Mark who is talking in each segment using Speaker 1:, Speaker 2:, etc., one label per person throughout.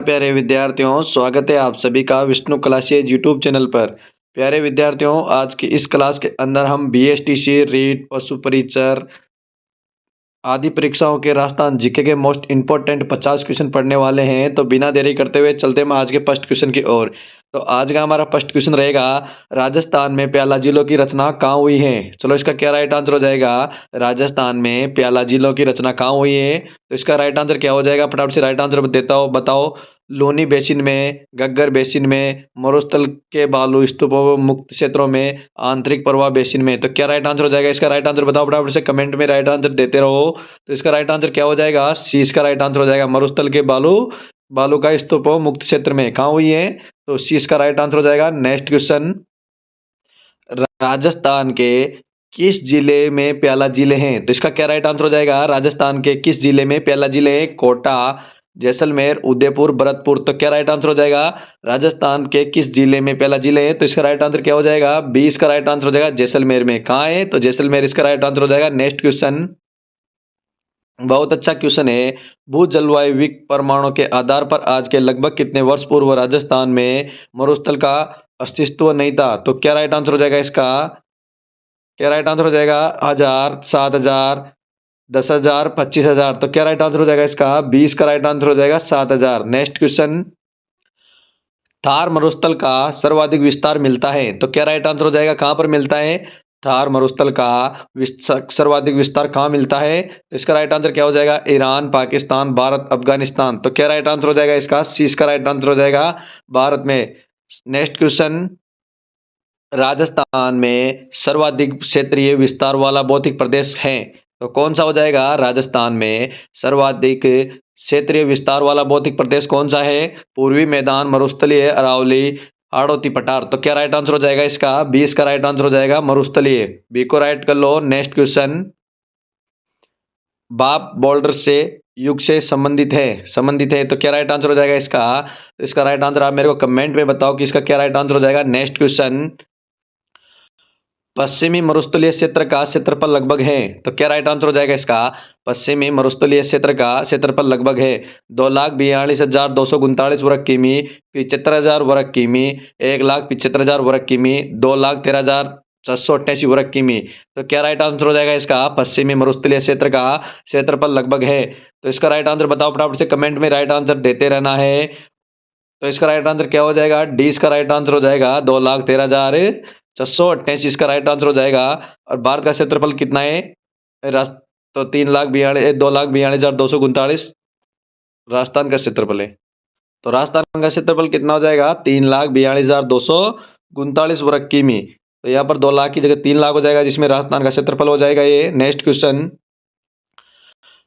Speaker 1: प्यारे विद्यार्थियों, स्वागत है आप सभी का विष्णु क्लासेज यूट्यूब चैनल पर। प्यारे विद्यार्थियों, आज की इस क्लास के अंदर हम बीएसटीसी, रीट, पशु परिचर आदि परीक्षाओं के राजस्थान जीके के मोस्ट इंपोर्टेंट 50 क्वेश्चन पढ़ने वाले हैं। तो बिना देरी करते हुए चलते हैं आज के फर्स्ट क्वेश्चन की ओर। तो आज का हमारा फर्स्ट क्वेश्चन रहेगा, राजस्थान में प्याला जिलों की रचना कहाँ हुई है। चलो इसका क्या राइट आंसर हो जाएगा। राजस्थान में प्याला जिलों की रचना कहाँ हुई है, तो इसका राइट आंसर क्या हो जाएगा, फटाफट से राइट आंसर देता हो बताओ। लोनी बेसिन में, गग्गर बेसिन में, मरुस्थल के बालू स्तूपों मुक्त क्षेत्रों में, आंतरिक प्रवाह बेसिन में। तो क्या राइट आंसर हो जाएगा, इसका राइट आंसर बताओ फटाफट से कमेंट में राइट आंसर देते रहो। तो इसका राइट आंसर क्या हो जाएगा, सी इसका राइट आंसर हो जाएगा। मरुस्थल के बालू बालू का स्तूप मुक्त क्षेत्र में कहाँ हुई है, तो सी इसका राइट आंसर हो जाएगा। नेक्स्ट क्वेश्चन, राजस्थान के किस जिले में प्याला जिले हैं, तो इसका क्या राइट आंसर हो जाएगा। राजस्थान के किस जिले में प्याला जिले हैं, कोटा, जैसलमेर, उदयपुर, भरतपुर। तो क्या राइट आंसर हो जाएगा, राजस्थान के किस जिले में प्याला जिले हैं, तो इसका राइट आंसर क्या हो जाएगा, बी इसका राइट आंसर हो जाएगा। जैसलमेर में कहाँ है, तो जैसलमेर इसका राइट आंसर हो जाएगा। नेक्स्ट क्वेश्चन, बहुत अच्छा क्वेश्चन है। भू जलवायु परमाणु के आधार पर आज के लगभग कितने वर्ष पूर्व राजस्थान में मरुस्थल का अस्तित्व नहीं था, तो क्या राइट आंसर हो जाएगा इसका, क्या राइट आंसर हो जाएगा। 1000, 7000, 10,000, 25,000। तो क्या राइट आंसर हो जाएगा इसका, 20 का राइट आंसर हो जाएगा 7,000। नेक्स्ट क्वेश्चन, थार मरुस्थल का सर्वाधिक विस्तार मिलता है, तो क्या राइट आंसर हो जाएगा, कहाँ पर मिलता है। थार मरुस्थल का सर्वाधिक विस्तार कहाँ मिलता है, तो इसका राइट आंसर क्या हो जाएगा, ईरान, पाकिस्तान, भारत, अफगानिस्तान। तो क्या राइट आंसर हो जाएगा इसका, सी इसका राइट आंसर हो जाएगा, भारत में। नेक्स्ट क्वेश्चन, राजस्थान में सर्वाधिक क्षेत्रीय विस्तार वाला भौतिक प्रदेश है, तो कौन सा हो जाएगा। राजस्थान में सर्वाधिक क्षेत्रीय विस्तार वाला भौतिक प्रदेश कौन सा है, पूर्वी मैदान, मरुस्थलीय, अरावली, हाड़ौती पठार। तो क्या राइट आंसर हो जाएगा इसका, बी इसका राइट आंसर हो जाएगा, मरुस्थलीय। बी को राइट कर लो। नेक्स्ट क्वेश्चन, बाप बोल्डर से युग से संबंधित है, तो क्या राइट आंसर हो जाएगा इसका, तो इसका राइट आंसर आप मेरे को कमेंट में बताओ कि इसका क्या राइट आंसर हो जाएगा। नेक्स्ट क्वेश्चन, पश्चिमी मरुस्थलीय क्षेत्र का क्षेत्रफल लगभग है, तो क्या राइट आंसर हो जाएगा इसका, पश्चिमी मरुस्थलीय क्षेत्र का क्षेत्रफल लगभग है 2,42,239 वर्ग किमी, 75,000 वर्ग किमी, 1,75,000 वर्ग किमी, 2,13,488 वर्ग किमी। तो क्या राइट आंसर हो जाएगा इसका, पश्चिमी मरुस्थलीय क्षेत्र का क्षेत्रफल लगभग है। तो इसका राइट आंसर बताओ फटाफट से कमेंट में राइट आंसर देते रहना है। तो इसका राइट आंसर क्या हो जाएगा, डी इसका राइट आंसर हो जाएगा, 2,13,488 इसका राइट आंसर हो जाएगा। और भारत का क्षेत्रफल कितना है, तो 2,42,239 राजस्थान का क्षेत्रफल है। तो राजस्थान का क्षेत्रफल कितना हो जाएगा, 3,42,239 वर्ग किमी। तो यहाँ पर 2 लाख की जगह 3 लाख हो जाएगा, जिसमें राजस्थान का क्षेत्रफल हो जाएगा ये। नेक्स्ट क्वेश्चन,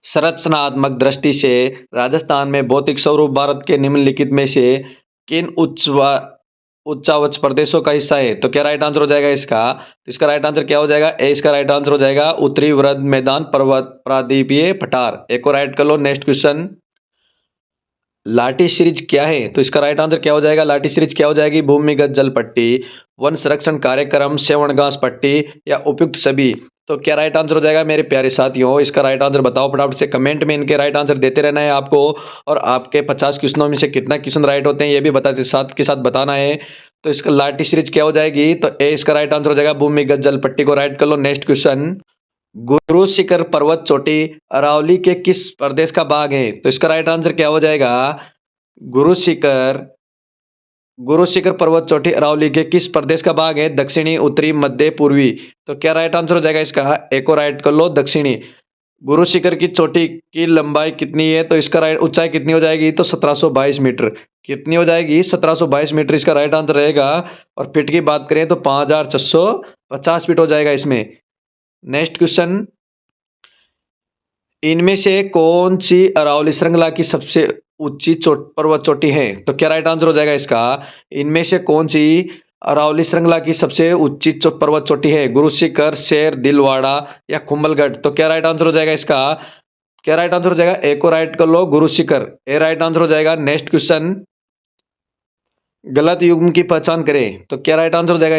Speaker 1: संरचनात्मक दृष्टि से राजस्थान में भौतिक स्वरूप भारत के निम्नलिखित में से किन उच्चावच प्रदेशों का हिस्सा है, तो क्या राइट आंसर हो जाएगा इसका, तो इसका राइट आंसर क्या हो जाएगा, ए इसका राइट आंसर हो जाएगा, उत्तरी वृद्ध मैदान पर्वत प्रादीपीय पठार। एक और राइट कर लो। नेक्स्ट क्वेश्चन, लाठी सीरीज क्या है, तो इसका राइट आंसर क्या हो जाएगा, लाठी सीरीज क्या हो जाएगी, भूमिगत जल पट्टी, वन संरक्षण कार्यक्रम, सेवण घास पट्टी या उपयुक्त सभी। तो क्या राइट आंसर हो जाएगा मेरे प्यारे साथियों, इसका राइट आंसर बताओ फटाफट से कमेंट में, इनके राइट आंसर देते रहना है आपको। और आपके 50 क्वेश्चनों में से कितना क्वेश्चन राइट होते हैं ये भी बताते साथ के साथ बताना है। तो इसका लाठी सीरीज क्या हो जाएगी, तो ए इसका राइट आंसर हो जाएगा, भूमिगत जल पट्टी को राइट कर लो। नेक्स्ट क्वेश्चन, गुरु शिखर पर्वत चोटी अरावली के किस प्रदेश का भाग है, तो इसका राइट आंसर क्या हो जाएगा, गुरु शिखर गुरु शिखर पर्वत चोटी अरावली के किस प्रदेश का भाग है, दक्षिणी, उत्तरी, मध्य, पूर्वी। तो क्या राइट आंसर हो जाएगा इसका, एक और राइट कर लो, दक्षिणी। गुरु शिखर की चोटी की लंबाई कितनी है, तो इसका राइट ऊंचाई कितनी हो जाएगी, तो 1722 मीटर। कितनी हो जाएगी, 1722 मीटर इसका राइट आंसर रहेगा। और फीट की बात करें तो 5,450 फीट हो जाएगा इसमें। नेक्स्ट क्वेश्चन, इनमें से कौन सी अरावली श्रृंखला की सबसे ऊंची पर्वत चोटी है, तो क्या राइट आंसर हो जाएगा इसका, इनमें से कौन सी अरावली श्रृंखला की सबसे ऊंची पर्वत चोटी है, गुरु शिखर, शेर, दिलवाड़ा या कुंभलगढ़। तो क्या राइट आंसर हो जाएगा इसका, क्या राइट आंसर हो जाएगा, एक को राइट कर लो, गुरु शिखर, ए राइट आंसर हो जाएगा। नेक्स्ट क्वेश्चन, गलत युग्म की पहचान करें, तो क्या राइट आंसर हो जाएगा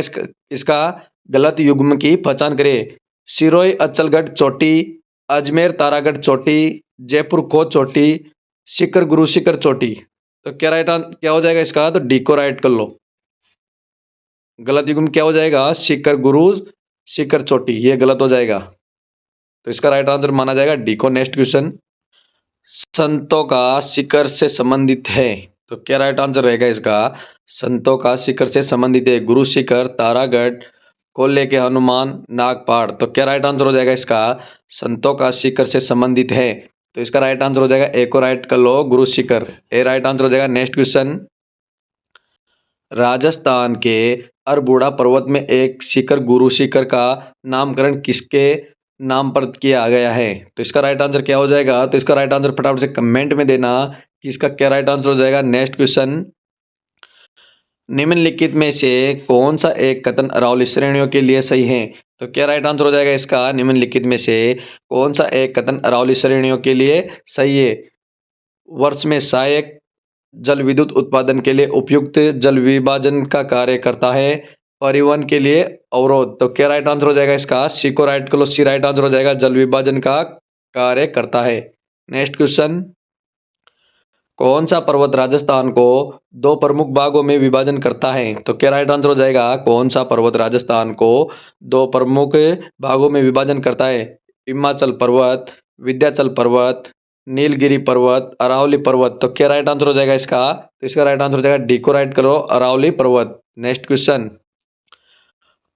Speaker 1: इसका गलत युग्म की पहचान करें, सिरोही अचलगढ़ चोटी, अजमेर तारागढ़ चोटी, जयपुर खो चोटी, शिखर गुरु शिखर चोटी। तो क्या हो जाएगा इसका, तो डी को राइट कर लो। गलत युग्म क्या हो जाएगा, शिखर गुरु शिखर चोटी, ये गलत हो जाएगा। तो इसका राइट आंसर माना जाएगा डी को। नेक्स्ट क्वेश्चन, संतों का शिखर से संबंधित है, तो क्या राइट आंसर रहेगा इसका, संतों का शिखर से संबंधित है, गुरु शिखर, तारागढ़, कोल्ले के हनुमान, नागपाड़। तो क्या राइट आंसर हो जाएगा इसका, संतों का शिखर से संबंधित है। तो इसका राइट आंसर हो जाएगा ए को राइट कर लो, गुरु शिखर, ए राइट आंसर हो जाएगा। नेक्स्ट क्वेश्चन, राजस्थान के अरबुड़ा पर्वत में एक शिखर गुरु शिखर का नामकरण किसके नाम पर किया गया है, तो इसका राइट आंसर क्या हो जाएगा। तो इसका राइट आंसर फटाफट से कमेंट में देना कि इसका क्या राइट आंसर हो जाएगा। नेक्स्ट क्वेश्चन, निम्नलिखित में से कौन सा एक कथन अरावली श्रेणियों के लिए सही है, तो क्या राइट आंसर हो जाएगा इसका, निम्नलिखित में से कौन सा एक कथन अरावली श्रेणियों के लिए सही है। वर्ष में सहायक, जल विद्युत उत्पादन के लिए उपयुक्त, जल विभाजन का कार्य करता है, परिवहन के लिए अवरोध। तो क्या राइट आंसर हो जाएगा इसका, सी को राइट कर लो, सी राइट आंसर हो जाएगा, जल विभाजन का कार्य करता है। नेक्स्ट क्वेश्चन, कौन सा पर्वत राजस्थान को दो प्रमुख भागों में विभाजन करता है, तो क्या राइट आंसर हो जाएगा, कौन सा पर्वत राजस्थान को दो प्रमुख भागों में विभाजन करता है। हिमाचल पर्वत, विंध्याचल पर्वत, नीलगिरी पर्वत, अरावली पर्वत। तो क्या राइट आंसर हो जाएगा इसका, तो इसका राइट आंसर हो जाएगा डी को राइट करो, अरावली पर्वत। नेक्स्ट क्वेश्चन,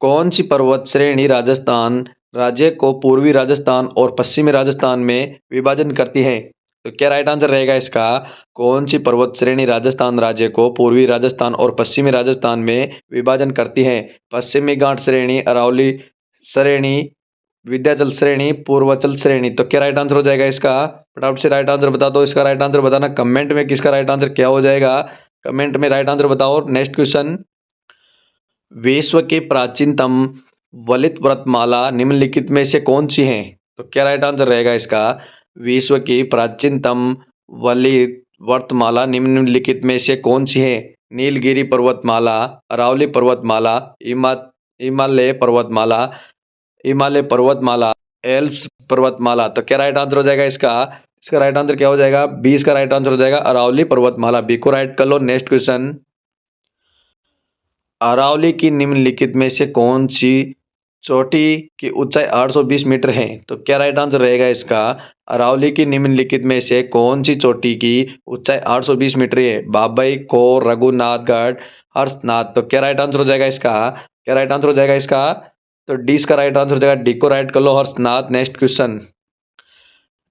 Speaker 1: कौन सी पर्वत श्रेणी राजस्थान राज्य को पूर्वी राजस्थान और पश्चिमी राजस्थान में विभाजन करती है, तो क्या राइट आंसर रहेगा इसका, कौन सी पर्वत श्रेणी राजस्थान राज्य को पूर्वी राजस्थान और पश्चिमी राजस्थान में विभाजन करती है। पश्चिमी घाट श्रेणी, अरावली श्रेणी, विंध्याचल श्रेणी, पूर्वाचल श्रेणी। तो क्या राइट आंसर हो जाएगा इसका, फटाफट से राइट आंसर बता दो। इसका राइट आंसर बताना कमेंट में, किसका राइट आंसर क्या हो जाएगा, कमेंट में राइट आंसर बताओ। नेक्स्ट क्वेश्चन, विश्व की प्राचीनतम वलित व्रतमाला निम्नलिखित में से कौन सी है, तो क्या राइट आंसर रहेगा इसका, विश्व की प्राचीनतम वलित व्रतमाला निम्नलिखित में से कौन सी है। नीलगिरी पर्वतमाला, अरावली पर्वतमाला, हिमालय पर्वतमाला, हिमालय पर्वतमाला, एल्प्स पर्वतमाला। तो क्या राइट आंसर हो जाएगा इसका, इसका राइट आंसर क्या हो जाएगा, बी इसका राइट आंसर हो जाएगा, अरावली पर्वतमाला, बी को राइट कर लो। नेक्स्ट क्वेश्चन, अरावली की निम्नलिखित में से कौन सी चोटी की ऊंचाई 820 मीटर है, तो क्या राइट आंसर रहेगा इसका, अरावली की निम्नलिखित में से कौन सी चोटी की ऊंचाई 820 मीटर है। बाबई, खोर, रघुनाथगढ़, हर्षनाथ। तो क्या राइट आंसर हो जाएगा इसका, क्या राइट आंसर हो जाएगा इसका, तो डी इसका राइट आंसर हो जाएगा, डी को राइट कर लो, हर्षनाथ। नेक्स्ट क्वेश्चन,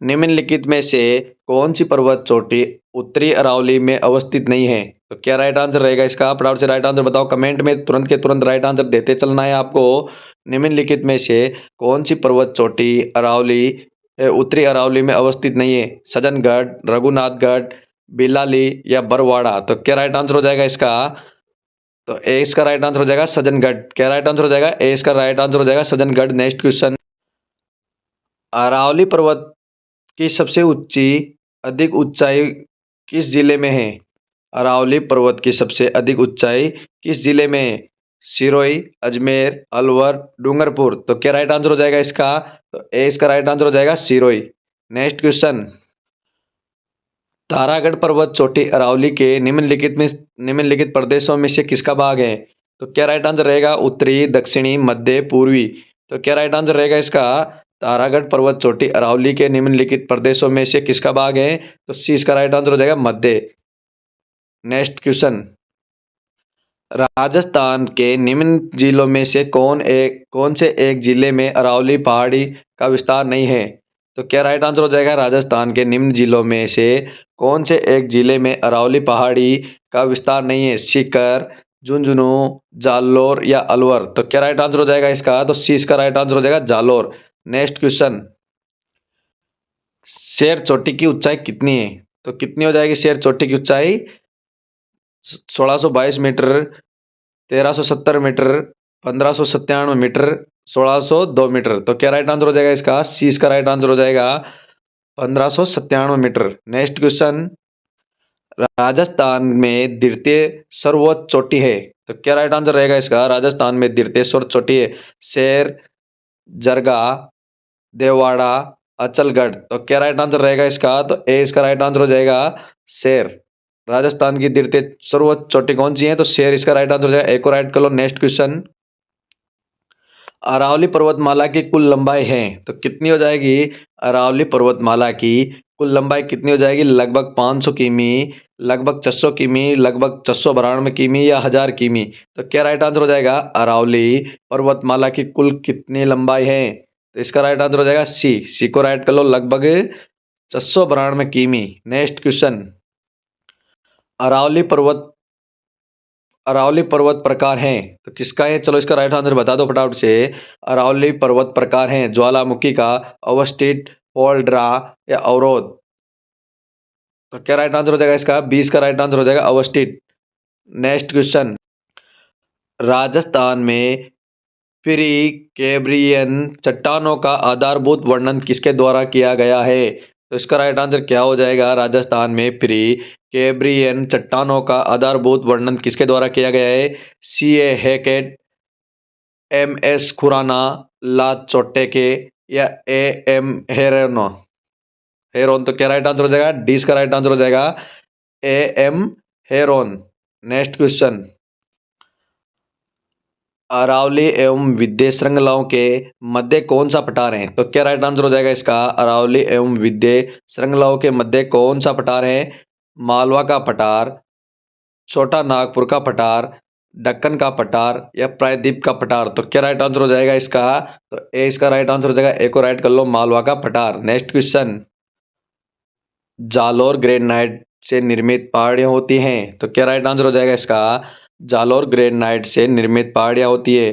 Speaker 1: निम्नलिखित में से कौन सी पर्वत चोटी उत्तरी अरावली में अवस्थित नहीं है, तो क्या राइट आंसर रहेगा इसका, फटाफट से राइट आंसर बताओ कमेंट में, तुरंत के तुरंत राइट आंसर देते चलना है आपको। निम्नलिखित में से कौन सी पर्वत चोटी अरावली उत्तरी अरावली में अवस्थित नहीं है। सज्जनगढ़, रघुनाथगढ़, बिलाली या बरवाड़ा। तो क्या राइट आंसर हो जाएगा इसका, तो ए इसका राइट आंसर हो जाएगा सज्जनगढ़। क्या राइट आंसर हो जाएगा, ए इसका राइट आंसर हो जाएगा सज्जनगढ़। नेक्स्ट क्वेश्चन, अरावली पर्वत की सबसे अधिक ऊंचाई किस जिले में है। अरावली पर्वत की सबसे अधिक ऊंचाई किस जिले में है। सिरोही, अजमेर, अलवर, डूंगरपुर। तो क्या राइट आंसर हो जाएगा इसका, तो ए इसका राइट आंसर हो जाएगा सिरोही। नेक्स्ट क्वेश्चन, तारागढ़ पर्वत चोटी अरावली के निम्नलिखित प्रदेशों में से किसका भाग है, तो क्या राइट आंसर रहेगा, उत्तरी, दक्षिणी, मध्य, पूर्वी। तो क्या राइट आंसर रहेगा इसका, तारागढ़ पर्वत चोटी अरावली के निम्नलिखित प्रदेशों में से किसका भाग है, तो सी इसका राइट आंसर हो जाएगा, मध्य। नेक्स्ट क्वेश्चन, राजस्थान के निम्न जिलों में से कौन से एक जिले में अरावली पहाड़ी का विस्तार नहीं है, तो क्या राइट आंसर हो जाएगा, राजस्थान के निम्न जिलों में से कौन से एक जिले में अरावली पहाड़ी का विस्तार नहीं है। सीकर, झुंझुनू, जालोर या अलवर। तो क्या राइट आंसर हो जाएगा इसका, तो सी इसका राइट आंसर हो जाएगा, जालोर। नेक्स्ट क्वेश्चन, शेर चोटी की ऊंचाई कितनी है, तो कितनी हो जाएगी शेर चोटी की ऊंचाई, 1622 मीटर, 1370 मीटर, 1597 मीटर, 1602 मीटर। तो क्या राइट आंसर हो जाएगा इसका, सी इसका राइट आंसर हो जाएगा, 1597 मीटर। नेक्स्ट क्वेश्चन, राजस्थान में द्वितीय सर्वोच्च चोटी है, तो क्या राइट आंसर रहेगा इसका, राजस्थान में द्वितीय सर्वोच्च चोटी है। शेर, जरगा, देववाड़ा, अचलगढ़। तो क्या राइट आंसर रहेगा इसका, तो ए इसका राइट आंसर हो जाएगा, शेर। राजस्थान की द्वितीय सर्वोच्च चोटी कौन सी है? तो शेर इसका राइट आंसर हो जाएगा। एक और राइट कर लो। नेक्स्ट क्वेश्चन, अरावली पर्वतमाला की कुल लंबाई है तो कितनी हो जाएगी? अरावली पर्वतमाला की कुल लंबाई कितनी हो जाएगी? लगभग 500 किमी, लगभग 600 किमी, लगभग 692 किमी या 1000 किमी। तो क्या राइट आंसर हो जाएगा? अरावली पर्वतमाला की कुल कितनी लंबाई है? तो इसका राइट आंसर हो जाएगा सी। सी को राइट कर लो, लगभग 692 किमी। नेक्स्ट क्वेश्चन, अरावली पर्वत अरावली पर्वत प्रकार हैं तो किसका है? चलो इसका राइट आंसर बता दो फटाफट से। अरावली पर्वत प्रकार हैं ज्वालामुखी का, अवस्थित, पोल्ड्रा या अवरोध। तो क्या राइट आंसर हो जाएगा इसका? 20 का राइट आंसर हो जाएगा अवस्थित। नेक्स्ट क्वेश्चन, राजस्थान में प्री कैम्ब्रियन चट्टानों का आधारभूत वर्णन किसके द्वारा किया गया है? तो इसका राइट आंसर क्या हो जाएगा? राजस्थान में प्री कैम्ब्रियन चट्टानों का आधारभूत वर्णन किसके द्वारा किया गया है? सी ए हैकेट, एम एस खुराना, ला चोटेके या ए एम हेरोनो हेरोन। तो क्या राइट आंसर हो जाएगा? डी इसका राइट आंसर हो जाएगा A M Heron. Next question, Aravalli एवं विद्या श्रृंखलाओं के मध्य कौन सा पठार है? तो क्या राइट आंसर हो जाएगा इसका? अरावली एवं विद्या श्रृंखलाओं के मध्य कौन सा पठार है? मालवा का पठार, छोटा नागपुर का पठार, दक्कन का पठार या प्रायद्वीप का पठार। तो क्या राइट आंसर हो जाएगा इसका? तो ए इसका राइट आंसर हो जाएगा। ए को राइट कर लो, मालवा का पठार। नेक्स्ट क्वेश्चन, जालोर ग्रेनाइट से निर्मित पहाड़ियां होती हैं तो क्या राइट आंसर हो जाएगा इसका? जालोर ग्रेनाइट से निर्मित पहाड़ियां होती है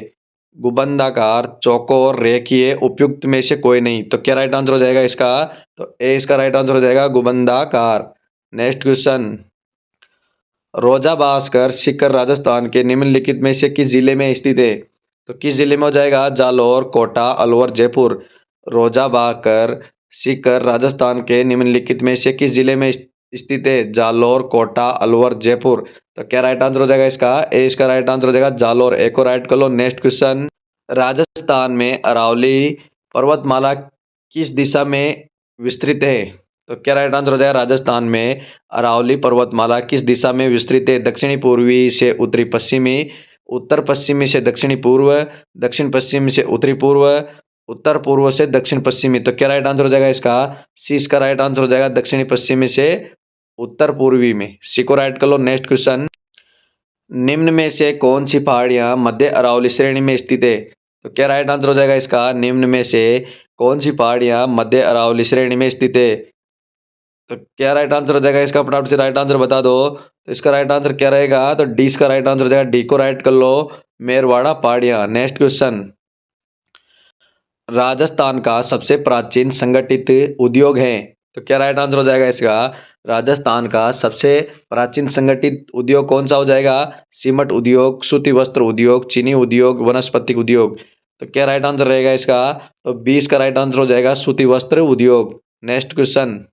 Speaker 1: गुबंदाकार, चौकोर, रेखीय, उपयुक्त में से कोई नहीं। तो क्या राइट आंसर हो जाएगा इसका? तो ए इसका राइट आंसर हो जाएगा गुबंदाकार। नेक्स्ट क्वेश्चन, रोजा भास्कर शिखर राजस्थान के निम्नलिखित में से किस जिले में स्थित है? तो किस जिले में हो जाएगा? जालोर, कोटा, अलवर, जयपुर। रोजा भास्कर शिखर राजस्थान के निम्नलिखित में से किस जिले में स्थित है? जालोर, कोटा, अलवर, जयपुर। तो क्या राइट आंसर हो जाएगा इसका? ए इसका राइट आंसर हो जाएगा जालोर। ए को राइट कर लो। नेक्स्ट क्वेश्चन, राजस्थान में अरावली पर्वतमाला किस दिशा में विस्तृत है? तो क्या राइट आंसर हो जाएगा? राजस्थान में अरावली पर्वतमाला किस दिशा में विस्तृत है? दक्षिणी पूर्वी से उत्तरी पश्चिमी, उत्तर पश्चिमी से दक्षिणी पूर्व, दक्षिण पश्चिमी से उत्तरी पूर्व, उत्तर पूर्व से दक्षिण पश्चिमी। तो क्या राइट आंसर हो जाएगा इसका? सी इसका राइट आंसर हो जाएगा दक्षिणी पश्चिमी से उत्तर पूर्वी में। सी को राइट कर लो। नेक्स्ट क्वेश्चन, निम्न में से कौन सी पहाड़ियां मध्य अरावली श्रेणी में स्थित है? तो क्या राइट आंसर हो जाएगा इसका? निम्न में से कौन सी पहाड़ियां मध्य अरावली श्रेणी में स्थित है? तो क्या राइट आंसर हो जाएगा इसका? फटाफट से राइट आंसर बता दो। तो इसका राइट आंसर क्या रहेगा? तो डी इसका राइट आंसर हो जाएगा। डी को राइट कर लो, मेरवाड़ा पहाड़ियां। नेक्स्ट क्वेश्चन, राजस्थान का सबसे प्राचीन संगठित उद्योग है तो क्या राइट आंसर हो जाएगा इसका? राजस्थान का सबसे प्राचीन संगठित उद्योग कौन सा हो जाएगा? सीमेंट उद्योग, सूती वस्त्र उद्योग, चीनी उद्योग, वनस्पतिक उद्योग। तो क्या राइट आंसर रहेगा इसका? तो 20 का राइट आंसर हो जाएगा सूती वस्त्र उद्योग। नेक्स्ट क्वेश्चन,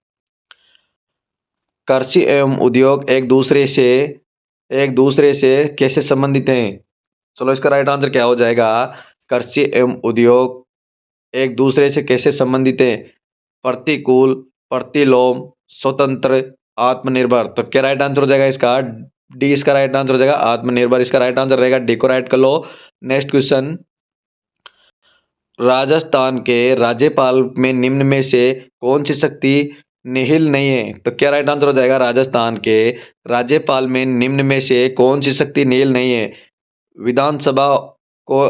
Speaker 1: कृषि एवं उद्योग एक दूसरे से कैसे संबंधित हैं? चलो इसका राइट आंसर क्या हो जाएगा? कृषि एवं उद्योग एक दूसरे से कैसे संबंधित है? प्रतिकूल, प्रतिलोम, स्वतंत्र, आत्मनिर्भर। तो क्या राइट आंसर हो जाएगा इसका? डी इसका राइट आंसर हो जाएगा आत्मनिर्भर। इसका राइट आंसर रहेगा डी को राइट कर लो। नेक्स्ट क्वेश्चन, राजस्थान के राज्यपाल में निम्न में से कौन सी शक्ति निहिल नहीं है? तो क्या राइट आंसर हो जाएगा? राजस्थान के राज्यपाल में निम्न में से कौन सी शक्ति निहिल नहीं है? विधानसभा को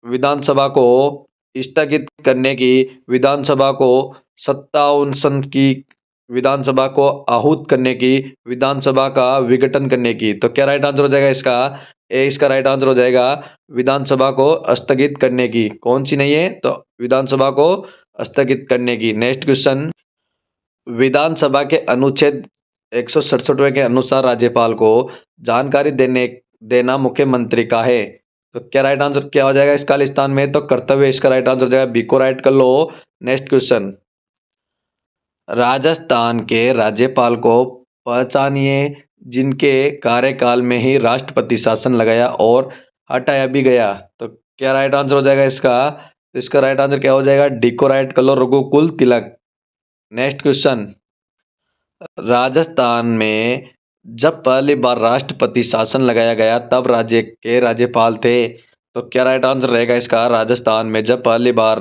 Speaker 1: विधानसभा को स्थगित करने की, विधानसभा को सत्तावसन की, विधानसभा को आहूत करने की, विधानसभा का विघटन करने की। तो क्या राइट आंसर हो जाएगा इसका? ए इसका राइट आंसर हो जाएगा विधानसभा को स्थगित करने की। कौन सी नहीं है? तो विधानसभा को स्थगित करने की। नेक्स्ट क्वेश्चन, विधानसभा के अनुच्छेद 167वें के अनुसार राज्यपाल को जानकारी देना मुख्यमंत्री का है। तो क्या राइट आंसर क्या हो जाएगा इस खालिस्तान में? तो कर्तव्य इसका राइट आंसर हो जाएगा। बी को राइट कर लो। नेक्स्ट क्वेश्चन, राजस्थान के राज्यपाल को पहचानिए जिनके कार्यकाल में ही राष्ट्रपति शासन लगाया और हटाया भी गया। तो क्या राइट आंसर हो जाएगा इसका? तो इसका राइट आंसर क्या हो जाएगा? डी को राइट कर लो, रघुकुल तिलक। नेक्स्ट क्वेश्चन, राजस्थान में जब पहली बार राष्ट्रपति शासन लगाया गया तब राज्य के राज्यपाल थे। तो क्या राइट आंसर रहेगा इसका? राजस्थान में जब पहली बार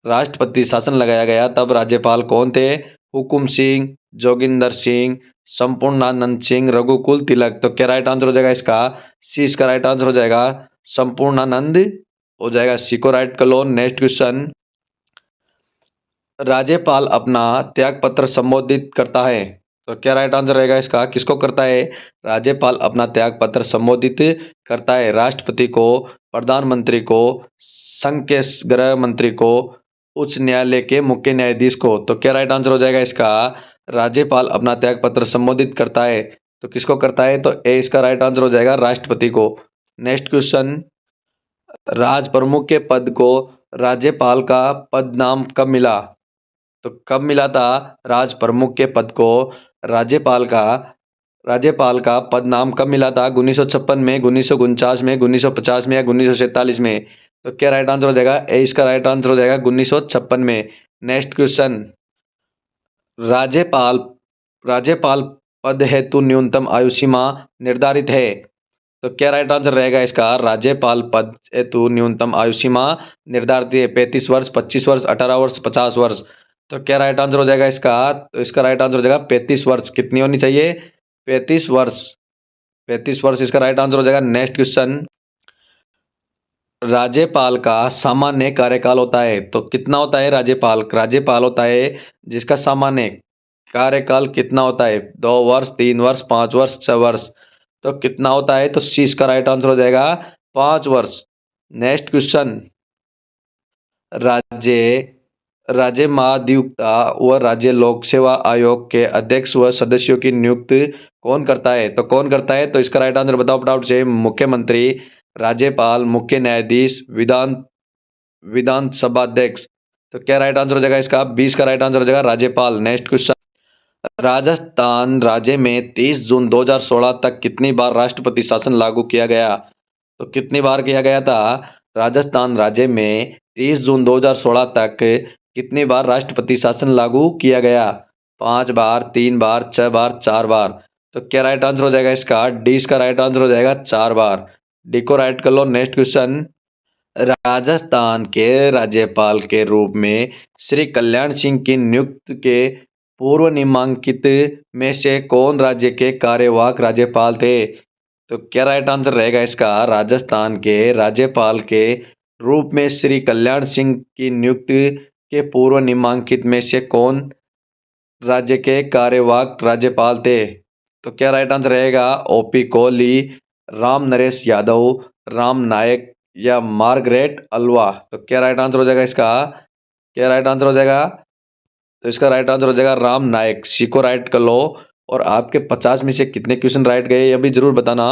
Speaker 1: राष्ट्रपति शासन लगाया गया तब राज्यपाल कौन थे? हुकुम सिंह, जोगिंदर सिंह, संपूर्णानंद सिंह, रघुकुल तिलक। तो क्या राइट आंसर हो जाएगा इसका? सी इसका राइट आंसर हो जाएगा। संपूर्णानंद हो जाएगा, सी को राइट कर लो। नेक्स्ट क्वेश्चन, राज्यपाल अपना त्याग पत्र संबोधित करता है। तो क्या राइट आंसर रहेगा इसका? किसको करता है? राज्यपाल अपना त्याग पत्र संबोधित करता है। राष्ट्रपति को, प्रधानमंत्री को, संघ के गृह मंत्री को, उच्च न्यायालय के मुख्य न्यायाधीश को। तो क्या राइट आंसर हो जाएगा इसका? राज्यपाल अपना त्याग पत्र संबोधित करता है। तो किसको करता है? तो ए इसका राइट आंसर हो जाएगा, राष्ट्रपति को। नेक्स्ट क्वेश्चन, राज प्रमुख के पद को राज्यपाल का पद नाम कब मिला? तो कब मिला था राज प्रमुख के पद को राज्यपाल का पद नाम कब मिला था? 1956 में, 1949 में, 1950 में या 1947 में? तो क्या राइट आंसर हो जाएगा? ए इसका राइट आंसर हो जाएगा 1956 में। नेक्स्ट क्वेश्चन, राज्यपाल राज्यपाल पद हेतु न्यूनतम आयु सीमा निर्धारित है। तो क्या राइट आंसर रहेगा इसका? राज्यपाल पद हेतु न्यूनतम आयु सीमा निर्धारित है। 35 वर्ष, 25 वर्ष, 18 वर्ष, 50 वर्ष। तो क्या राइट आंसर हो जाएगा इसका? तो इसका राइट आंसर हो जाएगा 35 वर्ष। कितनी होनी चाहिए? 35 वर्ष। 35 वर्ष इसका राइट आंसर हो जाएगा। नेक्स्ट क्वेश्चन, राज्यपाल का सामान्य कार्यकाल होता है। तो कितना होता है? राज्यपाल होता है जिसका सामान्य कार्यकाल कितना होता है? 2 वर्ष, 3 वर्ष, 5 वर्ष, 6 वर्ष। तो कितना होता है? तो सी इसका राइट आंसर हो जाएगा 5 वर्ष। नेक्स्ट क्वेश्चन, राज्य राज्य महाधिवक्ता व राज्य लोक सेवा आयोग के अध्यक्ष व सदस्यों की नियुक्ति कौन करता है? तो कौन करता है? तो इसका राइट आंसर बताओ फटाफट से। मुख्यमंत्री, राज्यपाल, मुख्य न्यायाधीश, विधानसभा अध्यक्ष। तो क्या राइट आंसर हो जाएगा इसका? 20 का राइट आंसर हो जाएगा, राज्यपाल। नेक्स्ट क्वेश्चन, राजस्थान राज्य में 30 जून 2016 तक कितनी बार राष्ट्रपति शासन लागू किया गया? तो कितनी बार किया गया था? राजस्थान राज्य में 30 जून 2016 तक कितनी बार राष्ट्रपति शासन लागू किया गया? 5 बार, 3 बार, 6 बार, 4 बार। तो क्या राइट आंसर हो जाएगा इसका? डी इसका राइट आंसर हो जाएगा, 4 बार। डी को राइट कर लो। नेक्स्ट क्वेश्चन, राजस्थान के राज्यपाल के रूप में श्री कल्याण सिंह की नियुक्ति के पूर्व निम्नलिखित में से कौन राज्य के कार्यवाहक राज्यपाल थे? तो क्या राइट आंसर रहेगा इसका? राजस्थान के राज्यपाल के रूप में श्री कल्याण सिंह की नियुक्ति के पूर्व निम्नलिखित में से कौन राज्य के कार्यवाहक राज्यपाल थे? तो क्या राइट आंसर रहेगा? ओपी कोहली, राम नरेश यादव, राम नायक या मार्गरेट अल्वा। तो क्या राइट आंसर हो जाएगा इसका? क्या राइट आंसर हो जाएगा? तो इसका राइट आंसर हो जाएगा राम नायक। सी को राइट कर लो। और आपके 50 में से कितने क्वेश्चन राइट गए ये भी जरूर बताना।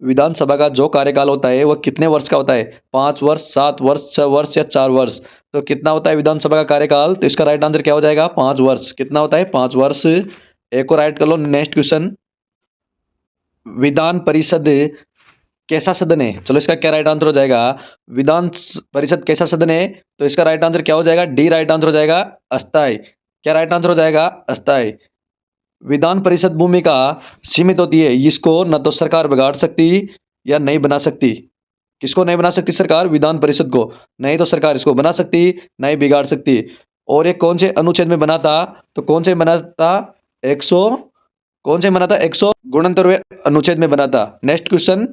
Speaker 1: विधानसभा का जो कार्यकाल होता है वह कितने वर्ष का होता है? 5 वर्ष, 7 वर्ष, 6 वर्ष या 4 वर्ष? तो कितना होता है विधानसभा का कार्यकाल? तो इसका राइट आंसर क्या हो जाएगा? 5 वर्ष। कितना होता है? 5 वर्ष। एक को राइट कर लो। नेक्स्ट क्वेश्चन, विधान परिषद कैसा सदन है? चलो इसका क्या राइट आंसर हो जाएगा? विधान परिषद कैसा सदन है? तो इसका राइट आंसर क्या हो जाएगा? डी राइट आंसर हो जाएगा, अस्थायी। क्या राइट आंसर हो जाएगा? अस्थायी। विधान परिषद भूमिका सीमित होती है, इसको न तो सरकार बिगाड़ सकती या नहीं बना सकती। किसको नहीं बना सकती सरकार? विधान परिषद को। नहीं तो सरकार इसको बना सकती, नहीं बिगाड़ सकती। और ये कौन से अनुच्छेद में बना था? तो कौन से बना था? 100 कौन से बना था? 169वें अनुच्छेद में बना था। नेक्स्ट क्वेश्चन,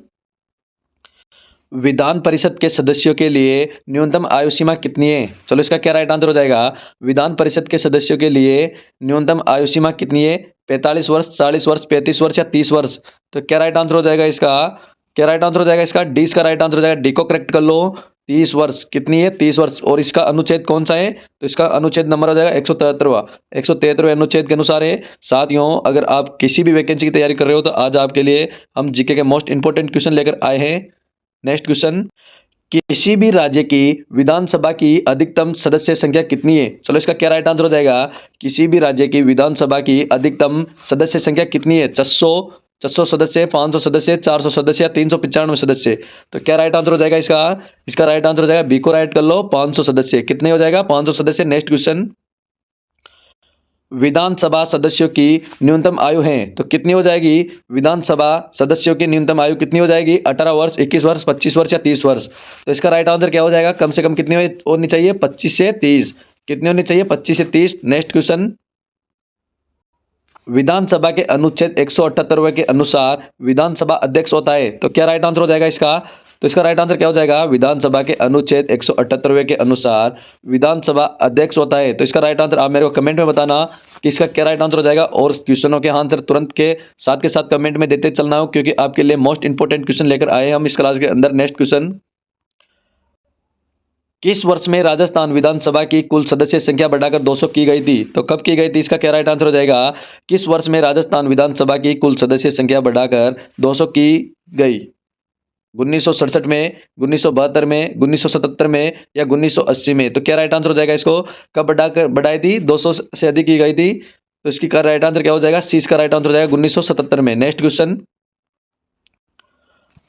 Speaker 1: विधान परिषद के सदस्यों के लिए न्यूनतम आयु सीमा कितनी है? चलो इसका क्या राइट आंसर हो जाएगा? विधान परिषद के सदस्यों के लिए न्यूनतम आयु सीमा कितनी है? 45 वर्ष, 40 वर्ष, 35 वर्ष या 30 वर्ष? तो क्या राइट आंसर हो जाएगा इसका? क्या राइट आंसर हो जाएगा इसका? डी इसका राइट आंसर हो जाएगा। डी को करेक्ट कर लो। 30 वर्ष। कितनी है? 30 वर्ष। और इसका अनुच्छेद कौन सा है? तो इसका अनुच्छेद नंबर हो जाएगा 173वां। 173वें अनुच्छेद के अनुसार है। साथियों, अगर आप किसी भी वैकेंसी की तैयारी कर रहे हो तो आज आपके लिए हम जीके के मोस्ट इंपोर्टेंट क्वेश्चन लेकर आए हैं। नेक्स्ट क्वेश्चन, किसी भी राज्य की विधानसभा की अधिकतम सदस्य संख्या कितनी है? चलो इसका क्या राइट आंसर हो जाएगा? किसी भी राज्य की विधानसभा की अधिकतम सदस्य संख्या कितनी है? 600 सदस्य, 500 सदस्य, 400 सदस्य या 395 सदस्य? तो क्या राइट आंसर हो जाएगा इसका? इसका राइट आंसर हो जाएगा, बी को राइट कर लो, 500 सदस्य। कितने हो जाएगा? 500 सदस्य। नेक्स्ट क्वेश्चन, विधानसभा सदस्यों की न्यूनतम आयु है, तो कितनी हो जाएगी? विधानसभा सदस्यों की न्यूनतम आयु कितनी हो जाएगी? 18 वर्ष, 21 वर्ष, 25 वर्ष या 30 वर्ष। तो इसका राइट आंसर क्या हो जाएगा? कम से कम कितनी होनी चाहिए? 25 से 30। कितनी होनी चाहिए? 25 से 30। नेक्स्ट क्वेश्चन, विधानसभा के अनुच्छेद 178वें के अनुसार विधानसभा अध्यक्ष होता है, तो क्या राइट आंसर हो जाएगा इसका? तो इसका राइट आंसर क्या हो जाएगा? विधानसभा के अनुच्छेद 178वें के अनुसार विधानसभा अध्यक्ष होता है। तो इसका राइट आंसर आप मेरे को कमेंट में बताना कि इसका क्या राइट आंसर हो जाएगा, और क्वेश्चनों के आंसर तुरंत के साथ कमेंट में देते चलना हो, क्योंकि आपके लिए मोस्ट इंपोर्टेंट क्वेश्चन लेकर आए हम इस क्लास के अंदर। नेक्स्ट क्वेश्चन, किस वर्ष में राजस्थान विधानसभा की कुल सदस्य संख्या बढ़ाकर 200 की गई थी? तो कब की गई थी? इसका क्या राइट आंसर हो जाएगा? किस वर्ष में राजस्थान विधानसभा की कुल सदस्य संख्या बढ़ाकर 200 की गई? 1967 में, 1972 में, 1977 में या 1980 में? तो क्या राइट आंसर हो जाएगा इसको? कब बढ़ाई थी? 200 से अधिक की गई थी। तो इसकी का राइट आंसर क्या हो जाएगा? सी का राइट आंसर हो जाएगा 1977 में। नेक्स्ट क्वेश्चन,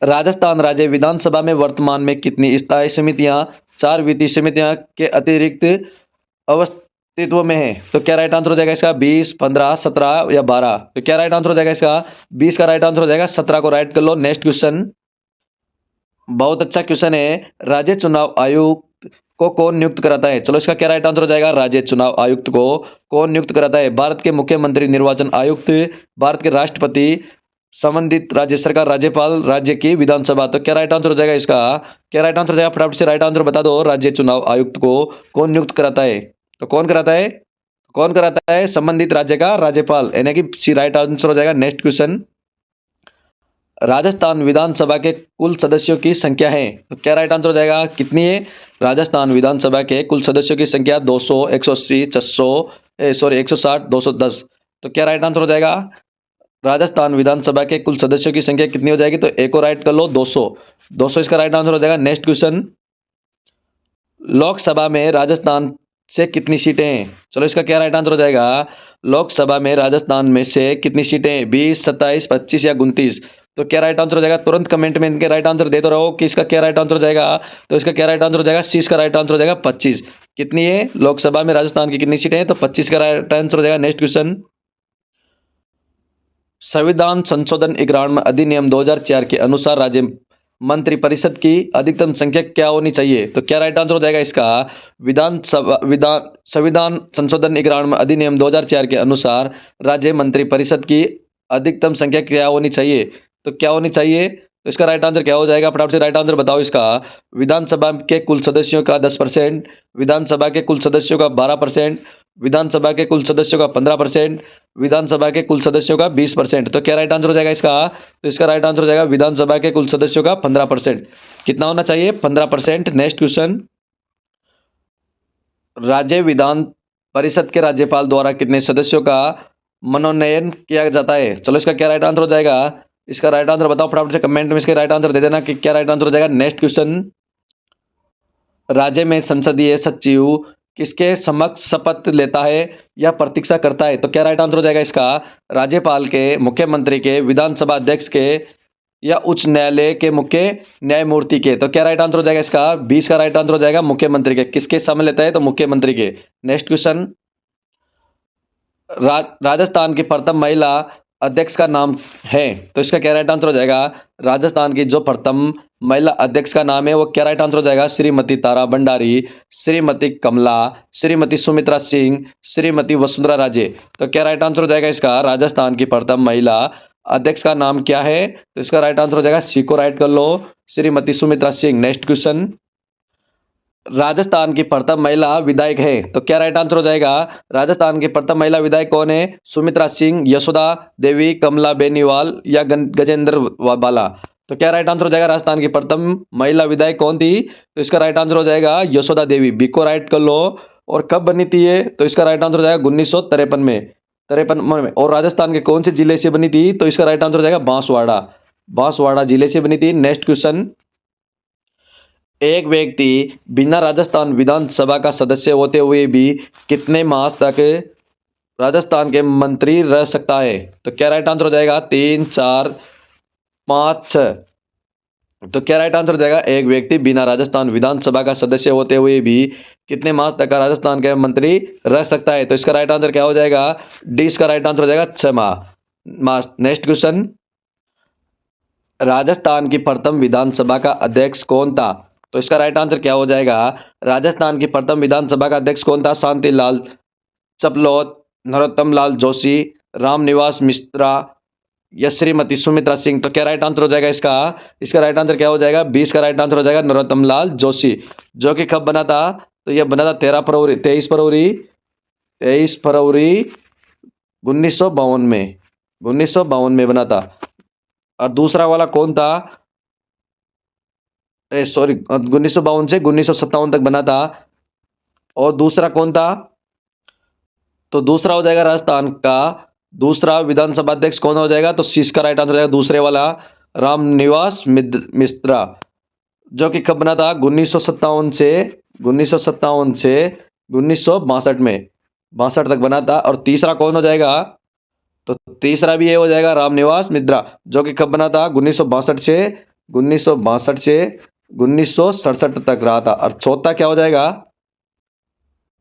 Speaker 1: राजस्थान राज्य विधानसभा में वर्तमान में कितनी स्थायी समितियां, 4 वित्तीय समितियां के अतिरिक्त अस्तित्व में है? तो क्या राइट आंसर हो जाएगा इसका? 20, 15, 17 या 12? तो क्या राइट आंसर हो जाएगा इसका? 20 का राइट आंसर हो जाएगा। 17 को राइट कर लो। नेक्स्ट क्वेश्चन, बहुत अच्छा क्वेश्चन है। राज्य चुनाव आयुक्त को कौन नियुक्त कराता है? चलो इसका क्या राइट आंसर हो जाएगा? राज्य चुनाव आयुक्त को कौन नियुक्त कराता है? भारत के मुख्यमंत्री, निर्वाचन आयुक्त, भारत के राष्ट्रपति, संबंधित राज्य सरकार, राज्यपाल, राज्य की विधानसभा। तो क्या राइट आंसर हो जाएगा इसका? क्या राइट आंसर हो जाएगा? फटाफट से राइट आंसर बता दो। राज्य चुनाव आयुक्त को कौन नियुक्त कराता है? तो कौन कराता है? कौन कराता है? संबंधित राज्य का राज्यपाल, यानी कि सी राइट आंसर हो जाएगा। नेक्स्ट क्वेश्चन, राजस्थान विधानसभा के कुल सदस्यों की संख्या है, तो क्या राइट आंसर हो जाएगा? कितनी है? राजस्थान विधानसभा के कुल सदस्यों की संख्या 200, 180, 160, 210। तो क्या राइट आंसर हो जाएगा? राजस्थान विधानसभा के कुल सदस्यों की संख्या कितनी हो जाएगी? तो एक को राइट कर लो, 200। 200 इसका राइट आंसर हो जाएगा। नेक्स्ट क्वेश्चन, लोकसभा में राजस्थान से कितनी सीटें हैं? चलो इसका क्या राइट आंसर हो जाएगा? लोकसभा में राजस्थान में से कितनी सीटें हैं? 20, 27, 25 या 29? तो क्या राइट आंसर हो जाएगा? तुरंत कमेंट में इनके राइट आंसर दे दो रहो कि इसका क्या राइट आंसर हो जाएगा। तो इसका क्या राइट आंसर हो जाएगा? सी का राइट आंसर हो जाएगा 25। कितनी है लोकसभा में राजस्थान की कितनी सीटें हैं? तो 25 का राइट आंसर हो जाएगा। नेक्स्ट क्वेश्चन, संविधान संशोधन ग्राम अधिनियम 2004 के अनुसार राज्य मंत्रिपरिषद की अधिकतम संख्या क्या होनी चाहिए? तो क्या राइट आंसर हो जाएगा इसका? संविधान संशोधन ग्राम अधिनियम 2004 के अनुसार राज्य मंत्रिपरिषद की अधिकतम संख्या क्या होनी चाहिए? तो क्या होनी चाहिए? तो इसका राइट आंसर क्या हो जाएगा? फटाफट से राइट आंसर बताओ इसका। विधानसभा के कुल सदस्यों का 10%, विधानसभा के कुल सदस्यों का 12%, विधानसभा के कुल सदस्यों का 15%, विधानसभा के कुल सदस्यों का 20%। तो क्या राइट आंसर हो जाएगा इसका? तो इसका राइट आंसर हो जाएगा विधानसभा के कुल सदस्यों का 15%। कितना होना चाहिए? 15%। नेक्स्ट क्वेश्चन, राज्य विधान परिषद के राज्यपाल द्वारा कितने सदस्यों का मनोनयन किया जाता है? चलो इसका क्या राइट आंसर हो जाएगा? इसका राइट आंसर बताओ फटाफट से कमेंट में इसके राइट आंसर दे देना कि क्या राइट आंसर हो जाएगा। नेक्स्ट क्वेश्चन, राज्य में संसदीय सचिव किसके समक्ष शपथ लेता है या प्रतीक्षा करता है? तो क्या राइट आंसर हो जाएगा इसका? राज्यपाल के, मुख्यमंत्री के, विधानसभा अध्यक्ष के या उच्च न्यायालय के मुख्य न्यायमूर्ति के? तो क्या राइट आंसर हो जाएगा इसका? 20 का राइट आंसर हो जाएगा मुख्यमंत्री के। किसके समय लेता है? तो मुख्यमंत्री के। नेक्स्ट क्वेश्चन, राजस्थान की प्रथम महिला अध्यक्ष का नाम है, तो इसका क्या राइट आंसर हो जाएगा? राजस्थान की जो प्रथम महिला अध्यक्ष का नाम है वो क्या राइट आंसर हो जाएगा? श्रीमती तारा भंडारी, श्रीमती कमला, श्रीमती सुमित्रा सिंह, श्रीमती वसुंधरा राजे। तो क्या राइट आंसर हो जाएगा इसका? राजस्थान की प्रथम महिला अध्यक्ष का नाम क्या है? तो इसका राइट आंसर हो जाएगा, सी को राइट कर लो, श्रीमती सुमित्रा सिंह। नेक्स्ट क्वेश्चन, राजस्थान की प्रथम महिला विधायक है, तो क्या राइट आंसर हो जाएगा? राजस्थान की प्रथम महिला विधायक कौन है? सुमित्रा सिंह, यशोदा देवी, कमला बेनीवाल या गजेंद्र बाला? तो क्या राइट आंसर हो जाएगा? राजस्थान की प्रथम महिला विधायक कौन थी? तो इसका राइट आंसर हो जाएगा यशोदा देवी। बी को राइट कर लो। और कब बनी थी ये? तो इसका राइट आंसर हो जाएगा 1953 में, 53 में। और राजस्थान के कौन से जिले से बनी थी? तो इसका राइट आंसर हो जाएगा बांसवाड़ा, बांसवाड़ा जिले से बनी थी। नेक्स्ट क्वेश्चन, एक व्यक्ति बिना राजस्थान विधानसभा का सदस्य होते हुए भी कितने मास तक राजस्थान के मंत्री रह सकता है? तो क्या राइट आंसर हो जाएगा? 3, 4, 5, 6? तो क्या राइट आंसर हो जाएगा? एक व्यक्ति बिना राजस्थान विधानसभा का सदस्य होते हुए भी कितने मास तक का राजस्थान का मंत्री रह सकता है? तो इसका राइट आंसर क्या हो जाएगा? डी इसका राइट आंसर हो जाएगा 6 मास। नेक्स्ट क्वेश्चन, राजस्थान की प्रथम विधानसभा का अध्यक्ष कौन था? तो इसका राइट आंसर क्या हो जाएगा? राजस्थान की प्रथम विधानसभा का अध्यक्ष कौन था? शांतिलाल चपलोत, नरोत्तम लाल जोशी, रामनिवास मिश्रा या श्रीमती सुमित्रा सिंह। तो क्या राइट आंसर हो जाएगा इसका? इसका राइट आंसर क्या हो जाएगा? 20 का राइट आंसर हो जाएगा नरोत्तम लाल जोशी, जो कि कब बना था? तो यह बना था 23 फरवरी 1952 में, 1952 में बना था। और दूसरा वाला कौन था? सॉरी, 1952 से 1957 तक बना था। और दूसरा कौन था? तो दूसरा हो जाएगा राजस्थान का दूसरा विधानसभा अध्यक्ष कौन हो जाएगा? तो सी का राइट आंसर हो जाएगा दूसरे वाला रामनिवास मिश्रा, जो कि कब बना था? 1957 से 1962 में, 62 तक बना था। और तीसरा कौन हो जाएगा? तो तीसरा भी ये हो जाएगा रामनिवास मिश्रा, जो कि कब बना था? 1962 से 1967 तक रहा था। और चौथा क्या हो जाएगा?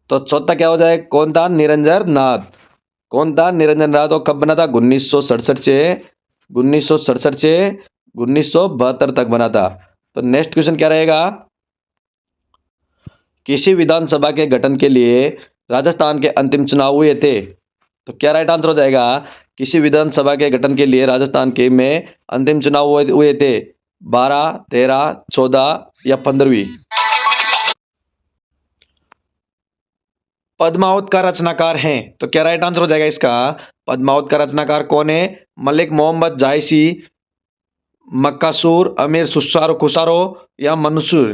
Speaker 1: तो चौथा क्या हो जाएगा? कौन था? निरंजन नाथ। कौन था? निरंजन नाथ। और कब बना था? 1967 से 1972 तक बना था। तो नेक्स्ट क्वेश्चन क्या रहेगा? किसी विधानसभा के गठन के लिए राजस्थान के अंतिम चुनाव हुए थे? तो क्या राइट आंसर हो जाएगा? किसी विधानसभा के गठन के लिए राजस्थान के में अंतिम चुनाव हुए थे 12, 13, 14 या 15वीं। पद्मावत का रचनाकार है? तो क्या राइट आंसर हो जाएगा इसका? पद्मावत का रचनाकार कौन है? मलिक मोहम्मद जायसी, मक्कासूर, अमीर खुसारो या मंसूर।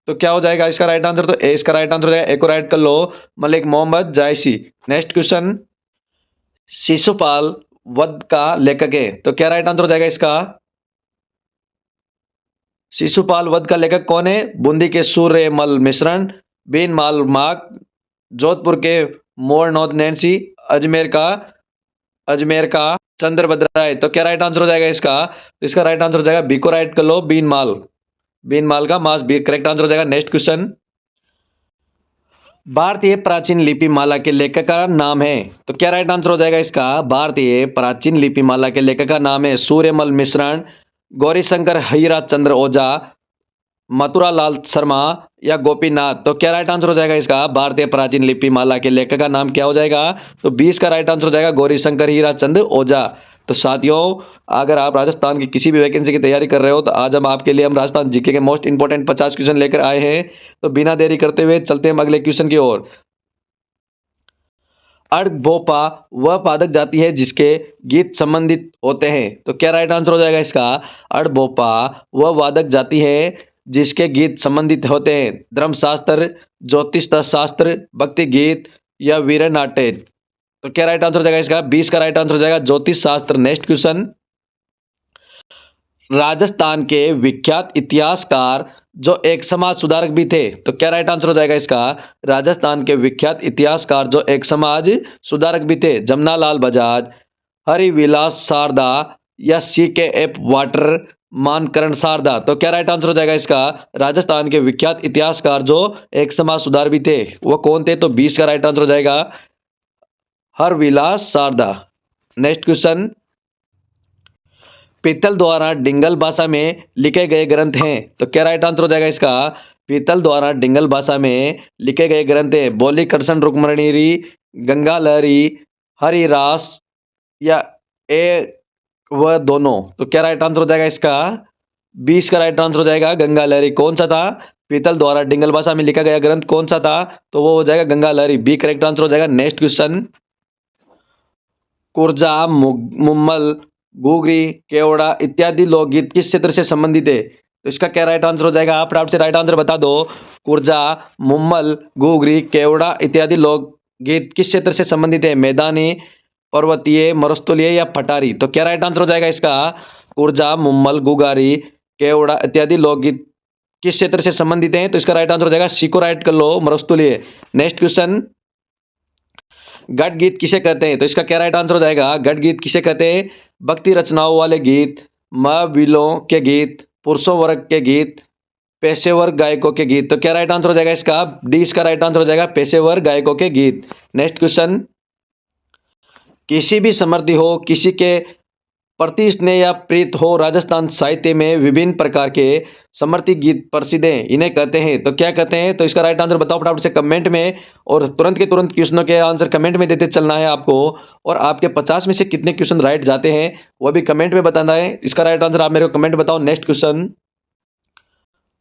Speaker 1: तो क्या हो जाएगा इसका राइट आंसर? तो ए इसका राइट आंसर हो जाएगा। एक को राइट कर लो, मलिक मोहम्मद जायसी। नेक्स्ट क्वेश्चन, शिशुपाल वध का लेखक है? तो क्या राइट आंसर हो जाएगा इसका? शिशुपाल वध का लेखक कौन है? बूंदी के सूर्यमल मिश्रण, बीन माल माग, जोधपुर के मोरनौद नैन्सी, अजमेर का चंद्रभद्र राय। तो क्या राइट आंसर हो जाएगा इसका? तो इसका राइट आंसर हो जाएगा बी को राइट कर लो, बीन माल का मास बी करेक्ट आंसर हो जाएगा। नेक्स्ट क्वेश्चन, भारतीय प्राचीन लिपि माला के लेखक का नाम है? तो क्या राइट आंसर हो जाएगा इसका? भारतीय प्राचीन लिपि माला के लेखक का नाम है सूर्यमल मिश्रण, गौरीशंकर हीरा चंद्र ओझा, मथुरा लाल शर्मा या गोपीनाथ। तो क्या राइट आंसर हो जाएगा इसका? भारतीय प्राचीन लिपि माला के लेखक का नाम क्या हो जाएगा? तो 20 का राइट आंसर हो जाएगा गौरीशंकर हीरा चंद ओझा। तो साथियों, अगर आप राजस्थान की किसी भी वैकेंसी की तैयारी कर रहे हो तो आज हम राजस्थान जीके के मोस्ट इंपोर्टेंट 50 क्वेश्चन लेकर आए हैं। तो बिना देरी करते हुए चलते हैं अगले क्वेश्चन की ओर। अड़भोपा वह पादक जाति है जिसके गीत संबंधित होते हैं? तो क्या राइट आंसर हो जाएगा इसका? अड़भोपा वह वादक जाति है जिसके गीत संबंधित होते हैं धर्मशास्त्र, ज्योतिष शास्त्र, भक्ति गीत या वीर नाट्य। तो क्या राइट आंसर हो जाएगा इसका? 20 का राइट आंसर हो जाएगा ज्योतिष शास्त्र। नेक्स्ट क्वेश्चन, राजस्थान के विख्यात इतिहासकार जो एक समाज सुधारक भी थे? तो क्या राइट आंसर हो जाएगा इसका? राजस्थान के विख्यात इतिहासकार जो एक समाज सुधारक भी थे जमनालाल बजाज, हरिविलास शारदा या CKF वाटर मानकरण शारदा। तो क्या राइट आंसर हो जाएगा इसका? राजस्थान के विख्यात इतिहासकार जो एक समाज सुधार भी थे वो कौन थे? तो 20 का राइट आंसर हो जाएगा हरविलास शारदा। नेक्स्ट क्वेश्चन, पीतल द्वारा डिंगल भाषा में लिखे गए ग्रंथ हैं? तो क्या राइट आंसर हो जाएगा इसका? पीतल द्वारा डिंगल भाषा में लिखे गए ग्रंथ हैं बोली कृष्ण रुक्मणी, गंगा लहरी, हरिरास या ए व दोनों। तो क्या राइट आंसर हो जाएगा इसका? 20 का राइट आंसर हो जाएगा गंगा लहरी। कौन सा था? पीतल द्वारा डिंगल भाषा में लिखा गया ग्रंथ कौन सा था? तो वो हो जाएगा गंगा लहरी, बी करेक्ट आंसर हो जाएगा। नेक्स्ट क्वेश्चन, कुर्जा, मुम्मल, घुघरी, केवड़ा इत्यादि लोकगीत किस क्षेत्र से संबंधित है? तो इसका क्या राइट आंसर हो जाएगा? आप से राइट आंसर बता दो। कुर्जा, मुम्मल, घुघरी, केवड़ा इत्यादि लोकगीत किस क्षेत्र से संबंधित है? मैदानी, पर्वतीय, मरुस्थलीय या पठारी। तो क्या राइट आंसर हो जाएगा इसका? कुर्जा, मुम्मल, घुघरी, केवड़ा इत्यादि लोकगीत किस क्षेत्र से संबंधित हैं? तो इसका राइट आंसर हो जाएगा सी को राइट कर लो, मरुस्थलीय। नेक्स्ट क्वेश्चन, गट गीत किसे कहते हैं? तो इसका क्या राइट आंसर हो जाएगा? गट गीत किसे कहते हैं? भक्ति रचनाओं वाले गीत, महावीलों के गीत, पुरुषों वर्ग के गीत, पेशेवर गायकों के गीत। तो क्या राइट आंसर हो जाएगा इसका? डी इसका राइट आंसर हो जाएगा, पेशेवर गायकों के गीत। नेक्स्ट क्वेश्चन, किसी भी समृद्धि हो, किसी के प्रति स्नेह या प्रीत हो, राजस्थान साहित्य में विभिन्न प्रकार के समर्थित गीत प्रसिद्ध हैं, इन्हें कहते हैं। तो क्या कहते हैं? तो इसका राइट आंसर बताओ फटाफट से कमेंट में, और तुरंत के तुरंत क्वेश्चनों के आंसर कमेंट में देते चलना है आपको। और आपके 50 में से कितने क्वेश्चन राइट जाते हैं वो भी कमेंट में बताना है। इसका राइट आंसर आप मेरे को कमेंट बताओ। नेक्स्ट क्वेश्चन,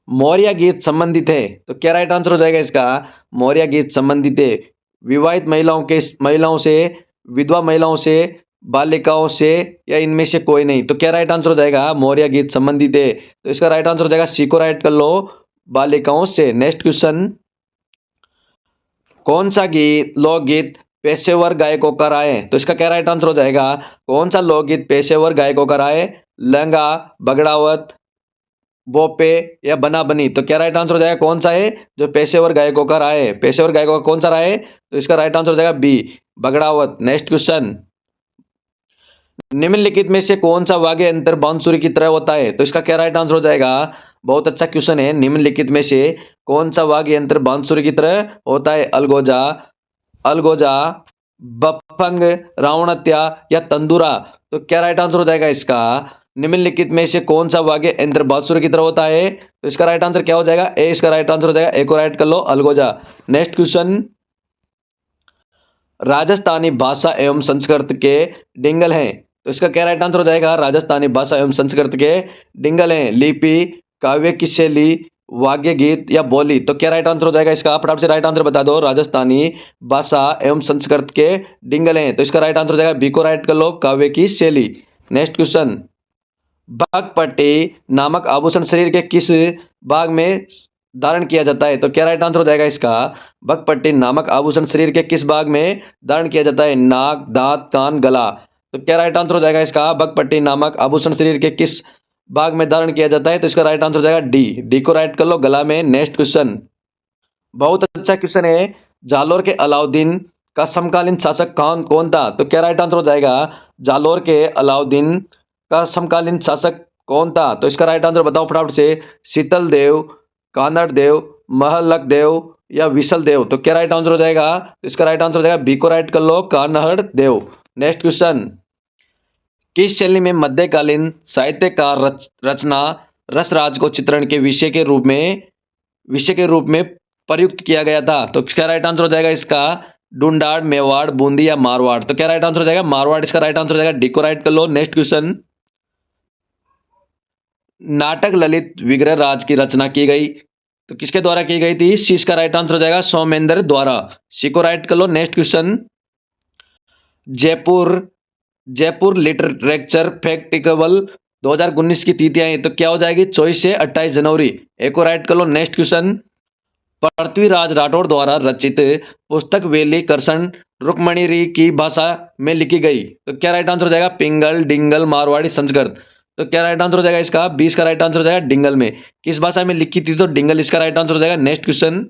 Speaker 1: मौर्य गीत संबंधित है। तो क्या राइट आंसर हो जाएगा इसका? मौर्य गीत संबंधित है विवाहित महिलाओं से, विधवा महिलाओं से, बालिकाओं से, या इनमें से कोई नहीं। तो क्या राइट आंसर हो जाएगा? मौर्य गीत संबंधित है। तो इसका राइट आंसर हो जाएगा, सी को राइट कर लो, बालिकाओं से। नेक्स्ट क्वेश्चन, कौन सा गीत लोकगीत पेशेवर गायकों का रहा है? तो इसका क्या राइट आंसर हो जाएगा? कौन सा लोकगीत पेशेवर गायकों का रहा है? लंगा, बगड़ावत, बोपे, या बना बनी। तो क्या राइट आंसर हो जाएगा? कौन सा है जो पेशेवर गायकों का रहा है? पेशेवर गायकों का कौन सा रहा है? तो इसका राइट आंसर हो जाएगा बी, बगड़ावत। नेक्स्ट क्वेश्चन, निम्नलिखित में से कौन सा वाद्य यंत्र बांसुरी की तरह होता है? तो इसका क्या राइट आंसर हो जाएगा? बहुत अच्छा क्वेश्चन है। निम्नलिखित में से कौन सा वाद्य यंत्र बांसुरी की तरह होता है? अलगोजा, अलगोजा, बफंग, रावणत्या, या तंदूरा। तो क्या राइट आंसर हो जाएगा इसका? निम्नलिखित में से कौन सा वाद्य यंत्र बांसुरी की तरह होता है? तो इसका राइट आंसर क्या हो जाएगा? ए इसका राइट आंसर हो जाएगा। ए को राइट कर लो, अलगोजा। नेक्स्ट क्वेश्चन, राजस्थानी भाषा एवं संस्कृत के डिंगल हैं। तो इसका क्या राइट आंसर हो जाएगा? राजस्थानी भाषा एवं संस्कृत के डिंगल हैं लिपि, काव्य की शैली, वाग्य गीत, या बोली। तो क्या राइट आंसर हो जाएगा इसका? फटाफट से राइट आंसर बता दो। राजस्थानी भाषा एवं संस्कृत के डिंगल हैं। तो इसका राइट आंसर हो जाएगा बी को राइट कर लो, काव्य की शैली। नेक्स्ट क्वेश्चन, बकपट्टी नामक आभूषण शरीर के किस भाग में धारण किया जाता है? तो क्या राइट आंसर हो जाएगा इसका? बकपट्टी नामक आभूषण शरीर के किस भाग में धारण किया जाता है? नाक, दांत, कान, गला। तो क्या राइट आंसर हो जाएगा इसका? बकपट्टी नामक आभूषण शरीर के किस भाग में धारण किया जाता है? तो इसका राइट आंसर हो जाएगा डी, डी को राइट कर लो, गला में। नेक्स्ट क्वेश्चन, बहुत अच्छा क्वेश्चन है। जालोर के अलाउद्दीन का समकालीन शासक कौन कौन था? तो क्या राइट आंसर हो जाएगा? जालोर के अलाउद्दीन का समकालीन शासक कौन था? तो इसका राइट आंसर बताओ फटाफट से। शीतल देव, कानड़ देव, महलक देव, या विशल देव। तो क्या राइट आंसर हो जाएगा? तो इसका राइट आंसर हो जाएगा बी को राइट कर लो, कानड़ देव। नेक्स्ट क्वेश्चन, किस शैली में मध्यकालीन साहित्य का रचना रसराज को चित्रण के विषय के रूप में प्रयुक्त किया गया था? तो क्या राइट आंसर हो जाएगा इसका? डूंडाड़, मेवाड़, बूंदी, या मारवाड़। तो क्या राइट आंसर हो जाएगा? मारवाड़ इसका राइट आंसर हो जाएगा। डी को राइट कर लो। नेक्स्ट क्वेश्चन, नाटक ललित विग्रह राज की रचना की गई तो किसके द्वारा की गई थी? सी इसका राइट आंसर हो जाएगा, सोमेंद्र द्वारा। सी को राइट कर लो। Next question, Jaipur Jaipur literature festival 2019 की तिथियां हैं, तो क्या हो जाएगी? 24 से 28 जनवरी। ए को राइट कर लो। नेक्स्ट क्वेश्चन, पृथ्वीराज राठौड़ द्वारा रचित पुस्तक वेली करसन रुक्मणी की भाषा में लिखी गई, तो क्या राइट आंसर हो जाएगा? पिंगल, डिंगल, मारवाड़ी, संस्कृत। तो क्या राइट आंसर हो जाएगा इसका? 20 का राइट आंसर हो जाएगा डिंगल में। किस भाषा में लिखी थी? तो डिंगल इसका राइट आंसर हो जाएगा। नेक्स्ट क्वेश्चन,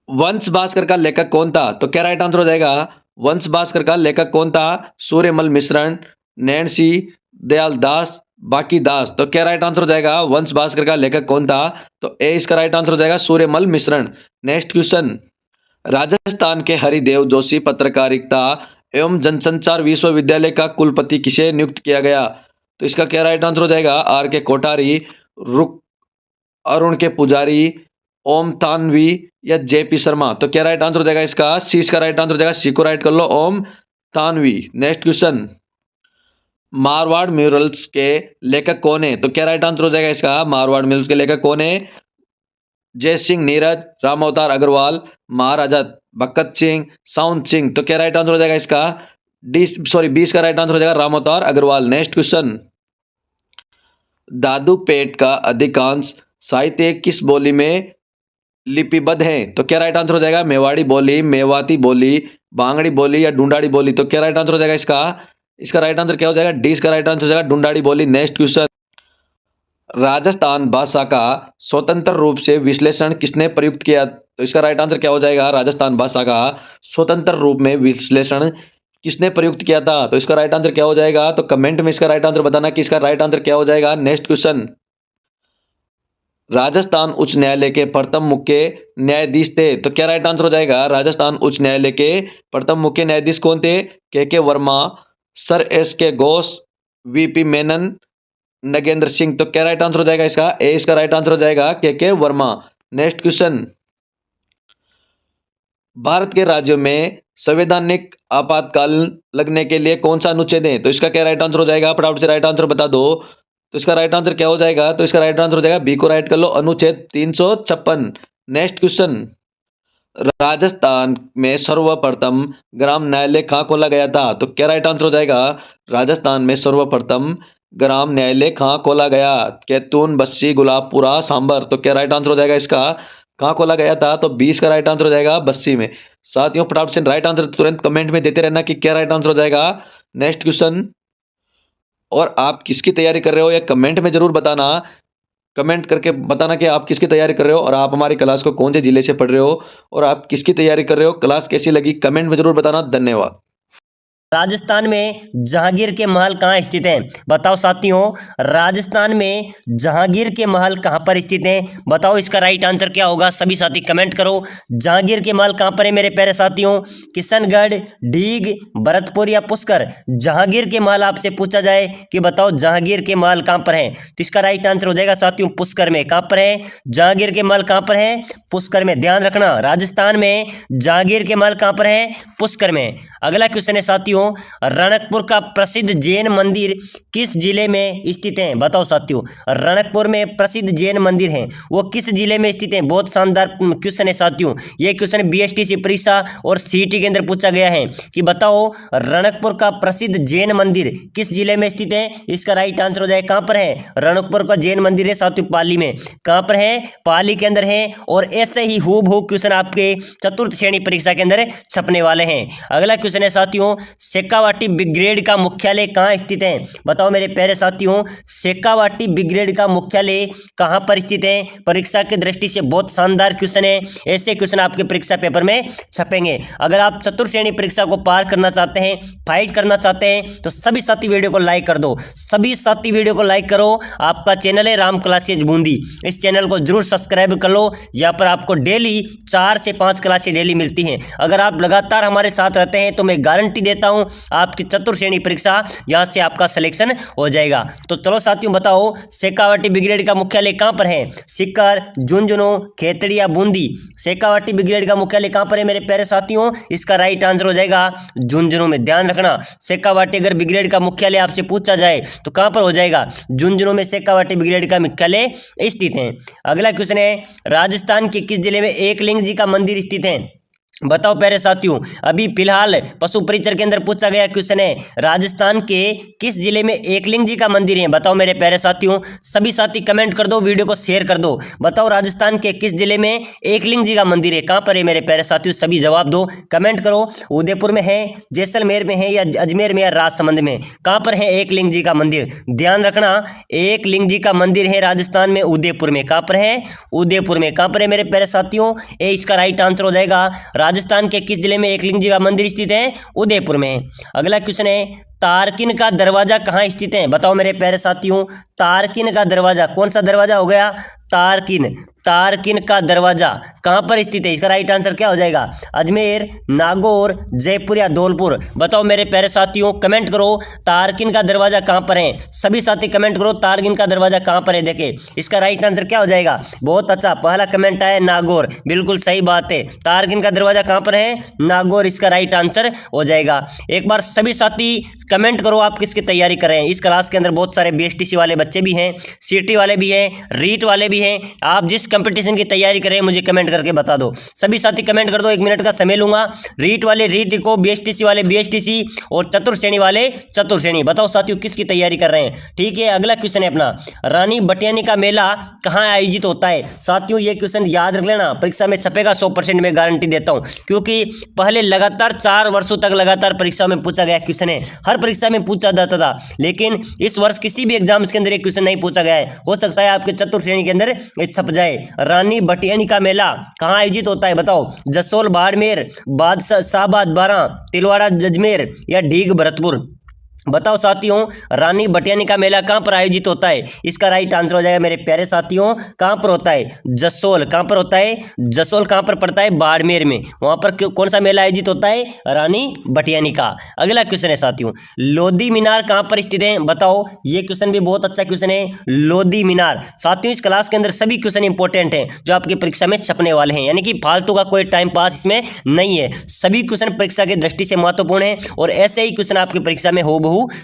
Speaker 1: वंश भास्कर का लेखक कौन था? तो क्या राइट आंसर हो जाएगा? वंश भास्कर का लेखक कौन था? सूर्यमल मिश्रण, नैणसी, दयाल दास, बाकी दास। तो क्या राइट आंसर हो जाएगा? वंश भास्कर का लेखक कौन था? तो ए इसका राइट आंसर हो जाएगा, सूर्यमल मिश्रण। नेक्स्ट क्वेश्चन, राजस्थान के हरिदेव जोशी पत्रकारिता एवं जनसंचार विश्वविद्यालय का कुलपति किसे नियुक्त किया गया? तो इसका क्या राइट आंसर हो जाएगा? आर के कोठारी, रुक अरुण के पुजारी, ओम तानवी, या जेपी शर्मा। तो क्या राइट आंसर हो जाएगा इसका? सी इसका राइट आंसर हो जाएगा। सी को राइट कर लो, ओम Tanvi. Next question, Marwar murals के लेखक कौन है? तो क्या राइट आंसर हो जाएगा इसका? मारवाड़ म्यूरल्स के लेखक कौन है? जय सिंह नीरज, राम अवतार अग्रवाल, महाराजा भगत सिंह, साउंड सिंह। तो क्या राइट आंसर हो जाएगा इसका? डी सॉरी 20 का राइट आंसर हो जाएगा, राम अवतार अग्रवाल। नेक्स्ट क्वेश्चन, दादू पेट का अधिकांश साहित्य किस बोली में लिपिबद्ध है? तो क्या राइट आंसर हो जाएगा? मेवाड़ी बोली, मेवाती बोली, बांगड़ी बोली, या ढूंढाड़ी बोली। तो क्या राइट आंसर हो जाएगा इसका? इसका राइट आंसर क्या हो जाएगा? डी इसका राइट आंसर हो जाएगा, ढूंढाड़ी बोली। नेक्स्ट क्वेश्चन, राजस्थान भाषा का स्वतंत्र रूप से विश्लेषण किसने प्रयुक्त किया? तो इसका राइट आंसर क्या हो जाएगा? राजस्थान भाषा का स्वतंत्र रूप में विश्लेषण किसने प्रयुक्त किया था? तो इसका राइट आंसर क्या हो जाएगा? तो कमेंट में इसका राइट आंसर बताना कि इसका राइट आंसर क्या हो जाएगा। नेक्स्ट क्वेश्चन, राजस्थान उच्च न्यायालय के प्रथम मुख्य न्यायाधीश थे। तो क्या राइट आंसर हो जाएगा? राजस्थान उच्च न्यायालय के प्रथम मुख्य न्यायाधीश कौन थे? के वर्मा, सर एस के घोष, वीपी मेनन, नगेंद्र सिंह। तो क्या राइट आंसर हो जाएगा इसका? ए इसका राइट आंसर हो जाएगा के वर्मा। नेक्स्ट क्वेश्चन, भारत के राज्यों में संवैधानिक आपातकाल लगने के लिए कौन सा अनुच्छेद है? तो इसका क्या राइट आंसर हो जाएगा? फटाफट से राइट आंसर बता दो। तो इसका राइट आंसर क्या हो जाएगा? तो इसका राइट आंसर हो जाएगा बी को राइट कर लो, अनुच्छेद 356। नेक्स्ट क्वेश्चन, राजस्थान में सर्वप्रथम ग्राम न्यायालय कहाँ खोला गया था? तो क्या राइट आंसर हो जाएगा? राजस्थान में सर्वप्रथम ग्राम न्यायालय कहाँ खोला गया? कैथून, बस्सी, गुलाबपुरा, सांबर। तो क्या राइट आंसर हो जाएगा इसका? कहाँ खोला गया था? तो 20 का राइट आंसर हो जाएगा बस्सी में। साथियों फटाफट से राइट आंसर तुरंत कमेंट में देते रहना कि क्या राइट आंसर हो जाएगा। नेक्स्ट क्वेश्चन, और आप किसकी तैयारी कर रहे हो, या कमेंट में जरूर बताना। कमेंट करके बताना कि आप किसकी तैयारी कर रहे हो और आप हमारी क्लास को कौन से जिले से पढ़ रहे हो और आप किसकी तैयारी कर रहे हो, क्लास कैसी लगी कमेंट में जरूर बताना। धन्यवाद।
Speaker 2: राजस्थान में जहांगीर के महल कहाँ स्थित हैं? बताओ साथियों, राजस्थान में जहांगीर के महल कहाँ पर स्थित हैं? बताओ इसका राइट आंसर क्या होगा? सभी साथी कमेंट करो। जहांगीर के महल कहाँ पर है मेरे प्यारे साथियों? किशनगढ़, ढीग, भरतपुर या पुष्कर? जहांगीर के महल आपसे पूछा जाए कि बताओ जहांगीर के महल कहाँ पर है, तो इसका राइट आंसर हो जाएगा साथियों पुष्कर में। कहाँ पर है जहांगीर के महल? कहाँ पर है? पुष्कर में। ध्यान रखना, राजस्थान में जहांगीर के महल कहाँ पर है? पुष्कर में। अगला क्वेश्चन है साथियों, रणकपुर का प्रसिद्ध जैन मंदिर किस जिले में स्थित है? बताओ साथियों, रणकपुर में प्रसिद्ध जैन मंदिर हैं, वो किस जिले में स्थित है? बहुत शानदार क्वेश्चन है साथियों। ये क्वेश्चन बीएसटीसी परीक्षा और सीईटी के अंदर पूछा गया है कि बताओ रणकपुर का प्रसिद्ध जैन मंदिर किस जिले में स्थित है? इसका राइट आंसर हो जाए कहां पर है? रणकपुर का जैन मंदिर है साथियों पाली में। कहां पर है? पाली के अंदर है। और ऐसे ही हूबहू क्वेश्चन आपके चतुर्थ श्रेणी परीक्षा के अंदर छपने वाले हैं। अगला क्वेश्चन है साथियों, शेखावाटी ब्रिगेड का मुख्यालय कहाँ स्थित है? बताओ मेरे प्यारे साथियों, शेखावाटी ब्रिगेड का मुख्यालय कहाँ पर स्थित है? परीक्षा की दृष्टि से बहुत शानदार क्वेश्चन है। ऐसे क्वेश्चन आपके परीक्षा पेपर में छपेंगे। अगर आप चतुर्थ श्रेणी परीक्षा को पार करना चाहते हैं, फाइट करना चाहते हैं, तो सभी साथी वीडियो को लाइक कर दो। सभी साथी वीडियो को लाइक करो। आपका चैनल है राम क्लासेज बूंदी, इस चैनल को जरूर सब्सक्राइब कर लो। यहाँ पर आपको डेली 4 से 5 क्लासें डेली मिलती हैं। अगर आप लगातार हमारे साथ रहते हैं तो मैं गारंटी देता हूं आपकी चतुर्थ श्रेणी परीक्षा यहां से आपका सिलेक्शन हो जाएगा। तो चलो साथियों बताओ, शेखावाटी ब्रिगेड का मुख्यालय कहां पर है? सीकर, झुंझुनू, खेतड़ी या बूंदी? शेखावाटी ब्रिगेड का मुख्यालय कहां पर है मेरे प्यारे साथियों? इसका राइट आंसर हो जाएगा झुंझुनू में। ध्यान रखना, शेखावाटी अगर ब्रिगेड का मुख्यालय आपसे पूछा जाए तो कहां पर हो जाएगा? झुंझुनू में शेखावाटी ब्रिगेड का मुख्यालय स्थित है। अगला क्वेश्चन है, राजस्थान के किस जिले में एकलिंग जी का मंदिर स्थित है? बताओ प्यारे साथियों, अभी फिलहाल पशु परिचर के अंदर पूछा गया क्वेश्चन है, राजस्थान के किस जिले में एकलिंग जी का मंदिर है? बताओ मेरे प्यारे साथियों। सभी साथी कमेंट कर दो, वीडियो को शेयर कर दो। बताओ राजस्थान के किस जिले में एकलिंग जी का मंदिर है? कहां पर है मेरे प्यारे साथियों? सभी जवाब दो, कमेंट करो। उदयपुर में है, जैसलमेर में है, या अजमेर में, या राजसमंद में? कहां पर है एकलिंग जी का मंदिर? ध्यान रखना, एकलिंग जी का मंदिर है राजस्थान में उदयपुर में। कहां पर है? उदयपुर में। कहां पर है मेरे प्यारे साथियों? ए इसका राइट आंसर हो जाएगा। राजस्थान के किस जिले में एकलिंग जी का मंदिर स्थित है? उदयपुर में। अगला क्वेश्चन है, तारकिन का दरवाजा कहाँ स्थित है? बताओ मेरे प्यारे साथियों, तारकिन का दरवाजा कौन सा दरवाजा हो गया? तारकिन। तारकिन का दरवाजा कहां पर स्थित है? इसका राइट आंसर क्या हो जाएगा? अजमेर, नागौर, जयपुर या धौलपुर? बताओ मेरे प्यारे साथियों, कमेंट करो। तारकिन का दरवाजा कहां पर है? सभी साथी कमेंट करो, तारकिन का दरवाजा कहां पर है। देखे इसका राइट आंसर क्या हो जाएगा? बहुत अच्छा, पहला कमेंट आया नागौर, बिल्कुल सही बात है। तारकिन का दरवाजा कहां पर है? नागौर, इसका राइट आंसर हो जाएगा। एक बार सभी साथी कमेंट करो आप किसकी तैयारी कर रहे हैं। इस क्लास के अंदर बहुत सारे बीएसटीसी वाले बच्चे भी हैं, सीटी वाले भी हैं, रीट वाले भी हैं। आप जिस कंपटीशन की तैयारी करें मुझे कमेंट करके बता दो। सभी साथी कमेंट कर दो, 1 मिनट का समय लूंगा। रीट वाले रीट लिखो, बीएसटीसी वाले बीएसटीसी, और चतुर्थ श्रेणी वाले चतुर्थ श्रेणी। बताओ साथियों किसकी तैयारी कर रहे हैं। ठीक है, अगला क्वेश्चन है अपना, रानी बटियानी का मेला कहाँ आयोजित होता है? साथियों ये क्वेश्चन याद रख लेना, परीक्षा में छपेगा 100% में गारंटी देता हूँ, क्योंकि पहले लगातार 4 वर्षों तक लगातार परीक्षा में पूछा गया क्वेश्चन है। हर परीक्षा में पूछा जाता था, लेकिन इस वर्ष किसी भी एग्जाम्स के अंदर एक क्वेश्चन नहीं पूछा गया है। हो सकता है आपके चतुर्थ श्रेणी के अंदर छप जाए। रानी बटियानी का मेला कहाँ आयोजित होता है? बताओ, जसोल बाड़मेर, शाहबाद बारा, तिलवाड़ा अजमेर या ढीग भरतपुर? बताओ साथियों, रानी बटियानी का मेला कहाँ पर आयोजित होता है? इसका राइट आंसर हो जाएगा मेरे प्यारे साथियों, कहाँ पर होता है? जसोल। कहाँ पर होता है? जसोल कहाँ पर पड़ता है? बाड़मेर में। वहां पर कौन सा मेला आयोजित होता है? रानी बटियानी का। अगला क्वेश्चन है साथियों, लोधी मीनार कहाँ पर स्थित है? बताओ, ये क्वेश्चन भी बहुत अच्छा क्वेश्चन है। लोधी मीनार साथियों, इस क्लास के अंदर सभी क्वेश्चन इंपॉर्टेंट हैं जो आपकी परीक्षा में छपने वाले हैं, यानी कि फालतू का कोई टाइम पास इसमें नहीं है। सभी क्वेश्चन परीक्षा की दृष्टि से महत्वपूर्ण है और ऐसे ही क्वेश्चन आपकी परीक्षा में हो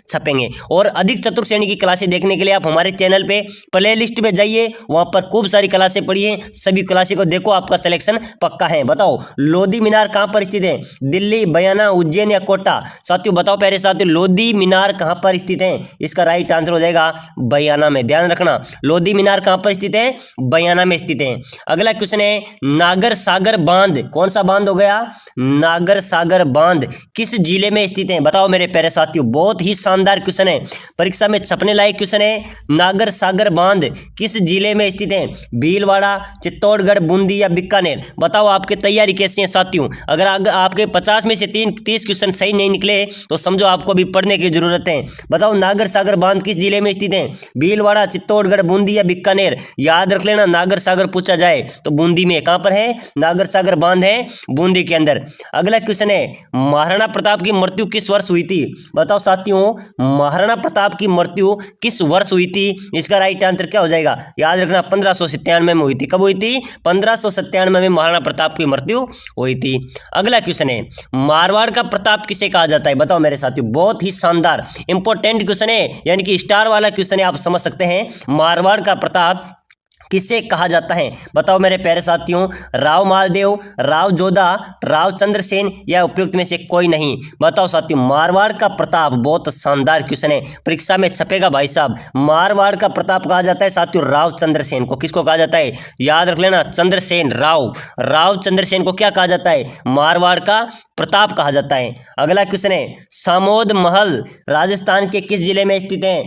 Speaker 2: छपेंगे। और अधिक चतुर श्रेणी की क्लासें देखने के लिए आप हमारे चैनल पे प्ले लिस्ट में जाइए, वहां पर खूब सारी क्लासें पढ़िए, सभी क्लासें को देखो, आपका सिलेक्शन पक्का है। बताओ, लोधी मीनार कहां पर स्थित है? दिल्ली, बयाना, उज्जैन या कोटा? साथियों बताओ प्यारे साथियों, लोधी मीनार कहां पर स्थित है? इसका राइट आंसर हो जाएगा बयाना में। ध्यान रखना, लोधी मीनार कहां पर स्थित है? बयाना में स्थित है। अगला क्वेश्चन है, नागर सागर बांध कौन सा बांध हो गया? नागर सागर बांध किस जिले में स्थित है? बताओ मेरे प्यारे साथियों, बहुत ही शानदार क्वेश्चन है, परीक्षा में छपने लायक क्वेश्चन है। नागर सागर बांध किस जिले में स्थित है? भीलवाड़ा, चित्तौड़गढ़, बूंदी या बीकानेर? बताओ आपकी तैयारी कैसी है साथियों? अगर आपके 50 में से 30 क्वेश्चन सही नहीं निकले तो समझो आपको अभी पढ़ने की जरूरत है। बताओ, नागर सागर बांध किस जिले में स्थित है? भीलवाड़ा, चित्तौड़गढ़, बूंदी या बीकानेर? याद रख लेना, नागर सागर पूछा जाए तो बूंदी में। कहां पर है? नागर सागर बांध है बूंदी के अंदर। अगला क्वेश्चन है, महाराणा प्रताप की मृत्यु किस वर्ष हुई थी? बताओ साथियों, महाराणा प्रताप की मृत्यु किस वर्ष हुई थी? इसका राइट आंसर क्या हो जाएगा? याद रखना, 1597 में हुई थी। कब हुई थी? 1597 में महाराणा प्रताप की मृत्यु हुई थी। अगला क्वेश्चन है, मारवाड़ का प्रताप किसे कहा जाता है? बताओ मेरे साथियों, बहुत ही शानदार इंपॉर्टेंट क्वेश्चन है, यानी कि स्टार वाला क्वेश्चन है, आप समझ सकते हैं। मारवाड़ का प्रताप किसे कहा जाता है? बताओ मेरे प्यारे साथियों, राव मालदेव, राव जोधा, राव चंद्रसेन या उपयुक्त में से कोई नहीं? बताओ साथियों, मारवाड़ का प्रताप बहुत शानदार क्वेश्चन है, परीक्षा में छपेगा भाई साहब। मारवाड़ का प्रताप कहा जाता है साथियों राव चंद्रसेन को। किसको कहा जाता है? याद रख लेना, चंद्रसेन, राव चंद्रसेन को क्या कहा जाता है? मारवाड़ का प्रताप कहा जाता है। अगला क्वेश्चन है, सामोद महल राजस्थान के किस जिले में स्थित है?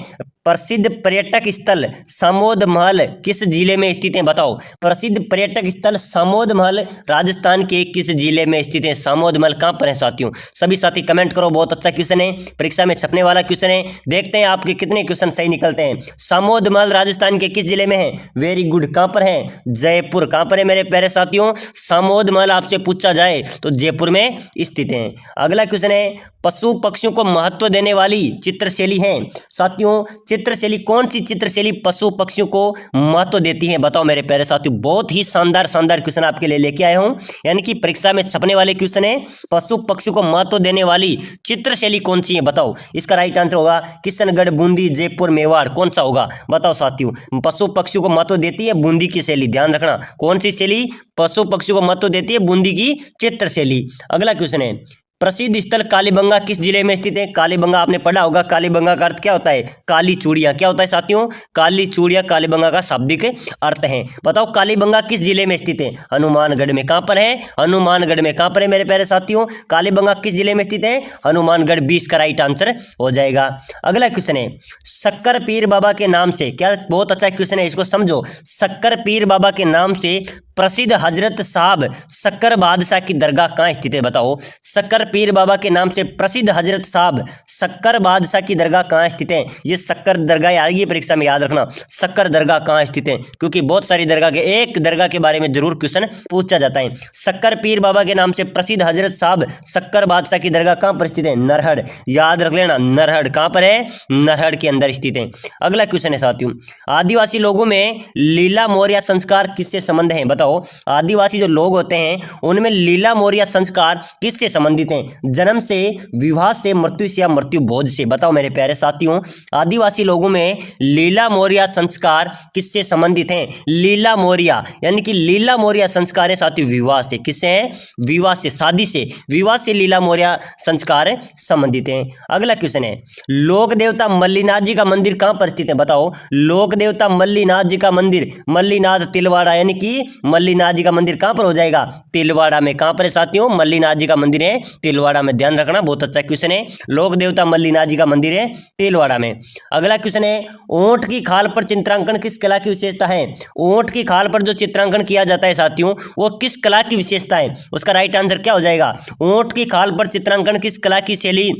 Speaker 2: प्रसिद्ध पर्यटक स्थल सामोद महल किस जिले में स्थित है? बताओ, प्रसिद्ध पर्यटक स्थल सामोद महल राजस्थान के किस जिले में स्थित है? सामोद महल कहां पर है साथियों? सभी साथी कमेंट करो, बहुत अच्छा क्वेश्चन है, परीक्षा में छपने वाला क्वेश्चन है। देखते हैं आपके कितने क्वेश्चन सही निकलते हैं। सामोद महल राजस्थान के किस जिले में है? Very good. कहां पर है? जयपुर। कहां पर है मेरे प्यारे साथियों? सामोद महल आपसे पूछा जाए तो जयपुर में स्थित है। अगला क्वेश्चन है, पशु पक्षियों को महत्व देने वाली चित्रशैली है साथियों, चित्रशैली कौन सी चित्रशैली पशु पक्षियों को महत्व देती है? बताओ मेरे प्यारे साथियों, बहुत ही शानदार क्वेश्चन आपके लिए लेके आया हूं, यानी कि परीक्षा में छपने वाले क्वेश्चन है, पशु पक्षियों को महत्व देने वाली चित्रशैली कौन सी है? बताओ, इसका राइट आंसर होगा किशनगढ़, बूंदी, जयपुर, मेवाड़। कौन सा होगा? बताओ साथियों, पशु पक्षियों को महत्व देती है बूंदी की शैली। ध्यान रखना, कौन सी शैली पशु पक्षियों को महत्व देती है? बूंदी की चित्रशैली। अगला क्वेश्चन है, प्रसिद्ध स्थल कालीबंगा किस जिले में स्थित है? कालीबंगा आपने पढ़ा होगा, कालीबंगा का अर्थ क्या होता है? काली चूड़ियां। क्या होता है साथियों? काली चूड़ियां कालीबंगा का शाब्दिक अर्थ है। बताओ, कालीबंगा किस जिले में स्थित है? हनुमानगढ़ में। कहां पर है? हनुमानगढ़ में। कहां पर है मेरे प्यारे साथियों? कालीबंगा किस जिले में स्थित है? हनुमानगढ़। 20 का राइट आंसर हो जाएगा। अगला क्वेश्चन है, शक्कर पीर बाबा के नाम से, क्या बहुत अच्छा क्वेश्चन है, इसको समझो। शक्कर पीर बाबा के नाम से प्रसिद्ध हजरत साहब शक्कर बादशाह की दरगाह कहाँ स्थित है? बताओ, शक्कर पीर बाबा के नाम से प्रसिद्ध हजरत साहब शक्कर बादशाह की दरगाह कहाँ स्थित है? ये शक्कर दरगाह आएगी परीक्षा में, याद रखना, शक्कर दरगाह कहाँ स्थित है, क्योंकि बहुत सारी दरगाह के एक दरगाह के बारे में जरूर क्वेश्चन पूछा जाता है। शक्कर पीर बाबा के नाम से प्रसिद्ध हजरत साहब शक्कर बादशाह की दरगाह कहाँ पर स्थित है? नरहड़। याद रख लेना, नरहड़। कहाँ पर है? नरहड़ के अंदर स्थित है। अगला क्वेश्चन है साथियों, आदिवासी लोगों में लीला मोरिया संस्कार किससे संबंध है? बताओ, आदिवासी जो लोग होते हैं उनमें लीला मोरिया संस्कार किससे संबंधित हैं? जन्म से, विवाह से, मृत्यु से या मृत्यु भोज से? बताओ मेरे प्यारे साथियों, आदिवासी लोगों में लीला मोरिया संस्कार किससे संबंधित हैं? लीला मोरिया, यानी कि लीला मोरिया संस्कार है साथियों विवाह से। किससे है? विवाह से, शादी से, विवाह से लीला मोरिया संस्कार संबंधित हैं। अगला क्वेश्चन है, लोक देवता मल्लीनाथ जी का मंदिर कहां पर स्थित है? बताओ, लोक देवता मल्लीनाथ जी का मंदिर, मल्लीनाथ तिलवाड़ा, यानी कि मल्लीनाथ जी का मंदिर कहां पर हो जाएगा? तिलवाड़ा में। कहां पर है साथियों? मल्लीनाथ जी का मंदिर है तिलवाड़ा में। ध्यान रखना, बहुत अच्छा क्वेश्चन है, लोक देवता मल्लीनाथ जी का मंदिर है तिलवाड़ा में। अगला क्वेश्चन है, ऊंट की खाल पर चित्रांकन किस कला की विशेषता है? ऊंट की खाल पर जो चित्रांकन किया जाता है साथियों, वो किस कला की विशेषता है? उसका राइट आंसर क्या हो जाएगा? ऊंट की खाल पर चित्रांकन किस कला की शैली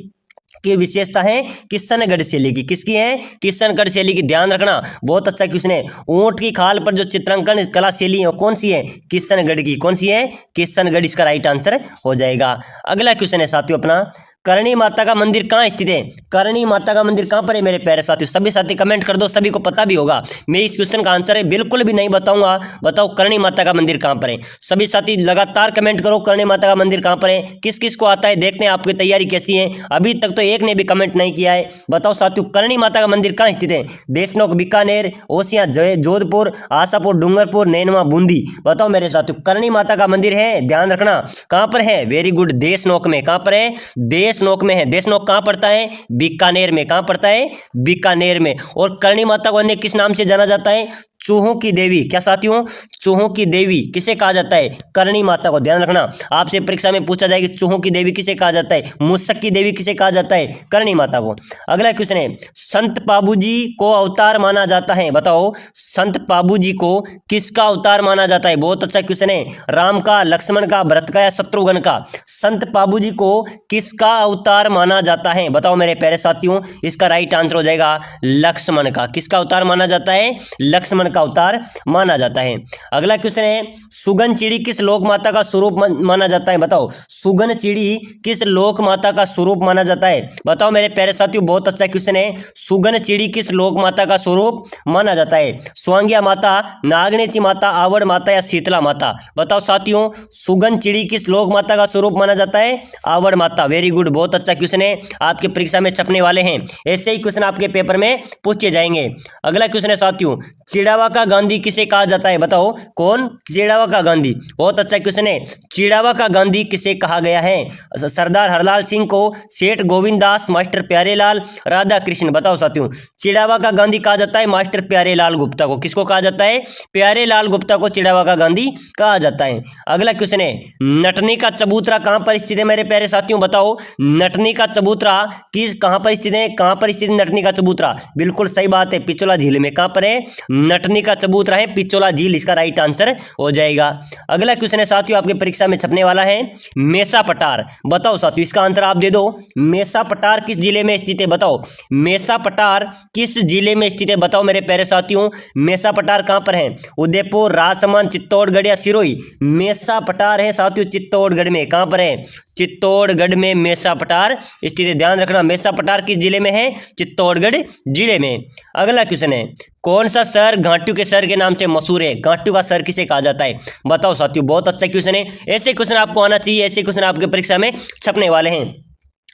Speaker 2: की विशेषता है किशनगढ़ शैली की। किसकी है? किशनगढ़ शैली की। ध्यान रखना, बहुत अच्छा क्वेश्चन है। ऊंट की खाल पर जो चित्रांकन कला शैली है कौन सी है? किशनगढ़ की। कौन सी है? किशनगढ़ इसका राइट आंसर हो जाएगा। अगला क्वेश्चन है साथियों अपना, करणी माता का मंदिर कहाँ स्थित है? करणी माता का मंदिर कहाँ पर है मेरे प्यारे साथियों? सभी साथी कमेंट कर दो, सभी को पता भी होगा। मैं इस क्वेश्चन का आंसर है बिल्कुल भी नहीं बताऊंगा। बताओ करणी माता का मंदिर कहाँ पर है? सभी साथी लगातार कमेंट करो, करणी माता का मंदिर कहाँ पर है? किस किस को आता है देखते हैं आपकी तैयारी कैसी है। अभी तक तो एक ने भी कमेंट नहीं किया है। बताओ साथियों, करणी माता का मंदिर कहाँ स्थित है? देशनोक बीकानेर, ओसियां जोधपुर, आशापुर डूंगरपुर, नैनवा बूंदी। बताओ मेरे साथियों, करणी माता का मंदिर है, ध्यान रखना, कहाँ पर है? वेरी गुड, देशनोक में। कहाँ पर है? देशनोक में है। देशनोक कहाँ पड़ता है? बीकानेर में। कहाँ पड़ता है? बीकानेर में। और करणी माता को अन्य किस नाम से जाना जाता है? चूहों की देवी। क्या साथियों? चूहों की देवी किसे कहा जाता है? करणी माता को। ध्यान रखना, आपसे परीक्षा में पूछा जाएगा चूहों की देवी किसे कहा जाता है? मूषक की देवी किसे कहा जाता है? करणी माता को। अगला क्वेश्चन है, संत पाबूजी को अवतार माना जाता है। बताओ, संत पाबूजी को किसका अवतार माना जाता है? बहुत अच्छा क्वेश्चन है। राम का, लक्ष्मण का, भरत का या शत्रुघ्न का? संत पाबूजी को किसका अवतार माना जाता है? बताओ मेरे प्यारे साथियों, इसका राइट आंसर हो जाएगा लक्ष्मण का। किसका अवतार माना जाता है? लक्ष्मण का अवतार माना जाता है। अगला क्वेश्चन है, सुगन चिड़ी किस लोक माता का स्वरूप माना जाता है? बताओ, सुगन चिड़ी किस लोक माता का स्वरूप माना जाता है? बताओ मेरे प्यारे साथियों, बहुत अच्छा क्वेश्चन है। सुगन चिड़ी किस लोक माता का स्वरूप माना जाता है? स्वांगिया माता, नागनेची माता, आवड़ माता या शीतला माता? बताओ साथियों, सुगन चिड़ी किस लोक माता का स्वरूप माना जाता है? आवड़ माता। वेरी गुड, बहुत अच्छा क्वेश्चन है, आपके परीक्षा में छपने वाले हैं। ऐसे ही क्वेश्चन आपके पेपर में पूछे जाएंगे। अगला क्वेश्चन है साथियों, चिड़ावा का गांधी किसे कहा जाता है? बताओ, कौन? चिड़ावा का गांधी। बहुत अच्छा क्वेश्चन है। चिड़ावा का गांधी किसे कहा गया है? सरदार हरलाल सिंह को, सेठ गोविंददास, मास्टर प्यारेलाल, राधा कृष्ण? बताओ साथियों, चिड़ावा का गांधी कहा जाता है मास्टर प्यारेलाल गुप्ता को। किसको कहा जाता है? प्यारेलाल गुप्ता को चिड़ावा का गांधी कहा जाता है। अगला क्वेश्चन है, नटनी का चबूतरा कहां पर स्थित है मेरे प्यारे साथियों? बताओ, नटनी का चबूतरा कहां पर स्थित है? कहां पर स्थित है नटनी का चबूतरा? बिल्कुल सही बात है, पिछोला झील में। कहां पर है? नटनी का चबूतरा है पिछोला झील, इसका राइट आंसर हो जाएगा। अगला क्वेश्चन है साथियों, आपके परीक्षा में छपने वाला है, मेसा पटार। बताओ साथियों, इसका आंसर आप दे दो। मेसा पटार किस जिले में स्थित है? बताओ, मेसा पटार किस जिले में स्थित है? बताओ मेरे प्यारे साथियों, मेसा पटार कहां पर है? उदयपुर, राजसमंद, चित्तौड़गढ़ या सिरोही? मेसा पटार है साथियों चित्तौड़गढ़ में। कहां पर है? चित्तौड़गढ़ में मेसा पटार स्थित है। ध्यान रखना, मेसा पटार किस जिले में है? चित्तौड़गढ़ जिले में। अगला क्वेश्चन है, कौन सा शहर घाटू के शहर के नाम से मशहूर है? घाटू का शहर किसे कहा जाता है? बताओ साथियों, बहुत अच्छा क्वेश्चन है। ऐसे क्वेश्चन आपको आना चाहिए, ऐसे क्वेश्चन आपके परीक्षा में छपने वाले हैं।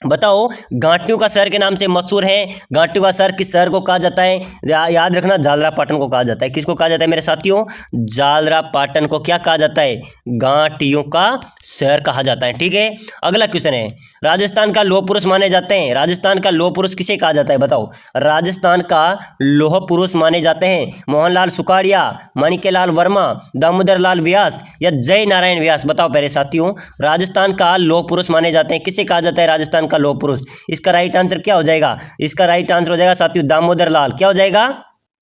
Speaker 2: बताओ, घाटियों का शहर के नाम से मशहूर है। घाटियों का शहर किस शहर को कहा जाता है? याद रखना, झालरापाटन को कहा जाता है। किसको कहा जाता है मेरे साथियों? झालरापाटन को क्या कहा जाता है? घाटियों का शहर कहा जाता है। ठीक है। अगला क्वेश्चन है, राजस्थान का लौह पुरुष माने जाते हैं। राजस्थान का लौह पुरुष किसे कहा जाता है? बताओ, राजस्थान का लौह पुरुष माने जाते हैं मोहनलाल सुखाड़िया, माणिक्यलाल वर्मा, दामोदर लाल व्यास या जय नारायण व्यास? बताओ मेरे साथियों, राजस्थान का लौह पुरुष माने जाते हैं, किसे कहा जाता है राजस्थान का लौह पुरुष? इसका राइट आंसर क्या हो जाएगा? इसका राइट आंसर हो जाएगा साथियों दामोदर लाल। क्या हो जाएगा?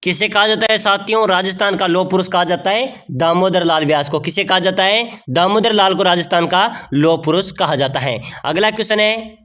Speaker 2: किसे कहा जाता है साथियों? राजस्थान का लौह पुरुष कहा जाता है दामोदर लाल व्यास को। किसे कहा जाता है? दामोदर लाल को राजस्थान का लौह पुरुष कहा जाता है। अगला क्वेश्चन है,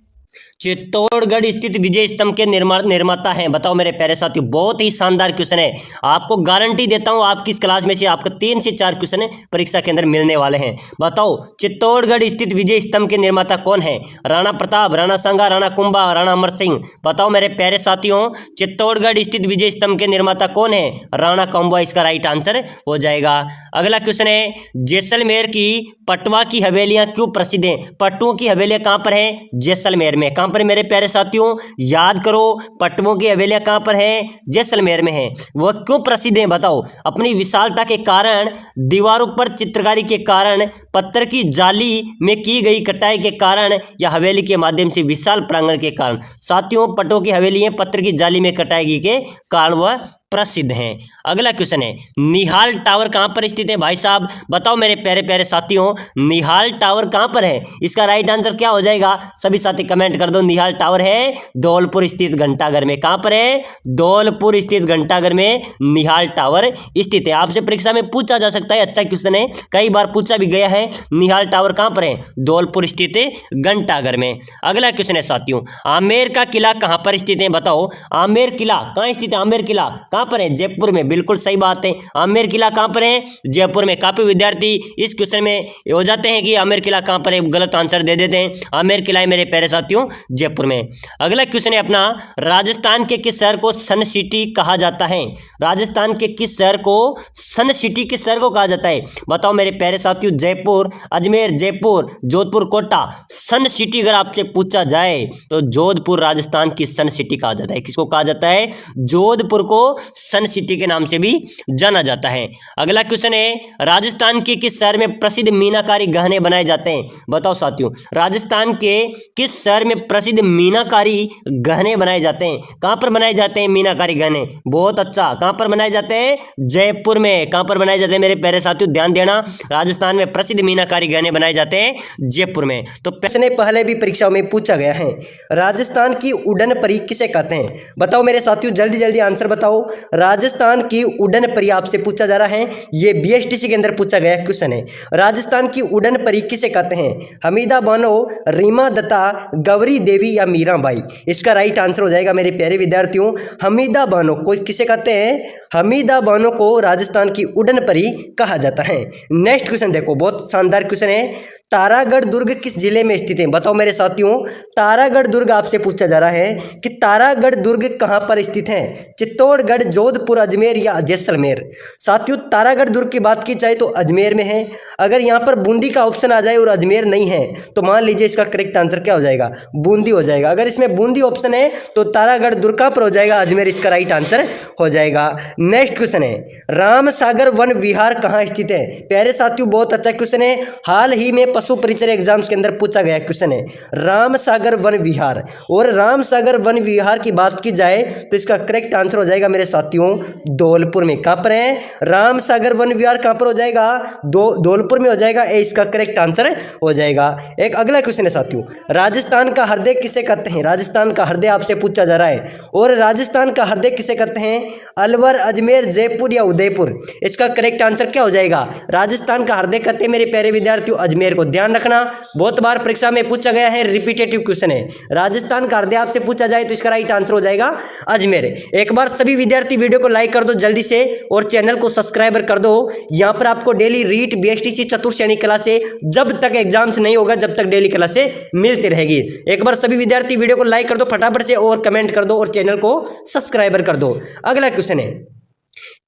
Speaker 2: चित्तौड़गढ़ स्थित विजय स्तंभ के निर्माता हैं। बताओ मेरे प्यारे साथियों, बहुत ही शानदार क्वेश्चन है। आपको गारंटी देता हूं, आपकी इस क्लास में से आपको 3 से 4 क्वेश्चन परीक्षा के अंदर मिलने वाले हैं। बताओ, चित्तौड़गढ़ स्थित विजय स्तंभ के निर्माता कौन है? राणा प्रताप, राणा सांगा, राणा कुंभा, राणा अमर सिंह? बताओ मेरे प्यारे साथियों, चित्तौड़गढ़ स्थित विजय स्तंभ के निर्माता कौन है? राणा कुंभा इसका राइट आंसर हो जाएगा। अगला क्वेश्चन है, जैसलमेर की पटवा की हवेलियां क्यों प्रसिद्ध हैं? पटुओं की हवेलियां कहां पर है? जैसलमेर में। कहां पर मेरे प्यारे साथियों? याद करो, पटवों की हवेलियां कहां पर है? जैसलमेर में है। वह क्यों प्रसिद्ध है? बताओ, अपनी विशालता के कारण, दीवारों पर चित्रकारी के कारण, पत्थर की जाली में की गई कटाई के कारण या हवेली के माध्यम से विशाल प्रांगण के कारण? साथियों, पटवों की हवेली पत्थर की जाली में कटाई के कारण वह प्रसिद्ध हैं। अगला क्वेश्चन है, निहाल टावर कहाँ पर स्थित है भाई साहब? बताओ मेरे प्यारे प्यारे साथियों, निहाल टावर कहाँ पर है? इसका राइट आंसर क्या हो जाएगा? सभी साथी कमेंट कर दो। निहाल टावर है धौलपुर स्थित घंटाघर में। कहाँ पर है? धौलपुर स्थित घंटाघर में निहाल टावर स्थित है। आपसे परीक्षा में पूछा जा सकता है, अच्छा क्वेश्चन है, कई बार पूछा भी गया है। निहाल टावर कहाँ पर है? धौलपुर स्थित घंटाघर में। अगला क्वेश्चन है साथियों, आमेर का किला कहाँ पर स्थित है? बताओ आमेर किला कहाँ स्थित है? आमेर किला कहाँ पर है? जयपुर में। बिल्कुल सही बात है, आमेर किला कहाँ पर है? जयपुर में। काफी विद्यार्थी इस क्वेश्चन में हो जाते हैं कि आमेर किला कहाँ पर है, गलत आंसर दे देते हैं। आमेर किला है मेरे प्यारे साथियों जयपुर में। अगला क्वेश्चन है अपना, राजस्थान के किस शहर को सन सिटी कहा जाता है? राजस्थान के किस शहर को सन सिटी, किस शहर को कहा जाता है? बताओ मेरे प्यारे साथियों, जयपुर, अजमेर, जयपुर, जोधपुर, कोटा। सन सिटी अगर आपसे पूछा जाए तो जोधपुर राजस्थान की सन सिटी कहा जाता है। किसको कहा जाता है? जोधपुर को सन सिटी के नाम से भी जाना जाता है। अगला क्वेश्चन है, राजस्थान के किस शहर में प्रसिद्ध मीनाकारी गहने बनाए जाते हैं? बताओ साथियों, राजस्थान के किस शहर में प्रसिद्ध मीनाकारी गहने बनाए जाते हैं? कहां पर बनाए जाते हैं मीनाकारी गहने? बहुत अच्छा, कहां पर बनाए जाते हैं? जयपुर में। कहां पर बनाए जाते हैं मेरे प्यारे साथियों? ध्यान देना, राजस्थान में प्रसिद्ध मीनाकारी गहने बनाए जाते हैं जयपुर में। तो प्रश्न पहले भी परीक्षाओं में पूछा गया है, राजस्थान की उड़न परी किसे कहते हैं? बताओ मेरे साथियों, जल्दी जल्दी आंसर बताओ। राजस्थान की उड़न परी आपसे पूछा जा रहा है, ये बीएसटीसी के अंदर पूछा गया क्वेश्चन है। राजस्थान की उड़न परी किसे कहते हैं? हमीदा बानो, रीमा दत्ता, गौरी देवी या मीराबाई? इसका राइट आंसर हो जाएगा मेरे प्यारे विद्यार्थियों, हमीदा बानो को किसे कहते हैं? हमीदा बानो को राजस्थान की उड़न परी कहा जाता है। नेक्स्ट क्वेश्चन देखो, बहुत शानदार क्वेश्चन है, तारागढ़ दुर्ग किस जिले में स्थित है? बताओ मेरे साथियों, तारागढ़ दुर्ग आपसे पूछा जा रहा है कि तारागढ़ दुर्ग कहां पर स्थित है? चित्तौड़गढ़, जोधपुर, अजमेर या जैसलमेर? साथियों, तारागढ़ दुर्ग की बात की जाए तो अजमेर में है। अगर यहां पर बूंदी का ऑप्शन आ जाए और अजमेर नहीं है तो मान लीजिए इसका करेक्ट आंसर क्या हो जाएगा? बूंदी हो जाएगा। अगर इसमें बूंदी ऑप्शन है तो तारागढ़ दुर्ग कहां पर हो जाएगा? अजमेर इसका राइट आंसर हो जाएगा। नेक्स्ट क्वेश्चन है, रामसागर वन विहार कहां स्थित है? प्यारे साथियों, बहुत अच्छा क्वेश्चन है, हाल ही में पशु परिचय एग्जाम्स के अंदर पूछा गया क्वेश्चन है, रामसागर वन विहार। और रामसागर वन विहार की बात की जाए तो इसका करेक्ट आंसर हो जाएगा मेरे साथियों धौलपुर में। कहां पर है? रामसागर वन विहार कहां पर हो जाएगा? धौलपुर में हो जाएगा। ए इसका करेक्ट आंसर हो जाएगा। एक अगला क्वेश्चन है साथियों, राजस्थान का हृदय किसे कहते हैं? राजस्थान का हृदय आपसे पूछा जा रहा है। और राजस्थान का हृदय किसे कहते हैं? अलवर, अजमेर, जयपुर या उदयपुर? इसका करेक्ट आंसर क्या हो जाएगा? राजस्थान का हृदय कहते हैं मेरे प्यारे विद्यार्थियों अजमेर को। ध्यान रखना, बहुत बार परीक्षा में पूछा गया है, रिपीटेटिव क्वेश्चन है। राजस्थान का हृदय आपसे पूछा जाए तो इसका राइट आंसर हो जाएगा अजमेर। एक बार सभी विद्यार्थी वीडियो को लाइक कर दो जल्दी से और चैनल को सब्सक्राइबर कर दो। यहां पर आपको डेली रीट, बीएसटीसी, चतुर्श्रेणी क्लासे जब तक एग्जाम्स नहीं होगा जब तक डेली क्लासे मिलती रहेगी। एक बार सभी विद्यार्थी वीडियो को लाइक कर दो फटाफट से और कमेंट कर दो और चैनल को सब्सक्राइबर कर दो। अगला क्वेश्चन है,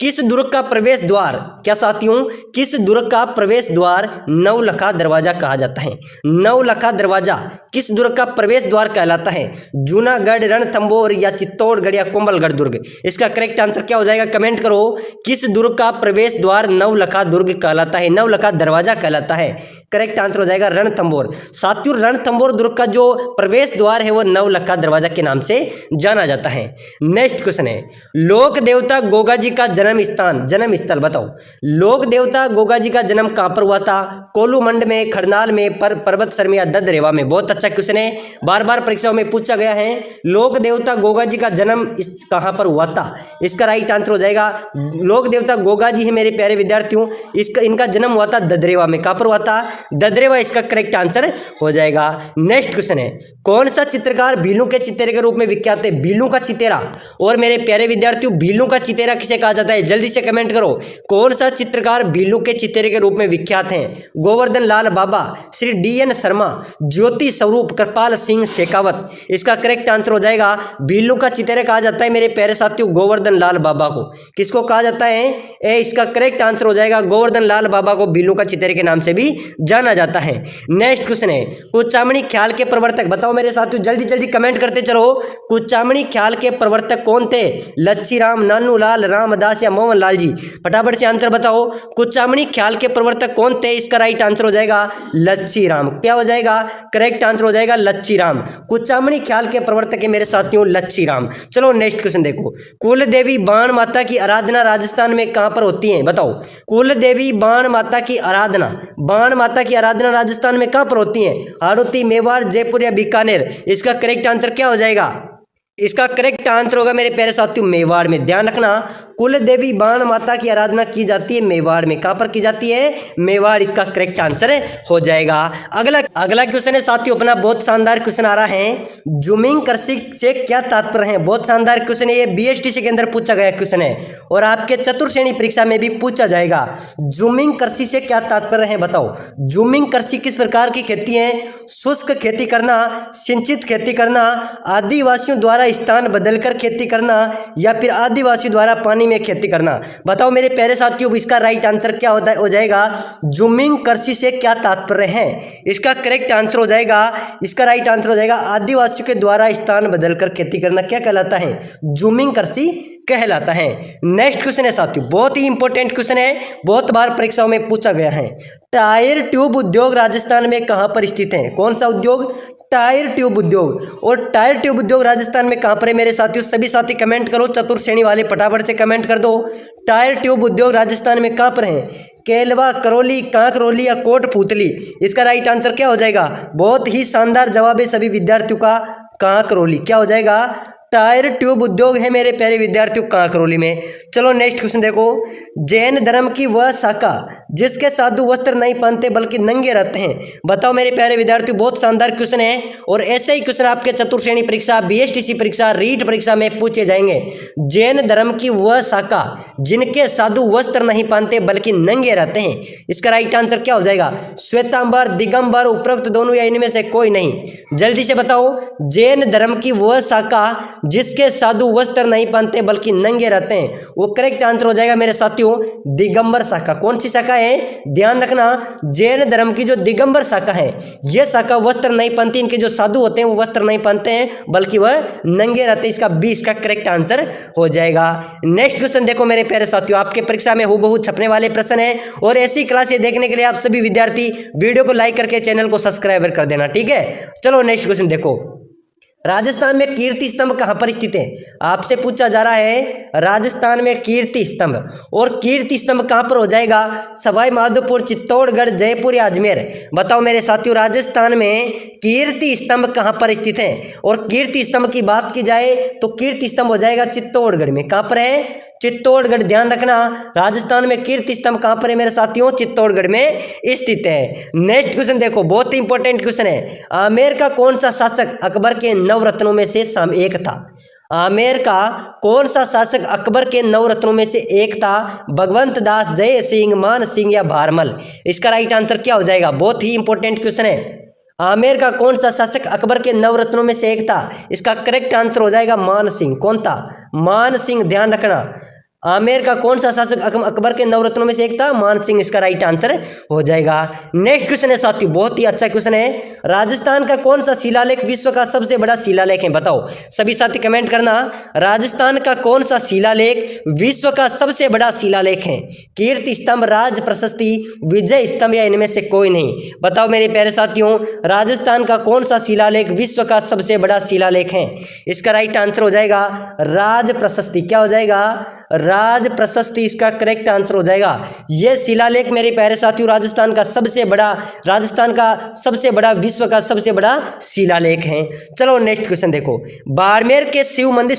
Speaker 2: किस दुर्ग का प्रवेश द्वार, क्या साथियों, किस दुर्ग का प्रवेश द्वार नवलखा दरवाजा कहा जाता है? नवलखा दरवाजा किस दुर्ग का प्रवेश द्वार कहलाता है? जूनागढ़, रणथंभौर या चित्तौड़गढ़ या कुंभलगढ़ दुर्ग? इसका करेक्ट आंसर क्या हो जाएगा? कमेंट करो। किस दुर्ग का प्रवेश द्वार नवलखा दुर्ग कहलाता है, नवलखा दरवाजा कहलाता है? करेक्ट आंसर हो जाएगा रणथंभौर। साथियों, रणथंभौर दुर्ग का जो प्रवेश द्वार है वो नवलखा दरवाजा के नाम से जाना जाता है। नेक्स्ट क्वेश्चन है, लोक देवता गोगा जी का जन्म स्थान, जन्म स्थल बताओ। लोक देवता गोगा जी का जन्म कहां पर हुआ था? कोलूमंड में, खरनाल में, पर्वतसर में या ददरेवा में? बहुत अच्छा क्वेश्चन है, बार बार परीक्षाओं में पूछा गया है। लोक देवता गोगा जी का जन्म कहां पर हुआ था? इसका राइट आंसर हो जाएगा, लोक देवता गोगा जी है मेरे प्यारे विद्यार्थियों, इनका जन्म हुआ था ददरेवा में। कहां पर हुआ था? ददरेवा इसका करेक्ट आंसर हो जाएगा। नेक्स्ट क्वेश्चन है, कौन सा चित्रकार भीलू के चितेरे के रूप में विख्यात है? भीलू का चितेरा। और मेरे प्यारे विद्यार्थियों, भीलू का चितेरा किसे कहा जाता है? जल्दी से कमेंट करो, कौन सा चित्रकार भीलू के चितेरे के रूप में विख्यात हैं? गोवर्धन लाल बाबा, श्री DN शर्मा, ज्योति स्वरूप, कृपाल सिंह शेखावत? इसका करेक्ट आंसर हो जाएगा, भीलू का चितेरा कहा जाता है मेरे प्यारे साथियों गोवर्धन लाल बाबा को। किसको कहा जाता है? इसका करेक्ट आंसर हो जाएगा गोवर्धन लाल बाबा को भीलू का चितेरे के नाम से भी जाना जाता है। नेक्स्ट क्वेश्चन है, कुचामणी ख्याल के प्रवर्तक बताओ मेरे साथियों, जल्दी जल्दी कमेंट करते चलो। कुचामणी ख्याल के प्रवर्तक कौन थे? लच्छी राम, नानू लाल, रामदास या राजा मोहन लाल जी। फटाफट से आंसर बताओ। कुचामणी ख्याल के प्रवर्तक कौन थे? इसका राइट आंसर हो जाएगा लच्छी राम। क्या हो जाएगा? करेक्ट आंसर हो जाएगा लच्छी राम। कुचामणी ख्याल के प्रवर्तक है मेरे साथियों लच्छी राम। चलो नेक्स्ट क्वेश्चन देखो। कुल देवी बाण माता की आराधना राजस्थान में कहां पर होती है? बताओ। कुल देवी बाण माता की आराधना, बाण माता की आराधना राजस्थान में कहां पर होती है? हाड़ौती, मेवाड़, जयपुर या बीकानेर? इसका करेक्ट आंसर क्या हो जाएगा? इसका करेक्ट आंसर होगा मेरे प्यारे साथियों मेवाड़ में। ध्यान रखना, कुल देवी बाण माता की आराधना की जाती है मेवाड़ में। कहां पर की जाती है? मेवाड़। इसका करेक्ट आंसर हो जाएगा। अगला क्वेश्चन है साथियों अपना, बहुत शानदार क्वेश्चन आ रहा है। जूमिंग कृषि से क्या तात्पर्य है? बहुत शानदार क्वेश्चन है ये, बीएसटीसी के अंदर पूछा गया क्वेश्चन है और आपके चतुर्थ श्रेणी परीक्षा में भी पूछा जाएगा। जूमिंग कृषि से क्या तात्पर्य है? बताओ। जूमिंग कृषि किस प्रकार की खेती है? शुष्क खेती करना, सिंचित खेती करना, आदिवासियों द्वारा स्थान बदलकर खेती करना या फिर आदिवासी द्वारा पानी में खेती करना? बताओ मेरे प्यारे साथियों इसका राइट आंसर क्या हो जाएगा? जूमिंग कृषि से क्या तात्पर्य है? इसका करेक्ट आंसर हो जाएगा, इसका राइट आंसर हो जाएगा आदिवासियों के द्वारा स्थान बदलकर खेती करना क्या कहलाता है? जूमिंग कृषि कहलाता है। नेक्स्ट क्वेश्चन है साथियों, बहुत ही इंपॉर्टेंट क्वेश्चन है, बहुत बार परीक्षाओं में पूछा गया है। टायर ट्यूब उद्योग राजस्थान में कहां पर स्थित है? कौन सा उद्योग? टायर ट्यूब उद्योग। और टायर ट्यूब उद्योग राजस्थान में कहां पर है मेरे साथियों? सभी साथी कमेंट करो, चतुर्थ श्रेणी वाले फटाफट से कमेंट कर दो। टायर ट्यूब उद्योग राजस्थान में कहां पर है? केलवा, करौली, कांकरौली या कोटपूतली? इसका राइट आंसर क्या हो जाएगा? बहुत ही शानदार जवाब है सभी विद्यार्थियों का, कांकरौली। क्या हो जाएगा? टायर ट्यूब उद्योग है मेरे प्यारे विद्यार्थियों कांकरौली में। चलो नेक्स्ट क्वेश्चन देखो। जैन धर्म की वह शाखा जिसके साधु वस्त्र नहीं पहनते बल्कि नंगे रहते हैं? बताओ मेरे प्यारे विद्यार्थियों, बहुत शानदार क्वेश्चन है और ऐसे ही क्वेश्चन आपके चतुर्थ श्रेणी परीक्षा, बीएसटीसी परीक्षा, रीट परीक्षा में पूछे जाएंगे। जैन धर्म की वह शाखा जिनके साधु वस्त्र नहीं पहनते बल्कि नंगे रहते हैं? इसका राइट आंसर क्या हो जाएगा? श्वेतांबर, दिगंबर, उपरोक्त दोनों या इनमें से कोई नहीं? जल्दी से बताओ। जैन धर्म की वह शाखा जिसके साधु वस्त्र नहीं पहनते बल्कि नंगे रहते हैं, वो करेक्ट आंसर हो जाएगा मेरे साथियों दिगंबर शाखा। कौन सी शाखा है? ध्यान रखना, जैन धर्म की जो दिगंबर शाखा है, यह शाखा वस्त्र नहीं पहनती। इनके जो साधु होते हैं वो वस्त्र नहीं पहनते हैं बल्कि वह नंगे रहते हैं। इसका 20 का करेक्ट आंसर हो जाएगा। नेक्स्ट क्वेश्चन देखो मेरे प्यारे साथियों, आपके परीक्षा में हूबहू छपने वाले प्रश्न है और ऐसी क्लासें देखने के लिए आप सभी विद्यार्थी वीडियो को लाइक करके चैनल को सब्सक्राइब कर देना, ठीक है। चलो नेक्स्ट क्वेश्चन देखो। राजस्थान में कीर्ति स्तंभ कहां पर स्थित है? आपसे पूछा जा रहा है राजस्थान में कीर्ति स्तंभ, और कीर्ति स्तंभ कहां पर हो जाएगा? सवाई माधोपुर, चित्तौड़गढ़, जयपुर या अजमेर? बताओ मेरे साथियों राजस्थान में कीर्ति स्तंभ कहां पर स्थित है? और कीर्ति स्तंभ की बात की जाए तो कीर्ति स्तंभ हो जाएगा चित्तौड़गढ़ में। कहां पर है? चित्तौड़गढ़। ध्यान रखना, राजस्थान में कीर्ति स्तंभ कहां पर है मेरे साथियों? चित्तौड़गढ़ में स्थित है। नेक्स्ट क्वेश्चन देखो, बहुत ही इंपॉर्टेंट क्वेश्चन है। आमेर का कौन सा शासक अकबर के नवरत्नों में से एक था? आमेर का कौन सा शासक अकबर के नवरत्नों में से एक था? भगवंत दास, जय सिंह, मान सिंह या भारमल? इसका राइट आंसर क्या हो जाएगा? बहुत ही इंपॉर्टेंट क्वेश्चन है। आमेर का कौन सा शासक अकबर के नवरत्नों में से एक था? इसका करेक्ट आंसर हो जाएगा मान सिंह। कौन था? मान सिंह। ध्यान रखना, आमेर का कौन सा शासक अकबर के नवरत्नों में से एक था? मान सिंह। इसका राइट आंसर हो जाएगा। नेक्स्ट क्वेश्चन है साथियों, बहुत ही अच्छा क्वेश्चन है। राजस्थान का कौन सा शिलालेख विश्व का सबसे बड़ा शिलालेख है? बताओ सभी साथी कमेंट करना। राजस्थान का कौन सा शिलालेख विश्व का सबसे बड़ा शिलालेख है? कीर्ति स्तंभ, राज प्रशस्ति, विजय स्तंभ या इनमें से कोई नहीं? बताओ मेरे प्यारे साथियों राजस्थान का कौन सा शिलालेख विश्व का सबसे बड़ा शिलालेख है? इसका राइट आंसर हो जाएगा राज प्रशस्ति। क्या हो जाएगा? राज प्रशस्ति इसका करेक्ट आंसर हो जाएगा। यह शिलालेख मेरे प्यारे साथियों राजस्थान का सबसे बड़ा विश्व का सबसे बड़ा शिलालेख है। चलो नेक्स्ट क्वेश्चन देखो। बाड़मेर के शिव मंदिर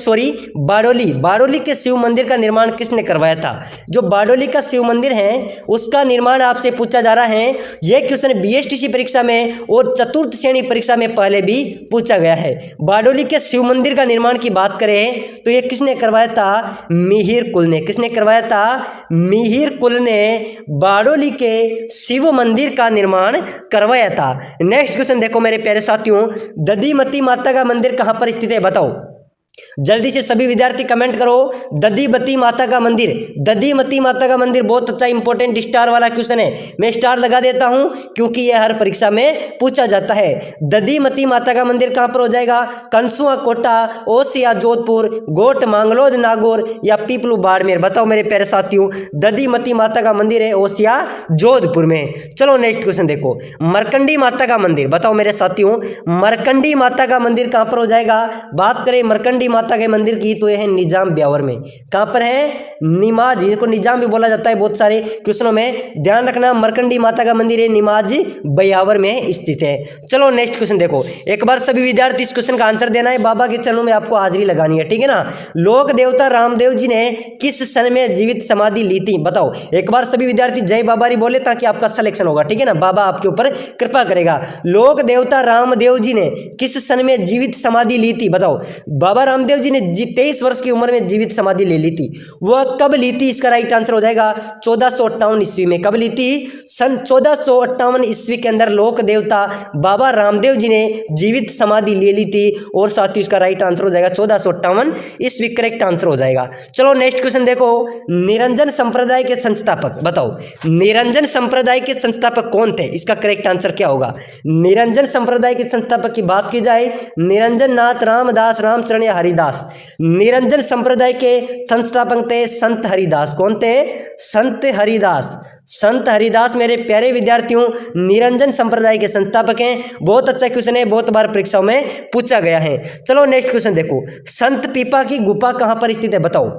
Speaker 2: बारडोली के शिव मंदिर का निर्माण किसने करवाया था? जो बारडोली का शिव मंदिर है उसका निर्माण आपसे पूछा जा रहा है। यह क्वेश्चन बीएसटीसी परीक्षा में और चतुर्थ श्रेणी परीक्षा में पहले भी पूछा गया है। बारडोली के शिव मंदिर का निर्माण की बात करें तो यह किसने करवाया था? मिहिर कुल ने। किसने करवाया था? मिहिर कुल ने बारडोली के शिव मंदिर का निर्माण करवाया था। नेक्स्ट क्वेश्चन देखो मेरे प्यारे साथियों, दधिमती माता का मंदिर कहां पर स्थित है? बताओ। जल्दी से सभी विद्यार्थी कमेंट करो। दधीमती माता का मंदिर, दधीमती माता का मंदिर बहुत अच्छा इंपॉर्टेंट स्टार वाला क्वेश्चन है। मैं स्टार लगा देता हूं क्योंकि यह हर परीक्षा में पूछा जाता है। दधीमती माता का मंदिर कहां पर हो जाएगा? कंसुआ कोटा, ओसिया जोधपुर, गोट मांगलोद नागौर या पीपलू बाड़मेर। बताओ मेरे प्यारे साथियों, दधीमती माता का मंदिर है ओसिया जोधपुर में। चलो नेक्स्ट क्वेश्चन देखो, मरकंडी माता का मंदिर। बताओ मेरे साथियों, मरकंडी माता का मंदिर कहां पर हो जाएगा? बात करें मरकंडी माता के मंदिर की तो यह है निजाम ब्यावर में। कहां पर है? निमाज, इसको निजाम भी बोला जाता है बहुत सारे क्वेश्चनों में, ध्यान रखना। मरकंडी माता का मंदिर है निमाज ब्यावर में स्थित है। चलो नेक्स्ट क्वेश्चन देखो, एक बार सभी विद्यार्थी इस क्वेश्चन का आंसर देना है। बाबा के चरणों में आपको हाजिरी लगानी है, ठीक है ना। लोक देवता रामदेव जी ने किस सन में जीवित समाधि ली थी? बताओ एक बार सभी विद्यार्थी जय बाबारी बोले ताकि आपका सिलेक्शन होगा, ठीक है ना। बाबा आपके ऊपर कृपा करेगा। लोक देवता रामदेव जी ने किस सन में जीवित समाधि ली थी? बताओ बाबा रामदेव जी ने 23 वर्ष की उम्र में जीवित समाधि ले ली थी। वह कब ली थी? इसका राइट आंसर हो जाएगा 1458 ईस्वी में। कब ली थी? सन 1458 ईस्वी के अंदर लोक देवता बाबा रामदेव जी ने जीवित समाधि ले ली थी। और साथियों इसका राइट आंसर हो जाएगा 1458 ईस्वी, करेक्ट आंसर हो जाएगा। चलो नेक्स्ट क्वेश्चन देखो, निरंजन संप्रदाय के संस्थापक। बताओ निरंजन संप्रदाय के संस्थापक कौन थे? इसका करेक्ट आंसर क्या होगा? निरंजन संप्रदाय के संस्थापक की बात की जाए, निरंजन नाथ रामदास रामचरण या हरिदास। निरंजन संप्रदाय के संस्थापक थे संत हरिदास। कौन थे? संत हरिदास। संत हरिदास मेरे प्यारे विद्यार्थियों निरंजन संप्रदाय के संस्थापक हैं। बहुत अच्छा क्वेश्चन है, बहुत बार परीक्षाओं में पूछा गया है। चलो नेक्स्ट क्वेश्चन देखो, संत पीपा की गुफा कहां पर स्थित है? बताओ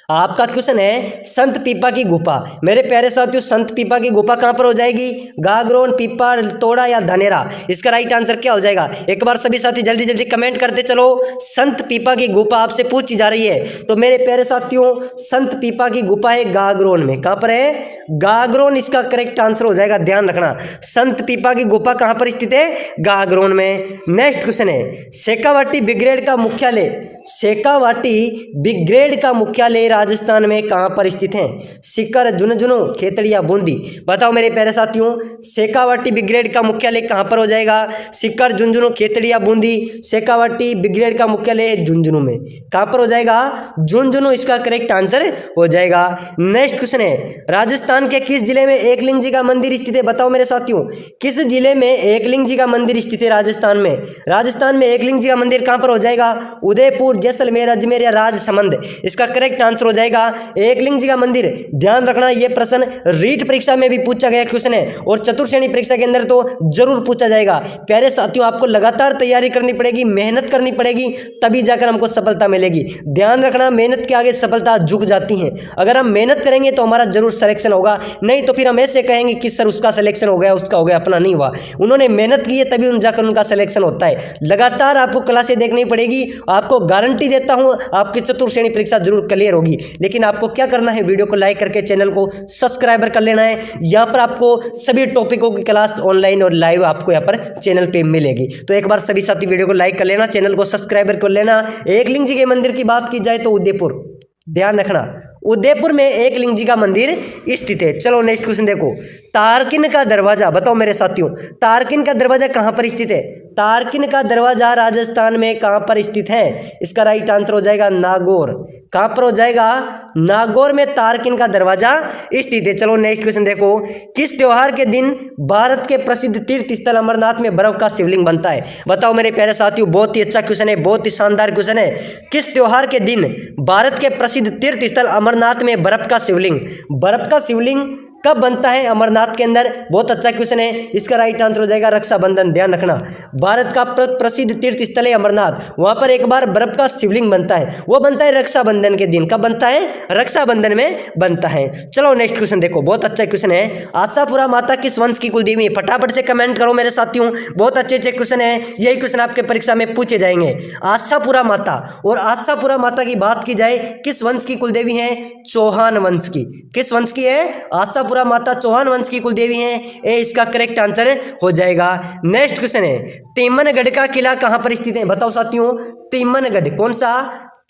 Speaker 2: आपका क्वेश्चन है संत पीपा की गुफा। मेरे प्यारे साथियों संत पीपा की गुफा कहां पर हो जाएगी? गागरोन, पीपा, तोड़ा या धनेरा। इसका राइट आंसर क्या हो जाएगा? एक बार सभी साथी जल्दी जल्दी कमेंट करते चलो। संत पीपा की गुफा आपसे पूछी जा रही है, तो मेरे प्यारे साथियों संत पीपा की गुफा है गागरोन में। कहां पर है? गागरोन इसका करेक्ट आंसर हो जाएगा, ध्यान रखना। संत पीपा की गुफा कहां पर स्थित है? गागरोन में। नेक्स्ट क्वेश्चन है, शेखावाटी ब्रिगेड का मुख्यालय, शेखावाटी ब्रिगेड का मुख्यालय राजस्थान में कहां पर स्थित है? सीकर, झुंझुनू, खेतड़िया, बूंदी। बताओ मेरे प्यारे साथियों शेखावाटी ब्रिगेड का मुख्यालय कहां पर हो जाएगा? सीकर, झुंझुनू, खेतड़िया, बूंदी। शेखावाटी ब्रिगेड का मुख्यालय झुंझुनू में। कहां पर हो जाएगा? झुंझुनू इसका करेक्ट आंसर हो जाएगा। नेक्स्ट क्वेश्चन है, राजस्थान के किस जिले में एकलिंग जी का मंदिर स्थित है? बताओ मेरे साथियों किस जिले में एकलिंग जी का मंदिर स्थित है? राजस्थान में। राजस्थान में एकलिंग जी का मंदिर कहां पर हो जाएगा? उदयपुर, जैसलमेर, अजमेर या राजसमंद। इसका करेक्ट आंसर हो जाएगा एकलिंग जी का मंदिर। ध्यान रखना यह प्रश्न रीट परीक्षा में भी पूछा गया क्वेश्चन है और चतुर्श्रेणी परीक्षा के अंदर तो जरूर पूछा जाएगा। प्यारे साथियों आपको लगातार तैयारी करनी पड़ेगी, मेहनत करनी पड़ेगी, तभी जाकर हमको सफलता मिलेगी। ध्यान रखना मेहनत के आगे सफलता झुक जाती है। अगर हम मेहनत करेंगे तो हमारा जरूर सिलेक्शन होगा, नहीं तो फिर हम ऐसे कहेंगे कि सर उसका सिलेक्शन हो गया, उसका हो गया, अपना नहीं हुआ। उन्होंने मेहनत की है तभी उन जाकर उनका सिलेक्शन होता है। लगातार आपको क्लासें देखनी पड़ेगी। आपको गारंटी देता हूं आपकी चतुर्श्रेणी परीक्षा जरूर क्लियर होगी। लेकिन आपको क्या करना है, वीडियो को लाइक करके चैनल को सब्सक्राइबर कर लेना है। यहाँ पर आपको सभी टॉपिकों की क्लास ऑनलाइन और लाइव आपको यहाँ पर चैनल पे मिलेगी। तो एक बार सभी साथी वीडियो को लाइक कर लेना, चैनल को सब्सक्राइबर कर लेना। एकलिंग जी के मंदिर की बात की जाए तो उदयपुर, ध्यान रखना उदयपुर में एकलिंग जी का मंदिर स्थित है। चलो नेक्स्ट क्वेश्चन देखो, तारकिन का दरवाजा। बताओ मेरे साथियों तारकिन का दरवाजा कहां पर स्थित है? तारकिन का दरवाजा राजस्थान में कहां पर स्थित है? इसका राइट आंसर हो जाएगा नागौर। कहां पर हो जाएगा? नागौर में तारकिन का दरवाजा स्थित है। चलो नेक्स्ट क्वेश्चन देखो, किस त्योहार के दिन भारत के प्रसिद्ध तीर्थ स्थल अमरनाथ में बर्फ का शिवलिंग बनता है? बताओ मेरे प्यारे साथियों बहुत ही अच्छा क्वेश्चन है, बहुत ही शानदार क्वेश्चन है। किस त्योहार के दिन भारत के प्रसिद्ध तीर्थ स्थल अमरनाथ में बर्फ का शिवलिंग कब बनता है अमरनाथ के अंदर? बहुत अच्छा क्वेश्चन है, इसका राइट आंसर हो जाएगा रक्षाबंधन। ध्यान रखना भारत का प्रसिद्ध तीर्थ स्थल है अमरनाथ, वहां पर एक बार बर्फ का शिवलिंग बनता है, वो बनता है रक्षाबंधन के दिन। कब बनता है? रक्षाबंधन में बनता है। चलो नेक्स्ट क्वेश्चन देखो, बहुत अच्छा क्वेश्चन है, आशापुरा माता किस वंश की कुलदेवी है? फटाफट से कमेंट करो मेरे साथियों, बहुत अच्छे अच्छे क्वेश्चन है, यही क्वेश्चन आपके परीक्षा में पूछे जाएंगे। आशापुरा माता, और आशापुरा माता की बात की जाए किस वंश की कुलदेवी है? चौहान वंश की। किस वंश की है? आशापुरा माता चौहान वंश की कुलदेवी है, ए इसका करेक्ट आंसर हो जाएगा। नेक्स्ट क्वेश्चन है, तिमनगढ़ का किला कहां पर स्थित है? बताओ साथियों तिमनगढ़, कौन सा?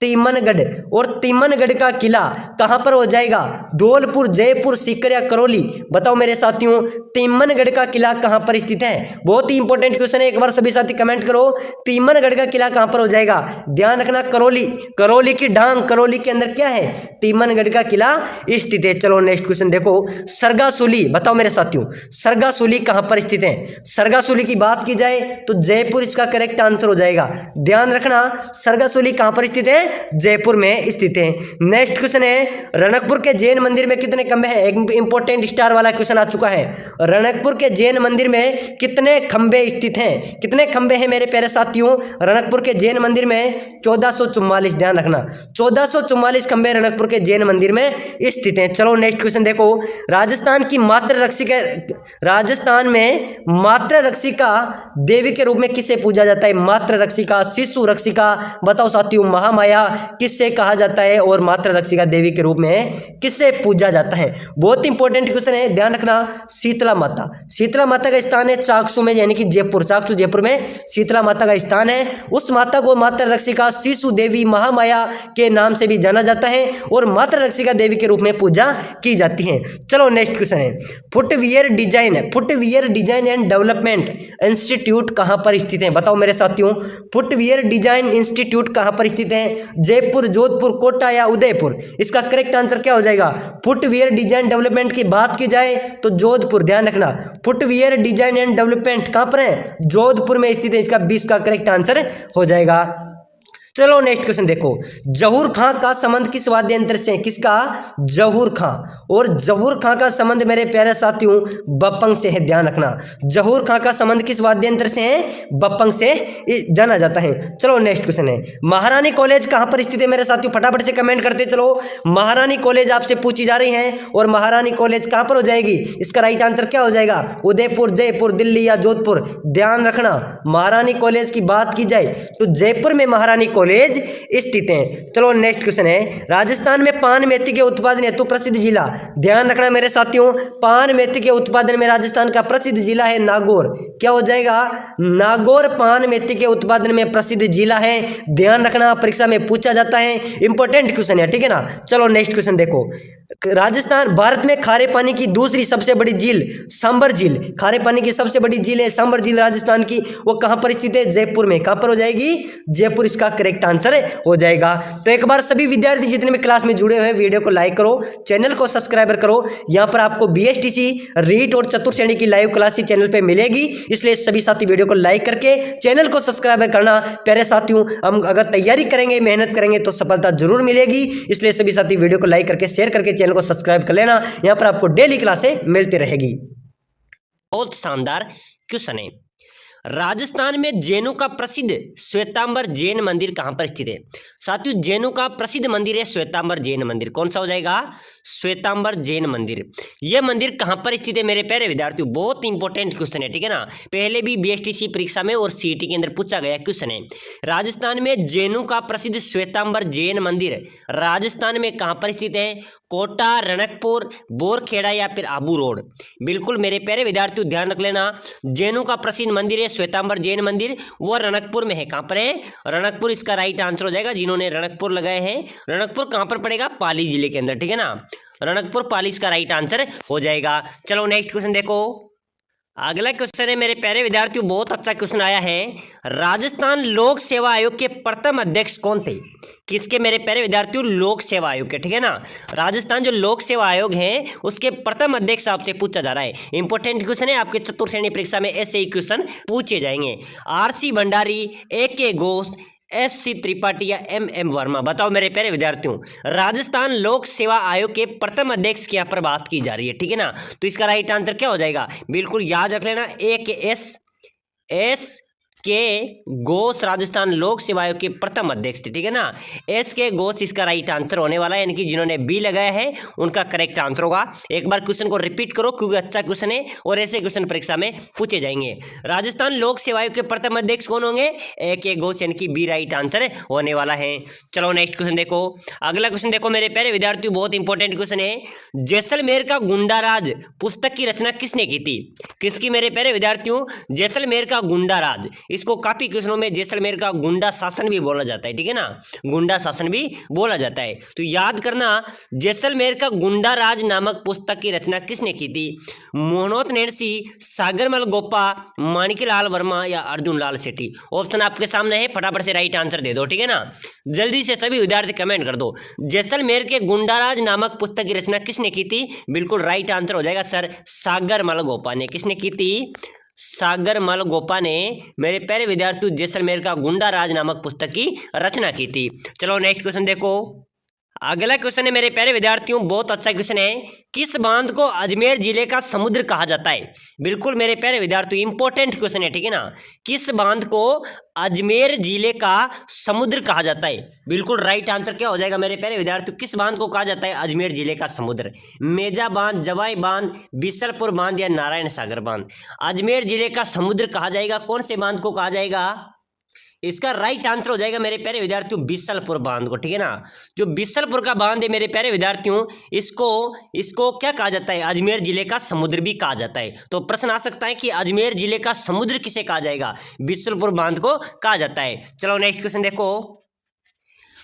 Speaker 2: तीमनगढ़, और तीमनगढ़ का किला कहां पर हो जाएगा? धौलपुर, जयपुर, सीकर या करौली? बताओ मेरे साथियों, तीमनगढ़ का किला कहां पर स्थित है? बहुत ही इंपॉर्टेंट क्वेश्चन है, एक बार सभी साथी कमेंट करो, तीमनगढ़ का किला कहां पर हो जाएगा? ध्यान रखना, करौली, करौली की डांग, करौली के अंदर क्या है? तीमनगढ़ का किला स्थित है। चलो नेक्स्ट क्वेश्चन देखो, सरगासुली, बताओ मेरे साथियों, सरगासुली कहां पर स्थित है? सरगासुली की बात की जाए तो जयपुर इसका करेक्ट आंसर हो जाएगा। ध्यान रखना, सरगासुली कहां पर स्थित है? जयपुर में स्थित है। नेक्स्ट क्वेश्चन है, रणकपुर के जैन मंदिर में कितने खंभे हैं? एक इंपॉर्टेंट स्टार वाला क्वेश्चन आ चुका है। रणकपुर के जैन मंदिर में कितने खंभे स्थित हैं? कितने खंभे हैं मेरे प्यारे साथियों? रणकपुर के जैन मंदिर में 1444। ध्यान रखना, 1444 खंभे रणकपुर के जैन मंदिर में स्थित हैं। चलो नेक्स्ट क्वेश्चन देखो, राजस्थान की मातृ रक्षिका, राजस्थान में मातृ रक्षिका देवी के रूप में किससे पूजा जाता है? मातृ रक्षिका, शिशु रक्षिका, बताओ साथियों, महामाया किससे कहा जाता है और मातृ रक्षिका देवी के रूप में किससे पूजा जाता है? बहुत इंपॉर्टेंट क्वेश्चन है, ध्यान रखना, शीतला माता। शीतला माता का स्थान है चाकसू में, यानी कि जयपुर, चाकसू जयपुर में शीतला माता का स्थान है। उस माता को मातृ रक्षिका, शिशु देवी, महामाया के नाम से भी जाना जाता है और मातृ रक्षिका देवी के रूप में पूजा की जाती है। चलो नेक्स्ट क्वेश्चन है, footwear design, footwear design and development institute कहां पर स्थित है? बताओ मेरे साथियों, फुटवियर डिजाइन इंस्टीट्यूट कहां पर स्थित है? जयपुर, जोधपुर, कोटा या उदयपुर? इसका करेक्ट आंसर क्या हो जाएगा? फुटवियर डिजाइन डेवलपमेंट की बात की जाए तो जोधपुर। ध्यान रखना, फुटवियर डिजाइन एंड डेवलपमेंट कहां पर है? जोधपुर में स्थित है। इसका 20 का करेक्ट आंसर हो जाएगा। चलो नेक्स्ट क्वेश्चन देखो, जहूर खां का संबंध किस वाद्य यंत्र से है? किसका? जहूर खां। और जहूर खां का संबंध मेरे प्यारे साथियों बप्पंग से है। ध्यान रखना, जहूर खां का संबंध किस वाद्य यंत्र से है? बप्पंग से जाना जाता है। चलो नेक्स्ट क्वेश्चन है, महारानी कॉलेज कहां पर स्थित है? मेरे साथियों फटाफट से कमेंट करते चलो, महारानी कॉलेज आपसे पूछी जा रही है और महारानी कॉलेज कहां पर हो जाएगी? इसका राइट आंसर क्या हो जाएगा? उदयपुर, जयपुर, दिल्ली या जोधपुर? ध्यान रखना, महारानी कॉलेज की बात की जाए तो जयपुर में महारानी कॉलेज स्थित है। चलो नेक्स्ट क्वेश्चन है, राजस्थान में पान मेथी के उत्पादन हेतु प्रसिद्ध जिला? ध्यान रखना मेरे साथियों, पान मेथी के उत्पादन में राजस्थान का प्रसिद्ध जिला है नागौर। क्या हो जाएगा? नागौर पान मेथी के उत्पादन में प्रसिद्ध जिला है। ध्यान रखना, परीक्षा में पूछा जाता है, इंपॉर्टेंट क्वेश्चन है, ठीक है ना। चलो नेक्स्ट क्वेश्चन देखो, राजस्थान, भारत में खारे पानी की दूसरी सबसे बड़ी झील सांबर झील, खारे पानी की सबसे बड़ी झील है सांबर झील राजस्थान की, वो कहां पर स्थित है? जयपुर में। कहां पर हो जाएगी? जयपुर इसका करेक्ट आंसर हो जाएगा। तो एक बार सभी विद्यार्थी जितने भी क्लास में जुड़े हुए हैं वीडियो को लाइक करो, चैनल को सब्सक्राइब करो। यहाँ पर आपको बीएसटीसी, रीट और चतुर्थ श्रेणी की लाइव क्लास चैनल पे मिलेगी, इसलिए सभी साथी वीडियो को लाइक करके चैनल को सब्सक्राइब करना। प्यारे साथियों, हम अगर तैयारी करेंगे, मेहनत करेंगे तो सफलता जरूर मिलेगी, इसलिए सभी साथी वीडियो को लाइक करके शेयर करके चैनल को सब्सक्राइब कर लेना। यहाँ पर आपको डेली क्लासें मिलती रहेगी।
Speaker 3: बहुत शानदार क्वेश्चन है, राजस्थान में जैनों का प्रसिद्ध श्वेतांबर जैन मंदिर कहां पर स्थित है? साथियों, जैनों का प्रसिद्ध मंदिर है श्वेतांबर जैन मंदिर। कौन सा हो जाएगा? श्वेतांबर जैन मंदिर। यह मंदिर कहां पर स्थित है मेरे प्यारे विद्यार्थियों? बहुत इंपॉर्टेंट क्वेश्चन है, ठीक है ना। पहले भी बीएसटीसी परीक्षा में और सीईटी के अंदर पूछा गया क्वेश्चन है। राजस्थान में जैनों का प्रसिद्ध श्वेतांबर जैन मंदिर राजस्थान में कहां पर स्थित है? कोटा, रणकपुर, बोरखेड़ा या फिर आबू रोड? बिल्कुल मेरे प्यारे विद्यार्थियों ध्यान रख लेना, जैनों का प्रसिद्ध मंदिर है श्वेतांबर जैन मंदिर, वो रणकपुर में है। कहां पर है? रणकपुर इसका राइट आंसर हो जाएगा। जिन्होंने रणकपुर लगाए हैं, रणकपुर कहां पर पड़ेगा? पाली जिले के अंदर, ठीक है ना। रणकपुर, पाली इसका राइट आंसर हो जाएगा। चलो नेक्स्ट क्वेश्चन देखो, अगला क्वेश्चन है मेरे प्यारे विद्यार्थियों, बहुत अच्छा क्वेश्चन आया है, राजस्थान लोक सेवा आयोग के प्रथम अध्यक्ष कौन थे? किसके मेरे प्यारे विद्यार्थियों? लोक सेवा आयोग के, ठीक है ना। राजस्थान जो लोक सेवा आयोग है उसके प्रथम अध्यक्ष आपसे पूछा जा रहा है। इंपॉर्टेंट क्वेश्चन है, आपके चतुर्थ श्रेणी परीक्षा में ऐसे ही क्वेश्चन पूछे जाएंगे। RC Bhandari, AK Ghosh, SC Tripathi या MM वर्मा? बताओ मेरे प्यारे विद्यार्थियों, राजस्थान लोक सेवा आयोग के प्रथम अध्यक्ष की यहाँ पर बात की जा रही है, ठीक है ना। तो इसका राइट आंसर क्या हो जाएगा? बिल्कुल याद रख लेना, SK घोष राजस्थान लोक सेवा आयोग के प्रथम अध्यक्ष थे, ठीक है ना। SK घोष इसका राइट आंसर होने वाला है, यानी कि जिन्होंने बी लगाया है उनका करेक्ट आंसर होगा। एक बार क्वेश्चन को रिपीट करो क्योंकि अच्छा क्वेश्चन है और ऐसे क्वेश्चन परीक्षा में पूछे जाएंगे। राजस्थान लोक सेवा आयोग के प्रथम अध्यक्ष कौन होंगे? AK घोष, यानी कि बी राइट आंसर होने वाला है। चलो नेक्स्ट क्वेश्चन देखो, अगला क्वेश्चन देखो मेरे प्यारे विद्यार्थियों, बहुत इंपॉर्टेंट क्वेश्चन है, जैसलमेर का गुंडाराज पुस्तक की रचना किसने की थी? किसकी मेरे प्यारे विद्यार्थियों? जैसलमेर का गुंडाराज, इसको काफी क्वेश्चनों में जैसलमेर का गुंडा शासन भी बोला जाता है, ठीक है ना, गुंडा शासन भी बोला जाता है। तो याद करना, जैसलमेर का गुंडा राज नामक पुस्तक की रचना किसने की थी? मोहनोत नैणसी, सागरमल गोपा, माणिकलाल वर्मा या अर्जुन लाल सेठी। ऑप्शन आपके सामने है, फटाफट से राइट आंसर दे दो, ठीक है ना। जल्दी से सभी विद्यार्थी कमेंट कर दो, जैसलमेर के गुंडाराज नामक पुस्तक की रचना किसने की थी? बिल्कुल राइट आंसर हो जाएगा सर, सागरमल गोपा ने। किसने की थी? सागरमल गोपा ने मेरे प्यारे विद्यार्थियों जैसलमेर का गुंडा राज नामक पुस्तक की रचना की थी। चलो नेक्स्ट क्वेश्चन देखो। अगला क्वेश्चन है मेरे प्यारे विद्यार्थियों, बहुत अच्छा क्वेश्चन है। किस बांध को अजमेर जिले का समुद्र कहा जाता है? बिल्कुल मेरे प्यारे विद्यार्थियों इंपॉर्टेंट क्वेश्चन है, ठीक है ना। किस बांध को अजमेर जिले का समुद्र कहा जाता है? बिल्कुल राइट आंसर क्या हो जाएगा मेरे प्यारे विद्यार्थियों? किस बांध को कहा जाता है अजमेर जिले का समुद्र? मेजा बांध, जवाई बांध, बिसलपुर बांध या नारायण सागर बांध? अजमेर जिले का समुद्र कहा जाएगा, कौन से बांध को कहा जाएगा? इसका राइट आंसर हो जाएगा मेरे प्यारे विद्यार्थियों बिसलपुर बांध को, ठीक है ना। जो बिसलपुर का बांध है मेरे प्यारे विद्यार्थियों, इसको क्या कहा जाता है? अजमेर जिले का समुद्र भी कहा जाता है। तो प्रश्न आ सकता है कि अजमेर जिले का समुद्र किसे कहा जाएगा? बिसलपुर बांध को कहा जाता है। चलो नेक्स्ट क्वेश्चन देखो।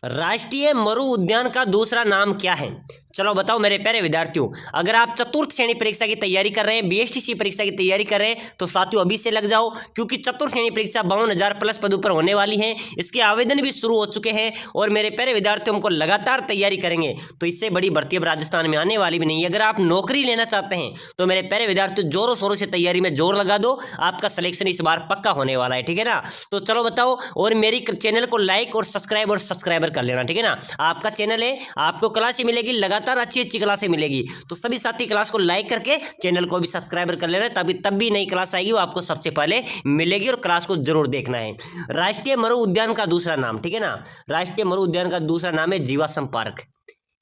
Speaker 3: राष्ट्रीय मरु उद्यान का दूसरा नाम क्या है? चलो बताओ मेरे प्यारे विद्यार्थियों। अगर आप चतुर्थ श्रेणी परीक्षा की तैयारी कर रहे हैं, बीएसटीसी परीक्षा की तैयारी कर रहे हैं, तो साथियों अभी से लग जाओ, क्योंकि चतुर्थ श्रेणी परीक्षा 52,000 प्लस पदों पर होने वाली है। इसके आवेदन भी शुरू हो चुके हैं और मेरे प्यारे विद्यार्थियों हमको लगातार तैयारी करेंगे, तो इससे बड़ी भर्ती अब राजस्थान में आने वाली भी नहीं है। अगर आप नौकरी लेना चाहते हैं तो मेरे प्यारे विद्यार्थियों जोरों शोरों से तैयारी में जोर लगा दो, आपका सिलेक्शन इस बार पक्का होने वाला है, ठीक है ना। तो चलो बताओ, और मेरी चैनल को लाइक और सब्सक्राइबर कर लेना, ठीक है ना। आपका चैनल है, आपको क्लासें मिलेगी, लगातार अच्छी अच्छी क्लासें मिलेगी, तो सभी साथी क्लास को लाइक करके चैनल को भी सब्सक्राइबर कर लेना, तब भी नई क्लास आएगी वो आपको सबसे पहले मिलेगी, और क्लास को जरूर देखना है। राष्ट्रीय मरु उद्यान का दूसरा नाम, ठीक है ना, राष्ट्रीय मरु उद्यान का दूसरा नाम है जीवाश्म पार्क।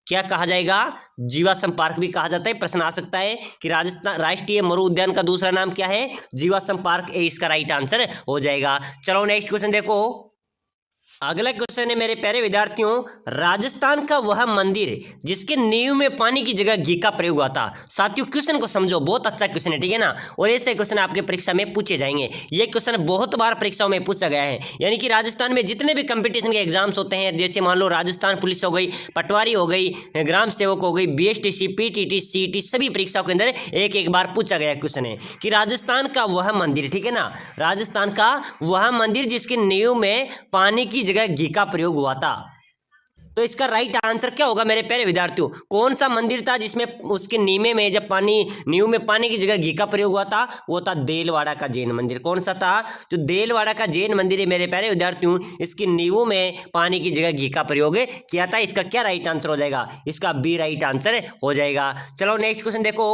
Speaker 3: क्या कहा जाएगा? जीवाश्म पार्क भी कहा जाता है। प्रश्न आ सकता है कि राजस्थान राष्ट्रीय मरु उद्यान का दूसरा नाम क्या है? जीवाश्म पार्क, ए इसका राइट आंसर हो जाएगा। चलो नेक्स्ट क्वेश्चन देखो। अगला क्वेश्चन है मेरे प्यारे विद्यार्थियों, राजस्थान का वह मंदिर जिसके नींव में पानी की जगह घी का प्रयोग हुआ था। साथियों क्वेश्चन को समझो, बहुत अच्छा क्वेश्चन है, ठीक है ना, और ऐसे क्वेश्चन आपके परीक्षा में पूछे जाएंगे। ये क्वेश्चन बहुत बार परीक्षाओं में पूछा गया है, यानी कि राजस्थान में जितने भी कंपटीशन के एग्जाम्स होते हैं, जैसे मान लो राजस्थान पुलिस हो गई, पटवारी हो गई, ग्राम सेवक हो गई, बीएसटीसी, पीटीटी, सीईटी, सभी परीक्षाओं के अंदर एक एक बार पूछा गया क्वेश्चन है कि राजस्थान का वह मंदिर, ठीक है ना, राजस्थान का वह मंदिर जिसके नींव में पानी की जगह घी का प्रयोग हुआ था। तो इसका राइट आंसर क्या होगा मेरे प्यारे विद्यार्थियों? कौन सा मंदिर था जिसमें उसके नीमे में जब नींव में पानी की जगह घी का प्रयोग हुआ था? वो था देलवाड़ा का जैन मंदिर। कौन सा था? जो देलवाड़ा का जैन मंदिर है मेरे प्यारे विद्यार्थियों, इसकी नींवों में पानी की जगह घी का प्रयोग किया था। इसका क्या राइट आंसर हो जाएगा? इसका बी राइट आंसर हो जाएगा। चलो नेक्स्ट क्वेश्चन देखो।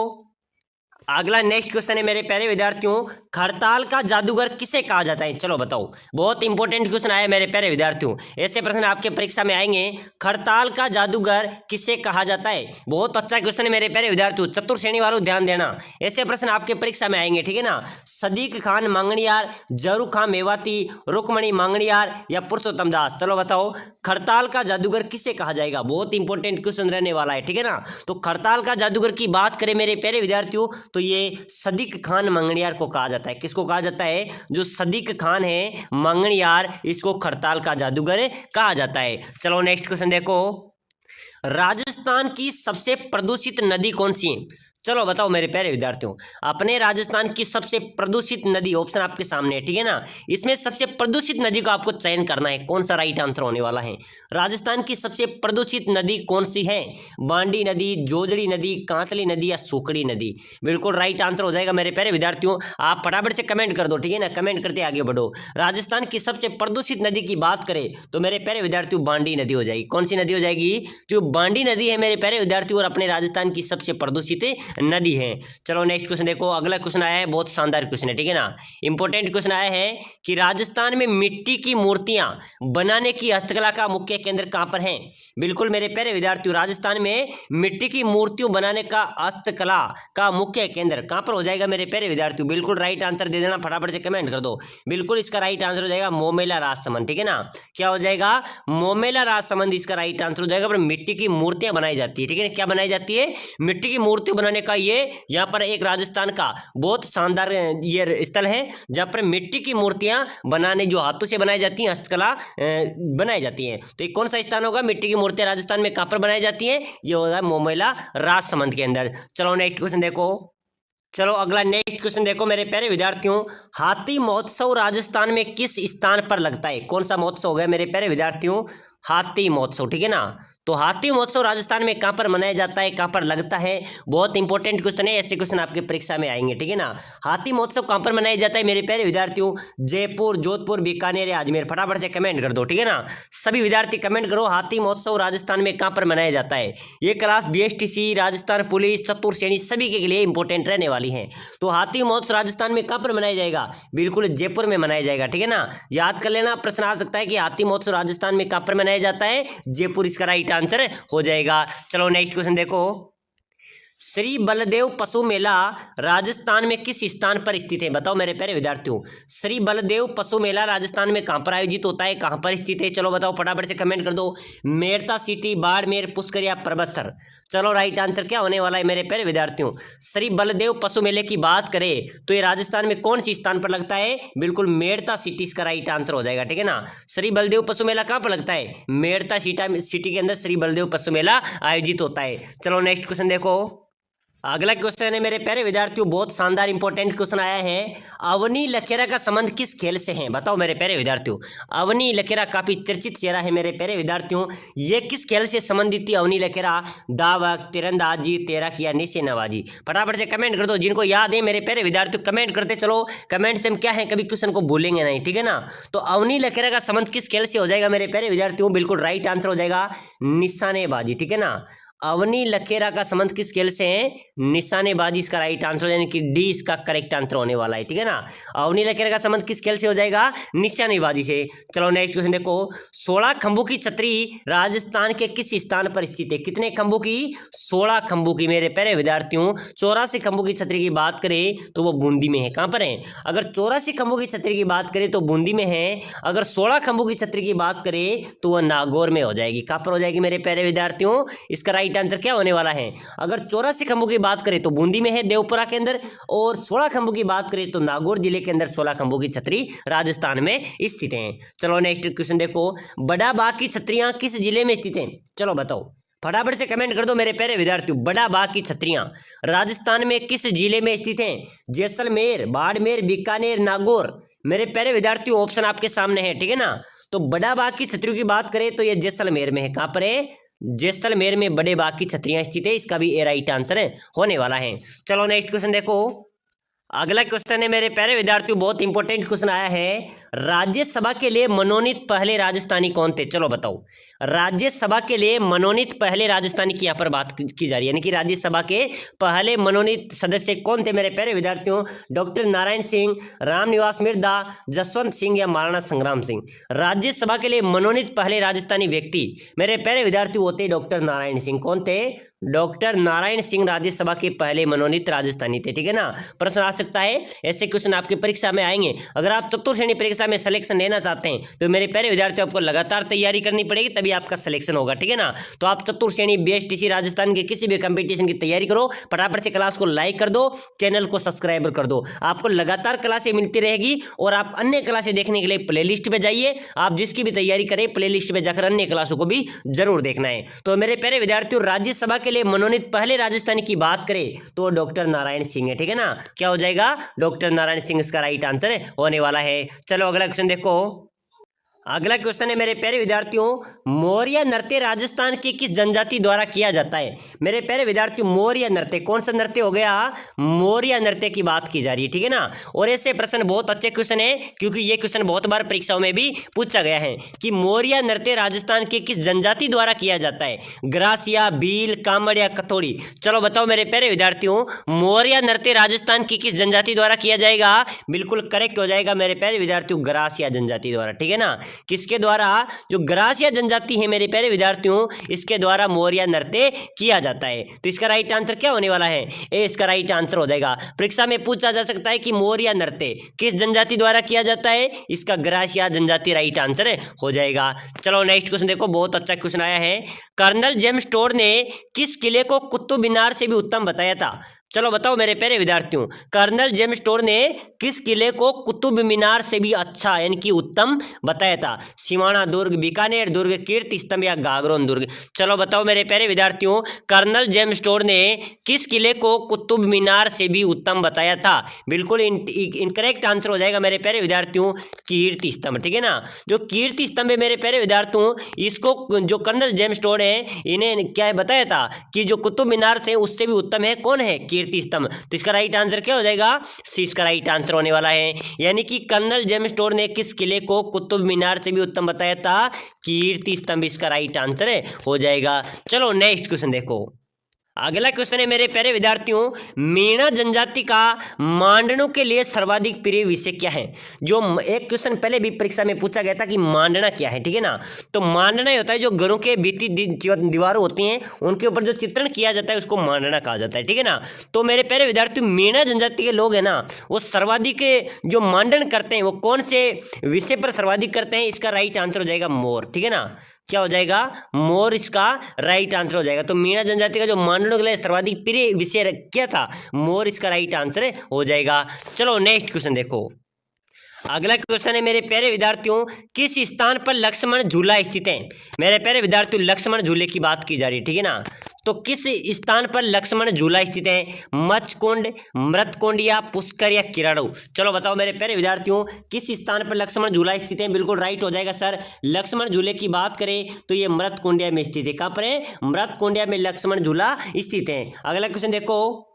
Speaker 3: अगला नेक्स्ट क्वेश्चन है मेरे प्यारे विद्यार्थियों, खड़ताल का जादूगर किसे कहा जाता है? चलो बताओ, बहुत इंपॉर्टेंट क्वेश्चन आया मेरे प्यारे विद्यार्थियों, ऐसे प्रश्न आपके परीक्षा में आएंगे। खड़ताल का जादूगर किसे कहा जाता है? बहुत अच्छा क्वेश्चन है मेरे प्यारे विद्यार्थियों, चतुर्थ श्रेणी वालों ध्यान देना, ऐसे प्रश्न आपके परीक्षा में आएंगे, ठीक है ना। सदीक खान मांगणियार, जरू खां मेवाती, रुक्मणी मांगणियार या पुरुषोत्तम दास? चलो बताओ, खड़ताल का जादूगर किसे कहा जाएगा? बहुत इंपॉर्टेंट क्वेश्चन रहने वाला है, ठीक है ना। तो खड़ताल का जादूगर की बात करें मेरे प्यारे विद्यार्थियों, तो ये सदीक खान मांगणियार को कहा जाता है। किसको कहा जाता है? जो सदीक खान है मांगणियार, इसको खड़ताल का जादूगर कहा जाता है। चलो नेक्स्ट क्वेश्चन देखो। राजस्थान की सबसे प्रदूषित नदी कौन सी है? चलो बताओ मेरे प्यारे विद्यार्थियों, अपने राजस्थान की सबसे प्रदूषित नदी, ऑप्शन आपके सामने है, ठीक है ना। इसमें सबसे प्रदूषित नदी को आपको चयन करना है, कौन सा राइट आंसर होने वाला है। राजस्थान की सबसे प्रदूषित नदी कौन सी है? बांडी नदी, जोजड़ी नदी, कांसली नदी या सुकड़ी नदी? बिल्कुल राइट आंसर हो जाएगा मेरे प्यारे विद्यार्थियों। आप फटाफट से कमेंट कर दो, ठीक है ना, कमेंट करते आगे बढ़ो। राजस्थान की सबसे प्रदूषित नदी की बात करें तो मेरे प्यारे विद्यार्थियों बांडी नदी हो जाएगी। कौन सी नदी हो जाएगी? जो बांडी नदी है मेरे प्यारे विद्यार्थियों, और अपने राजस्थान की सबसे प्रदूषित नदी है। चलो नेक्स्ट क्वेश्चन देखो। अगला क्वेश्चन आया है, बहुत शानदार क्वेश्चन है, ठीक है ना, इंपॉर्टेंट क्वेश्चन आया है कि राजस्थान में मिट्टी की मूर्तियां बनाने की हस्तकला का मुख्य केंद्र कहां पर है? बिल्कुल मेरे प्यारे विद्यार्थियों, राजस्थान में मिट्टी की मूर्तियों बनाने का हस्तकला का मुख्य केंद्र कहां पर हो जाएगा मेरे प्यारे विद्यार्थियों? बिल्कुल राइट आंसर दे देना, फटाफट से कमेंट कर दो। बिल्कुल इसका राइट आंसर हो जाएगा मोमेला राजसमंद, ठीक है ना। क्या हो जाएगा? मोमेला राजसमंद इसका राइट आंसर हो जाएगा। पर मिट्टी की मूर्तियां बनाई जाती है, ठीक है, क्या बनाई जाती है? मिट्टी की मूर्ति बनाने का ये यहाँ पर एक राजस्थान का बहुत शानदार ये स्थल है जहाँ पर मिट्टी की मूर्तियां बनाने जो हाथों से बनाई जाती हैं, हस्तकला बनाई जाती हैं। तो ये कौन सा स्थान होगा, मिट्टी की मूर्तियां राजस्थान में कहाँ पर बनाई जाती हैं, ये होगा मोमेला राजसमंद के अंदर। चलो नेक्स्ट क्वेश्चन देखो। चलो अगला नेक्स्ट क्वेश्चन देखो मेरे प्यारे विद्यार्थियों, हाथी महोत्सव राजस्थान में किस स्थान पर लगता है? कौन सा महोत्सव हो गया मेरे प्यारे विद्यार्थियों? हाथी महोत्सव, ठीक है ना। तो हाथी महोत्सव राजस्थान में कहाँ पर मनाया जाता है, कहाँ पर लगता है? बहुत इंपॉर्टेंट क्वेश्चन है, ऐसे क्वेश्चन आपके परीक्षा में आएंगे, ठीक है ना। हाथी महोत्सव कहाँ पर मनाया जाता है मेरे प्यारे विद्यार्थियों? जयपुर, जोधपुर, बीकानेर या अजमेर? फटाफट से कमेंट कर दो, ठीक है ना। सभी विद्यार्थी कमेंट करो, हाथी महोत्सव राजस्थान में कहाँ पर मनाया जाता है। ये क्लास BSTC, राजस्थान पुलिस, चतुर श्रेणी सभी के लिए इंपॉर्टेंट रहने वाली है। तो हाथी महोत्सव राजस्थान में कहाँ पर मनाया जाएगा? बिल्कुल जयपुर में मनाया जाएगा, ठीक है ना। याद कर लेना, प्रश्न आ सकता है कि हाथी महोत्सव राजस्थान में कहाँ पर मनाया जाता है? जयपुर इसका राइट आंसर हो जाएगा। चलो नेक्स्ट क्वेश्चन देखो, श्री बलदेव पशु मेला राजस्थान में किस स्थान पर स्थित है? बताओ मेरे प्यारे विद्यार्थियों, श्री बलदेव पशु मेला राजस्थान में कहां पर आयोजित होता है, कहां पर स्थित है? चलो बताओ फटाफट से कमेंट कर दो। मेड़ता सिटी, बाड़मेर, पुष्कर या परबतसर? चलो राइट आंसर क्या होने वाला है मेरे प्यारे विद्यार्थियों? श्री बलदेव पशु मेले की बात करें तो ये राजस्थान में कौन सी स्थान पर लगता है? बिल्कुल मेड़ता सिटी इसका राइट आंसर हो जाएगा, ठीक है ना। श्री बलदेव पशु मेला कहां पर लगता है? मेड़ता सिटी के अंदर श्री बलदेव पशु मेला आयोजित होता है। चलो नेक्स्ट क्वेश्चन देखो। अगला क्वेश्चन है मेरे प्यारे विद्यार्थियों, बहुत शानदार इंपॉर्टेंट क्वेश्चन आया है। अवनी लखेरा का संबंध किस खेल से है? बताओ मेरे प्यारे विद्यार्थियों। अवनी लखेरा काफी चर्चित चेहरा है मेरे प्यारे विद्यार्थियों, ये किस खेल से संबंधित थी अवनी लखेरा? दावक, तीरंदाजी, तैराक या निशानेबाजी? फटाफट से कमेंट कर दो, जिनको याद है मेरे प्यारे विद्यार्थियों कमेंट करते चलो। कमेंट से हम क्या है, कभी क्वेश्चन को भूलेंगे नहीं, ठीक है ना। तो अवनी लखेरा का संबंध किस खेल से हो जाएगा मेरे प्यारे विद्यार्थियों? बिल्कुल राइट आंसर हो जाएगा निशानेबाजी, ठीक है ना। अवनी लखेरा का संबंध किस खेल से है? निशानेबाजी इसका राइट आंसर, यानी कि डी इसका करेक्ट आंसर होने वाला है, ठीक है ना। अवनी लखेरा का संबंध किस खेल से हो जाएगा? निशानेबाजी से। चलो नेक्स्ट क्वेश्चन देखो, 16 खंभों की छतरी राजस्थान के किस स्थान पर स्थित है? कितने खंभों की? 16 खंभों की मेरे प्यारे विद्यार्थियों। 84 खंभों की छतरी की बात करें तो वो बूंदी में है। कहां पर है? अगर 84 खंभों की छतरी की बात करें तो बूंदी में है। अगर 16 खंभों की छतरी की बात करें तो वह नागौर में हो जाएगी। कहां पर हो जाएगी मेरे प्यारे विद्यार्थियों? इसका राइट आंसर क्या होने वाला है? अगर 84 खंभों की बात करें तो बूंदी में है, देवपुरा के अंदर, और 16 खंभों की बात करें तो नागौर जिले के अंदर 16 खंभों की छतरी राजस्थान में स्थित है। चलो नेक्स्ट क्वेश्चन देखो, बड़ा बाग की छतरियां किस जिले में स्थित है? चलो बताओ फटाफट से कमेंट कर दो मेरे प्यारे विद्यार्थियों। बड़ा बाग की छतरियां राजस्थान में किस जिले में स्थित हैं? जैसलमेर, बाड़मेर, बीकानेर, नागौर? मेरे प्यारे विद्यार्थियों ऑप्शन आपके सामने है, ठीक है ना। तो बड़ा बाग की छतरियों की बात करें तो ये जैसलमेर में है। कहां पर है? जैसलमेर में बड़े बाग की छतरियां स्थित है। इसका भी ए राइट आंसर होने वाला है। चलो नेक्स्ट क्वेश्चन देखो। अगला क्वेश्चन है मेरे प्यारे विद्यार्थियों, बहुत इंपॉर्टेंट क्वेश्चन आया है, राज्यसभा के लिए मनोनीत पहले राजस्थानी कौन थे? चलो बताओ, राज्यसभा के लिए मनोनीत पहले राजस्थानी की यहाँ पर बात की जा रही है, यानी कि राज्यसभा के पहले मनोनीत सदस्य कौन थे मेरे प्यारे विद्यार्थियों? डॉक्टर नारायण सिंह, रामनिवास मिर्धा, जसवंत सिंह या महाराणा संग्राम सिंह? राज्यसभा के लिए मनोनीत पहले राजस्थानी व्यक्ति मेरे प्यारे विद्यार्थियों होते डॉक्टर नारायण सिंह। कौन थे? डॉक्टर नारायण सिंह राज्यसभा के पहले मनोनीत राजस्थानी थे, ठीक है ना। प्रश्न आ सकता है, ऐसे क्वेश्चन आपके परीक्षा में आएंगे। अगर आप चतुर्थ श्रेणी परीक्षा में सिलेक्शन लेना चाहते हैं तो मेरे प्यारे विद्यार्थियों आपको लगातार तैयारी करनी पड़ेगी, तभी आपका सिलेक्शन होगा, ठीक है ना। तो आप चतुर्थ श्रेणी BSTC राजस्थान के किसी भी कंपटीशन की तैयारी करो, फटाफट से क्लास को लाइक कर दो, चैनल को सब्सक्राइब कर दो। आपको लगातार क्लासें मिलती रहेगी और आप अन्य क्लासें देखने के लिए प्लेलिस्ट पे जाइए। आप जिसकी भी तैयारी करें प्लेलिस्ट पे जाकर अन्य क्लासों को भी जरूर देखना है। तो मेरे प्यारे विद्यार्थियों राज्यसभा के लिए मनोनीत पहले राजस्थानी की बात करें तो डॉक्टर नारायण सिंह है, ठीक है ना। क्या हो जाएगा? डॉक्टर नारायण सिंह इसका राइट आंसर होने वाला है। चलो अगला क्वेश्चन देखो। अगला क्वेश्चन है मेरे प्यारे विद्यार्थियों, मौर्य नृत्य राजस्थान की किस जनजाति द्वारा किया जाता है? मेरे प्यारे विद्यार्थियों मौर्य नृत्य कौन सा नृत्य हो गया? मौर्य नृत्य की बात की जा रही है, ठीक है ना। और ऐसे प्रश्न बहुत अच्छे क्वेश्चन है, क्योंकि ये क्वेश्चन बहुत बार परीक्षाओं में भी पूछा गया है कि मौर्य नृत्य राजस्थान की किस जनजाति द्वारा किया जाता है? ग्रासिया, भील, कामड़ या कथोड़ी? चलो बताओ मेरे प्यारे विद्यार्थियों, मौर्य नृत्य राजस्थान की किस जनजाति द्वारा किया जाएगा? बिल्कुल करेक्ट हो जाएगा मेरे प्यारे विद्यार्थियों, ग्रासिया जनजाति द्वारा, ठीक है ना। किसके द्वारा? जो ग्रासिया जनजाति है मेरे प्यारे विद्यार्थियों, इसके द्वारा मोर या नृत्य किया जाता है। तो इसका राइट आंसर क्या होने वाला है? ए इसका राइट आंसर हो जाएगा। परीक्षा में पूछा जा सकता है कि मोर या नृत्य किस जनजाति द्वारा किया जाता है? इसका ग्रासिया जनजाति राइट आंसर हो जाएगा। चलो नेक्स्ट क्वेश्चन देखो, बहुत अच्छा क्वेश्चन आया है। कर्नल जेम्स टोड ने किस किले को कुतुब मीनार से भी उत्तम बताया था? चलो बताओ मेरे प्यारे विद्यार्थियों, कर्नल जेम्स टोड ने किस किले को कुतुब मीनार से भी अच्छा यानी कि उत्तम बताया था? सिवाना दुर्ग, बीकानेर दुर्ग, कीर्ति स्तंभ या गागरोन दुर्ग? चलो बताओ मेरे प्यारे विद्यार्थियों, कर्नल जेम्स टोड ने किस किले को कुतुब मीनार से भी उत्तम बताया था? बिल्कुल इनकरेक्ट आंसर हो जाएगा मेरे प्यारे विद्यार्थियों, कीर्ति स्तंभ। ठीक है ना, जो कीर्ति स्तंभ है मेरे प्यारे विद्यार्थियों, इसको जो कर्नल जेम्स टोड है इन्हें क्या है बताया था कि जो कुतुब मीनार से उससे भी उत्तम है, कौन है? कीर्ति स्तंभ। तो इसका राइट आंसर क्या हो जाएगा? सी इसका राइट आंसर होने वाला है। यानी कि कर्नल जेम्स टोड ने किस किले को कुतुब मीनार से भी उत्तम बताया था? कीर्ति स्तंभ इसका राइट आंसर हो जाएगा। चलो नेक्स्ट क्वेश्चन देखो, अगला क्वेश्चन है मेरे प्यारे विद्यार्थियों, मीणा जनजाति का मांडनों के लिए सर्वाधिक प्रिय विषय क्या है? जो एक क्वेश्चन पहले भी परीक्षा में पूछा गया था कि मांडना क्या है। ठीक है ना, तो मांडना ये होता है जो घरों के बीती दीवारें होती हैं उनके ऊपर जो चित्रण किया जाता है उसको मांडना कहा जाता है। ठीक है ना, तो मेरे प्यारे विद्यार्थियों, मीणा जनजाति के लोग हैं ना, वो सर्वाधिक जो मांडन करते हैं वो कौन से विषय पर सर्वाधिक करते हैं? इसका राइट आंसर हो जाएगा मोर। ठीक है ना, क्या हो जाएगा? मोर इसका राइट आंसर हो जाएगा। तो मीणा जनजाति का जो मांडनों के लिए सर्वाधिक प्रिय विषय क्या था? मोर इसका राइट आंसर हो जाएगा। चलो नेक्स्ट क्वेश्चन देखो, अगला क्वेश्चन है मेरे प्यारे विद्यार्थियों, किस स्थान पर लक्ष्मण झूला स्थित है? मेरे प्यारे विद्यार्थियों, लक्ष्मण झूले की बात की जा रही है। ठीक है ना, तो किस स्थान पर लक्ष्मण झूला स्थित है? मच्छकुंड, मृतकुंड या पुष्कर या किराणु? चलो बताओ मेरे प्यारे विद्यार्थियों, किस स्थान पर लक्ष्मण झूला स्थित है? बिल्कुल राइट हो जाएगा सर। लक्ष्मण झूले की बात करें तो ये मृतकुंडिया में स्थित है। कहाँ पर है? मृतकुंडिया में लक्ष्मण झूला स्थित है। अगला क्वेश्चन देखो,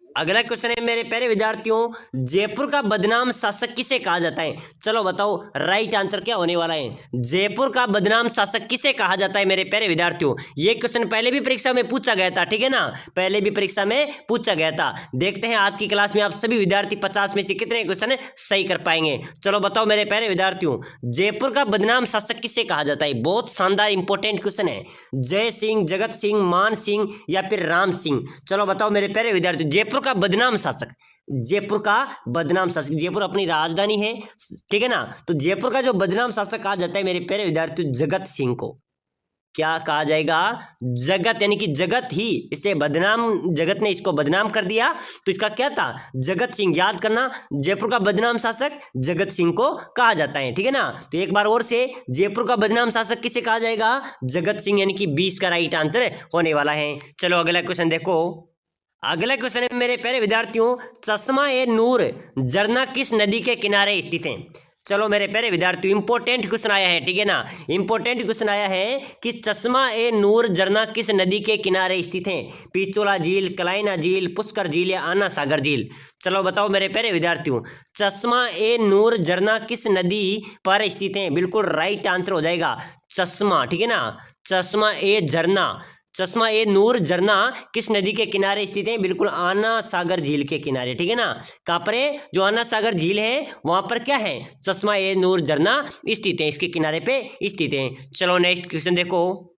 Speaker 3: अगला क्वेश्चन है मेरे प्यारे विद्यार्थियों, जयपुर का बदनाम शासक किसे कहा जाता है? चलो बताओ राइट आंसर क्या होने वाला है? जयपुर का बदनाम शासक किसे कहा जाता है मेरे प्यारे विद्यार्थियों? ये क्वेश्चन पहले भी परीक्षा में पूछा गया था। ठीक है ना, पहले भी परीक्षा में पूछा गया था। देखते हैं आज की क्लास में आप सभी विद्यार्थी 50 में से कितने क्वेश्चन सही कर पाएंगे। चलो बताओ मेरे प्यारे विद्यार्थियों, जयपुर का बदनाम शासक किसे कहा जाता है? बहुत शानदार इंपॉर्टेंट क्वेश्चन है। जय सिंह, जगत सिंह, मान सिंह या फिर राम सिंह? चलो बताओ मेरे प्यारे विद्यार्थियों, जयपुर का बदनाम शासक, जयपुर का बदनाम शासक, जयपुर अपनी राजधानी है। ठीक है ना, तो जयपुर का जो बदनाम शासक कहा जाता है मेरे प्यारे विद्यार्थियों, जगत सिंह को क्या कहा जाएगा? जगत, यानी कि जगत ही इसे बदनाम, जगत ने इसको बदनाम कर दिया तो इसका क्या था? जगत सिंह। याद करना, जयपुर का बदनाम शासक जगत सिंह को कहा जाता है। ठीक है ना, तो एक बार और से, जयपुर का बदनाम शासक किसे कहा जाएगा? जगत सिंह, यानी कि 20 का राइट आंसर होने वाला है। चलो अगला क्वेश्चन देखो, अगला क्वेश्चन है मेरे प्यारे विद्यार्थियों, चश्मा ए नूर झरना किस नदी के किनारे स्थित है? चलो मेरे प्यारे विद्यार्थियों, इंपॉर्टेंट क्वेश्चन आया है। ठीक है ना, इंपॉर्टेंट क्वेश्चन आया है कि चश्मा ए नूर झरना किस नदी के किनारे स्थित है? पिचोला झील, कलाइना झील, पुष्कर झील या आना सागर झील? चलो बताओ मेरे प्यारे विद्यार्थियों, चश्मा ए नूर झरना किस नदी पर स्थित है? बिल्कुल राइट आंसर हो जाएगा चश्मा। ठीक है ना, चश्मा ए झरना, चश्मा ए नूर झरना किस नदी के किनारे स्थित है? बिल्कुल आना सागर झील के किनारे। ठीक है ना, कहाँ पर है? जो आना सागर झील है वहां पर क्या है? चश्मा ए नूर झरना स्थित है, इसके किनारे पे स्थित है। चलो नेक्स्ट क्वेश्चन देखो,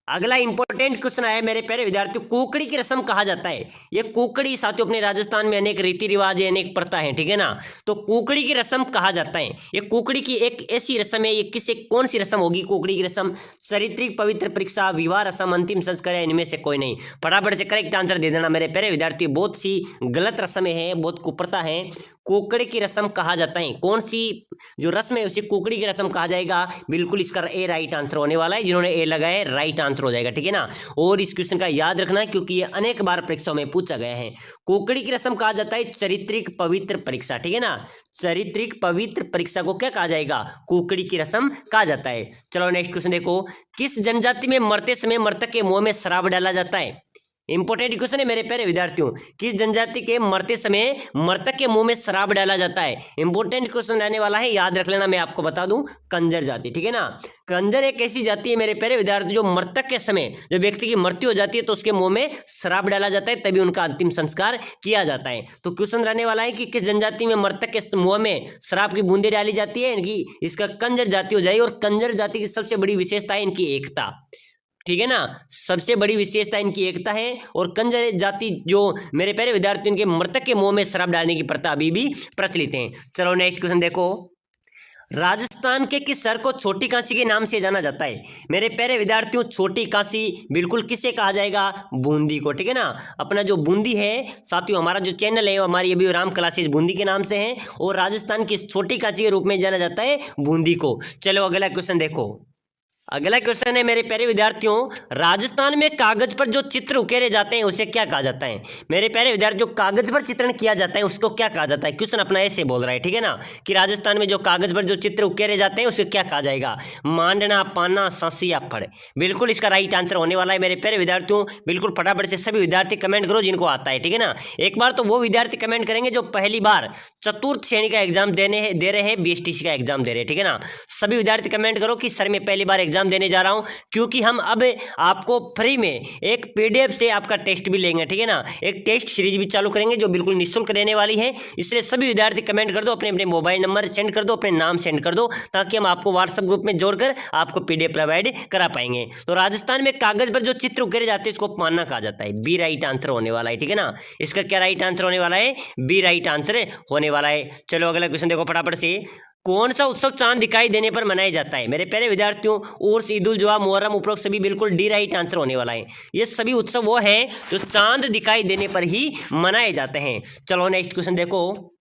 Speaker 3: अगला इंपॉर्टेंट क्वेश्चन आया मेरे प्यारे विद्यार्थियों, कुकड़ी की रस्म कहा जाता है। ये कुकड़ी साथियों, अपने राजस्थान में अनेक रीति रिवाज है, अनेक प्रथा है। ठीक है ना, तो कुकड़ी की रस्म कहा जाता है। ये कुकड़ी की एक ऐसी रस्म है, ये किसे, कौन सी रस्म होगी कुकड़ी की रस्म? चारित्रिक, पवित्र परीक्षा, विवाह रस्म, अंतिम संस्कार है, इनमें से कोई नहीं। फटाफट से करेक्ट आंसर दे देना मेरे प्यारे विद्यार्थी। बहुत सी गलत रस्में हैं, बहुत कुप्रथा है। कुकड़ी की रस्म कहा जाता है, कौन सी जो रस्म है उसे कुकड़ी की रस्म कहा जाएगा? बिल्कुल इसका ए राइट आंसर होने वाला है। जिन्होंने ए लगाए राइट आंसर हो जाएगा। ठीक है ना, और इस क्वेश्चन का याद रखना क्योंकि ये अनेक बार परीक्षाओं में पूछा गया है। कुकड़ी की रस्म कहा जाता है चारित्रिक पवित्र परीक्षा। ठीक है ना, चारित्रिक पवित्र परीक्षा को क्या कहा जाएगा? कुकड़ी की रस्म कहा जाता है। चलो नेक्स्ट क्वेश्चन देखो, किस जनजाति में मरते समय मृतक के मुंह में शराब डाला जाता है? इंपॉर्टेंट क्वेश्चन है मेरे प्यारे विद्यार्थियों, किस जनजाति के मरते समय मृतक के मुंह में शराब डाला जाता है? इंपॉर्टेंट क्वेश्चन रहने वाला है, याद रख लेना। मैं आपको बता दूं, कंजर जाति, ठीक है ना। कंजर एक ऐसी जाति है मेरे प्यारे विद्यार्थी, जो मृतक के समय जब व्यक्ति की मृत्यु हो जाती है तो उसके मुंह में शराब डाला जाता है, तभी उनका अंतिम संस्कार किया जाता है। तो क्वेश्चन रहने वाला है कि किस जनजाति में मृतक के मुंह में शराब की बूंदे डाली जाती है, इनकी इसका कंजर जाति हो जाएगी। और कंजर जाति की सबसे बड़ी विशेषता है इनकी एकता, ठीक है ना। सबसे बड़ी विशेषता इनकी एकता है। और कंजर जाति जो मेरे प्यारे विद्यार्थी, इनके मृतक के मुंह में शराब डालने की प्रथा अभी भी प्रचलित है। चलो नेक्स्ट क्वेश्चन देखो, राजस्थान के किस शहर को छोटी काशी के नाम से जाना जाता है? मेरे प्यारे विद्यार्थियों, छोटी काशी बिल्कुल किसे कहा जाएगा? बूंदी को, ठीक है ना। अपना जो बूंदी है साथियों, हमारा जो चैनल है हमारी अभी राम क्लासेज बूंदी के नाम से है, और राजस्थान की छोटी काशी के रूप में जाना जाता है बूंदी को। चलो अगला क्वेश्चन देखो, अगला क्वेश्चन है मेरे प्यारे विद्यार्थियों, राजस्थान में कागज पर जो चित्र उकेरे जाते हैं उसे क्या कहा जाता है? मेरे प्यारे विद्यार्थियों, कागज पर चित्रण किया जाता है उसको क्या कहा जाता है? क्वेश्चन अपना ऐसे बोल रहा है, ठीक है ना, कि राजस्थान में जो कागज पर जो चित्र उकेरे जाते हैं उसे क्या कहा जाएगा? मांडना, पाना, सांसी या फड़? बिल्कुल इसका राइट आंसर होने वाला है मेरे प्यारे विद्यार्थियों। बिल्कुल फटाफट से सभी विद्यार्थी कमेंट करो जिनको आता है, ठीक है ना। एक बार तो वो विद्यार्थी कमेंट करेंगे जो पहली बार चतुर्थ श्रेणी का एग्जाम दे रहे हैं, बीएसटीसी का एग्जाम दे रहे हैं, ठीक है ना। सभी विद्यार्थी कमेंट करो कि सर मैं पहली बार एग्जाम देने जा रहा हूं, क्योंकि हम अब आपको फ्री में एक पीडीएफ से आपका टेस्ट भी लेंगे, ठीक है ना। एक टेस्ट सीरीज भी चालू करेंगे जो बिल्कुल निःशुल्क रहने वाली है। इसलिए सभी विद्यार्थी कमेंट कर दो, अपने अपने मोबाइल नंबर सेंड कर दो, अपने नाम सेंड कर दो, ताकि हम आपको व्हाट्सएप ग्रुप में जोड़कर आपको पीडीएफ प्रोवाइड करा पाएंगे। तो राजस्थान में कागज पर जो चित्र उकेरे जाते हैं इसको पाना कहा जाता है। बी राइट आंसर होने वाला है, ठीक है ना। इसका क्या राइट आंसर होने वाला है? बी राइट आंसर होने वाला है। चलो अगला क्वेश्चन देखो फटाफट से, कौन सा उत्सव चांद दिखाई देने पर मनाया जाता है? मेरे प्यारे विद्यार्थियों, उर्स, ईद उल जुहा, मुहर्रम, उपरोक्त सभी बिल्कुल डी राइट आंसर होने वाला है। ये सभी उत्सव वो हैं जो चांद दिखाई देने पर ही मनाए जाते हैं। चलो नेक्स्ट क्वेश्चन देखो,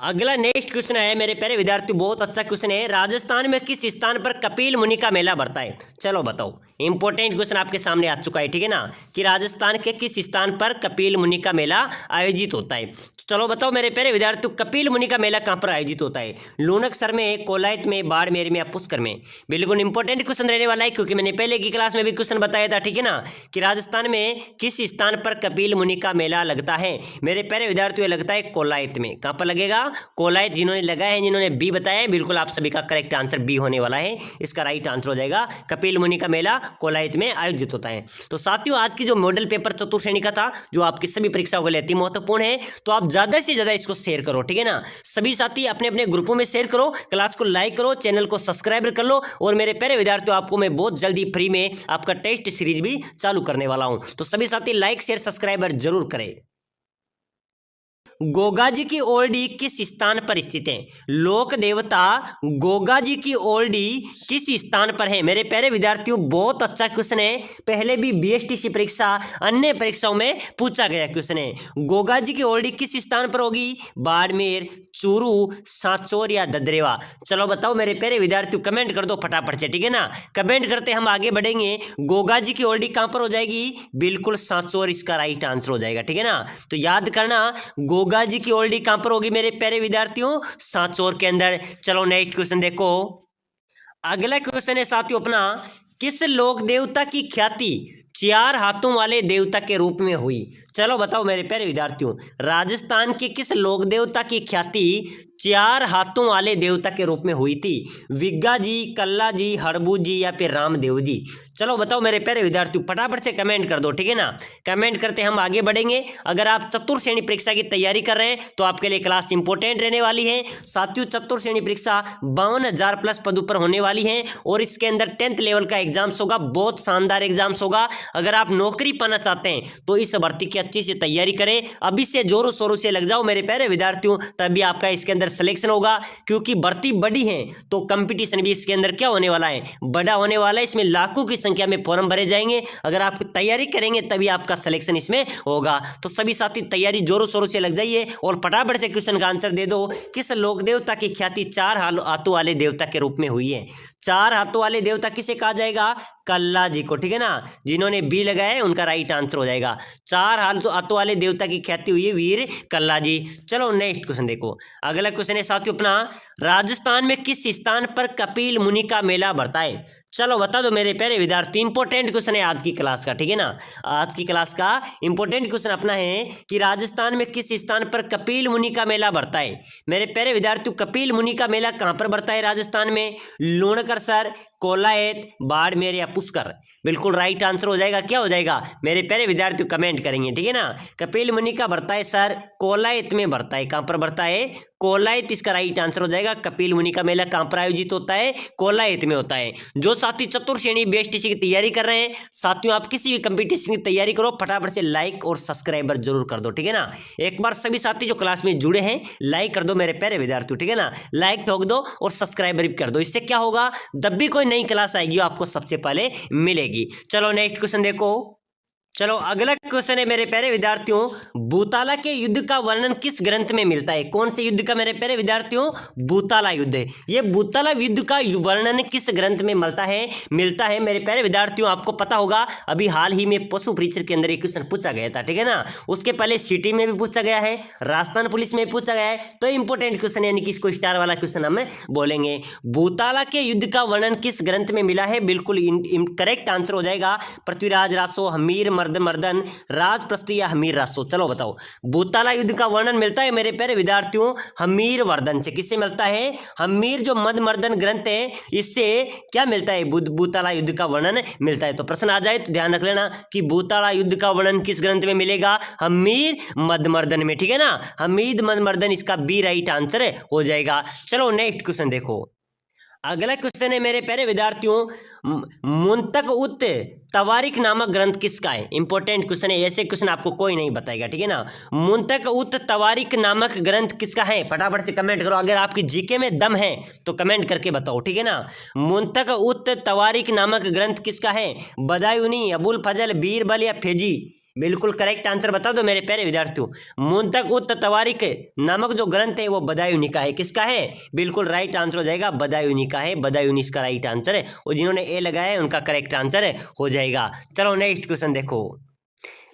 Speaker 3: अगला नेक्स्ट क्वेश्चन है मेरे प्यारे विद्यार्थी, बहुत अच्छा क्वेश्चन है। राजस्थान में किस स्थान पर कपिल मुनि का मेला बढ़ता है? चलो बताओ, इंपॉर्टेंट क्वेश्चन आपके सामने आ चुका है, ठीक है ना, कि राजस्थान के किस स्थान पर कपिल मुनि का मेला आयोजित होता है। चलो बताओ मेरे प्यारे विद्यार्थियों, कपिल मुनि का मेला कहां पर आयोजित होता है? लूनकसर में, कोलायत में, बाड़मेर में या पुष्कर में? बिल्कुल इंपॉर्टेंट क्वेश्चन रहने वाला है, क्योंकि मैंने पहले की क्लास में भी क्वेश्चन बताया था, ठीक है ना, कि राजस्थान में किस स्थान पर कपिल मुनि का मेला लगता है? मेरे प्यारे विद्यार्थियों, लगता है कोलायत में। कहां पर लगेगा? कोलायत। जिन्होंने लगाया है, जिन्होंने बी बताया है, बिल्कुल आप सभी का करेक्ट आंसर बी होने वाला है। इसका राइट आंसर हो जाएगा कपिल मुनि का मेला कोलायत में आयोजित होता है। तो साथियों, आज की जो मॉडल पेपर चतुर्थ श्रेणी का था, जो आपकी सभी परीक्षाओं के लिए अति महत्वपूर्ण है, तो आप ज्यादा से ज्यादा इसको शेयर करो, ठीक है ना। सभी साथी अपने अपने ग्रुपों में शेयर करो, क्लास को लाइक करो, चैनल को सब्सक्राइब कर लो। और मेरे प्यारे विद्यार्थियों, आपको मैं बहुत जल्दी फ्री में आपका टेस्ट सीरीज भी चालू करने वाला हूं। तो सभी साथी लाइक शेयर सब्सक्राइबर जरूर करें। गोगा जी की ओल्डी किस स्थान पर स्थित है? लोक देवता गोगा जी की ओल्डी किस स्थान पर है? मेरे प्यारे विद्यार्थियों, बहुत अच्छा क्वेश्चन है। पहले भी बीएसटीसी परीक्षा, अन्य परीक्षाओं में पूछा गया क्वेश्चन है। गोगा जी की ओल्डी किस स्थान पर होगी? बाड़मेर, चूरू, सांचौर या ददरेवा? चलो बताओ मेरे प्यारे विद्यार्थियों, कमेंट कर दो फटाफट से, ठीक है ना। कमेंट करते हम आगे बढ़ेंगे। गोगा जी की ओल्डी कहां पर हो जाएगी? बिल्कुल सांचौर इसका राइट आंसर हो जाएगा, ठीक है ना। तो याद करना, गोगा जी की ओल्डी कहां पर होगी मेरे प्यारे विद्यार्थियों? सांचौर के अंदर। चलो नेक्स्ट क्वेश्चन देखो, अगला क्वेश्चन है साथियों अपना, किस लोक देवता की ख्याति चार हाथों वाले देवता के रूप में हुई? चलो बताओ मेरे प्यारे विद्यार्थियों, राजस्थान के किस लोक देवता की ख्याति चार हाथों वाले देवता के रूप में हुई थी? विग्गा जी, कल्ला जी, हड़बू जी या फिर रामदेव जी? चलो बताओ मेरे प्यारे विद्यार्थियों, फटाफट से कमेंट कर दो, ठीक है ना। कमेंट करते हम आगे बढ़ेंगे। अगर आप चतुर्थ श्रेणी परीक्षा की तैयारी कर रहे हैं तो आपके लिए क्लास इंपॉर्टेंट रहने वाली है। साथियों, चतुर्थ श्रेणी परीक्षा 52,000 प्लस पदों पर होने वाली है, और इसके अंदर 10th लेवल का एग्जाम्स होगा। बहुत शानदार एग्जाम्स होगा। अगर आप नौकरी पाना चाहते हैं तो इस भर्ती की अच्छी से तैयारी करें, अभी से जोरों शोरों से लग जाओ मेरे प्यारे विद्यार्थियों, तभी आपका इसके अंदर सिलेक्शन होगा। क्योंकि भर्ती बड़ी है तो कंपटीशन भी इसके अंदर क्या होने वाला है? बड़ा होने वाला है। इसमें लाखों की संख्या में फॉर्म भरे जाएंगे। अगर आप तैयारी करेंगे तभी आपका सिलेक्शन इसमें होगा। तो सभी साथी तैयारी जोरों शोरों से लग जाइए और फटाफट से क्वेश्चन का आंसर दे दो। किस लोक देवता की ख्याति चार हाथों वाले देवता के रूप में हुई है? चार हाथों वाले देवता किसे कहा जाएगा? कल्ला जी को, ठीक है ना। जिन्होंने बी लगाया है उनका राइट आंसर हो जाएगा। चार हाथों वाले देवता की ख्याति हुई है वीर कल्ला जी। चलो नेक्स्ट क्वेश्चन देखो, अगला क्वेश्चन है साथियों अपना, राजस्थान में किस स्थान पर कपिल मुनि का मेला बढ़ता है? चलो बता दो मेरे प्यारे विद्यार्थी, इंपॉर्टेंट क्वेश्चन है आज की क्लास का, ठीक है ना। आज की क्लास का इंपॉर्टेंट क्वेश्चन अपना है कि राजस्थान में किस स्थान पर कपिल मुनि का मेला बढ़ता है। मेरे प्यारे विद्यार्थियों, कपिल मुनि का मेला कहाँ पर बढ़ता है राजस्थान में? लूणकरसर, कोलायत, बाड़मेर या पुष्कर? बिल्कुल राइट आंसर हो जाएगा। क्या हो जाएगा मेरे प्यारे विद्यार्थियों? कमेंट करेंगे, ठीक है ना। कपिल मुनि का बढ़ता है सर कोलायत में बढ़ता है। कहाँ पर बढ़ता है? कोलायत इसका राइट आंसर हो जाएगा। कपिल मुनि का मेला कहाँ पर आयोजित होता है? कोलायत में होता है। जो साथी चतुर्थ श्रेणी बीएसटीसी की तैयारी कर रहे हैं, साथियों आप किसी भी कंपटीशन की तैयारी करो, फटाफट से लाइक और सब्सक्राइबर जरूर कर दो, ठीक है ना। एक बार सभी साथी जो क्लास में जुड़े हैं लाइक कर दो मेरे प्यारे विद्यार्थियों, ठीक है ना। लाइक ठोक दो और सब्सक्राइबर भी कर दो। इससे क्या होगा, जब भी कोई नई क्लास आएगी आपको सबसे पहले मिलेगी। चलो नेक्स्ट क्वेश्चन देखो। चलो अगला क्वेश्चन है मेरे प्यारे विद्यार्थियों, भूताला के युद्ध का वर्णन किस ग्रंथ में मिलता है? कौन से युद्ध का मेरे प्यारे विद्यार्थियों? भूताला युद्ध। ये भूताला युद्ध का वर्णन किस ग्रंथ में मिलता है मेरे प्यारे विद्यार्थियों? आपको पता होगा अभी हाल ही में पशु परीक्षण के अंदर एक क्वेश्चन पूछा गया था, ठीक है ना। उसके पहले सिटी में भी पूछा गया है, राजस्थान पुलिस में भी पूछा गया है। तो इंपॉर्टेंट क्वेश्चन यानी कि इसको स्टार वाला क्वेश्चन हम बोलेंगे। भूताला के युद्ध का वर्णन किस ग्रंथ में मिला है? बिल्कुल करेक्ट आंसर हो जाएगा पृथ्वीराज रासो, हमीर मर्दन, राजप्रस्थी या हमीर रासो। चलो बताओ, भूताला युद्ध का वर्णन मिलता है मेरे प्यारे विद्यार्थियों हमीर वर्धन से। किससे मिलता है? हमीर जो मर्दन ग्रंथ है, इससे क्या मिलता है? भूताला युद्ध का वर्णन मिलता है। तो प्रश्न आ जाए तो ध्यान रख लेना कि भूताला युद्ध का वर्णन किस ग्रंथ में मिलेगा? हमीर मर्दन में, ठीक है ना। हमीद मर्दन इसका बी राइट आंसर हो जाएगा। चलो नेक्स्ट क्वेश्चन देखो। अगला क्वेश्चन है मेरे प्यारे विद्यार्थियों, मुंतक उत तवारिक नामक ग्रंथ किसका है? इंपॉर्टेंट क्वेश्चन है, ऐसे क्वेश्चन आपको कोई नहीं बताएगा, ठीक है ना। मुंतक उत तवारिक नामक ग्रंथ किसका है? फटाफट से कमेंट करो। अगर आपकी जीके में दम है तो कमेंट करके बताओ, ठीक है ना। मुंतक उत तवारिक नामक ग्रंथ किसका है? बदायूनी, अबुल फजल, बीरबल या फेजी? बिल्कुल करेक्ट आंसर बता दो मेरे प्यारे विद्यार्थियों। मुंतक उत तवारिक नामक जो ग्रंथ है वो बदायूनी का है। किसका है? बिल्कुल राइट आंसर हो जाएगा बदायूनी का है। बदायूनी इसका राइट आंसर है और जिन्होंने ए लगाया है उनका करेक्ट आंसर हो जाएगा। चलो नेक्स्ट क्वेश्चन देखो।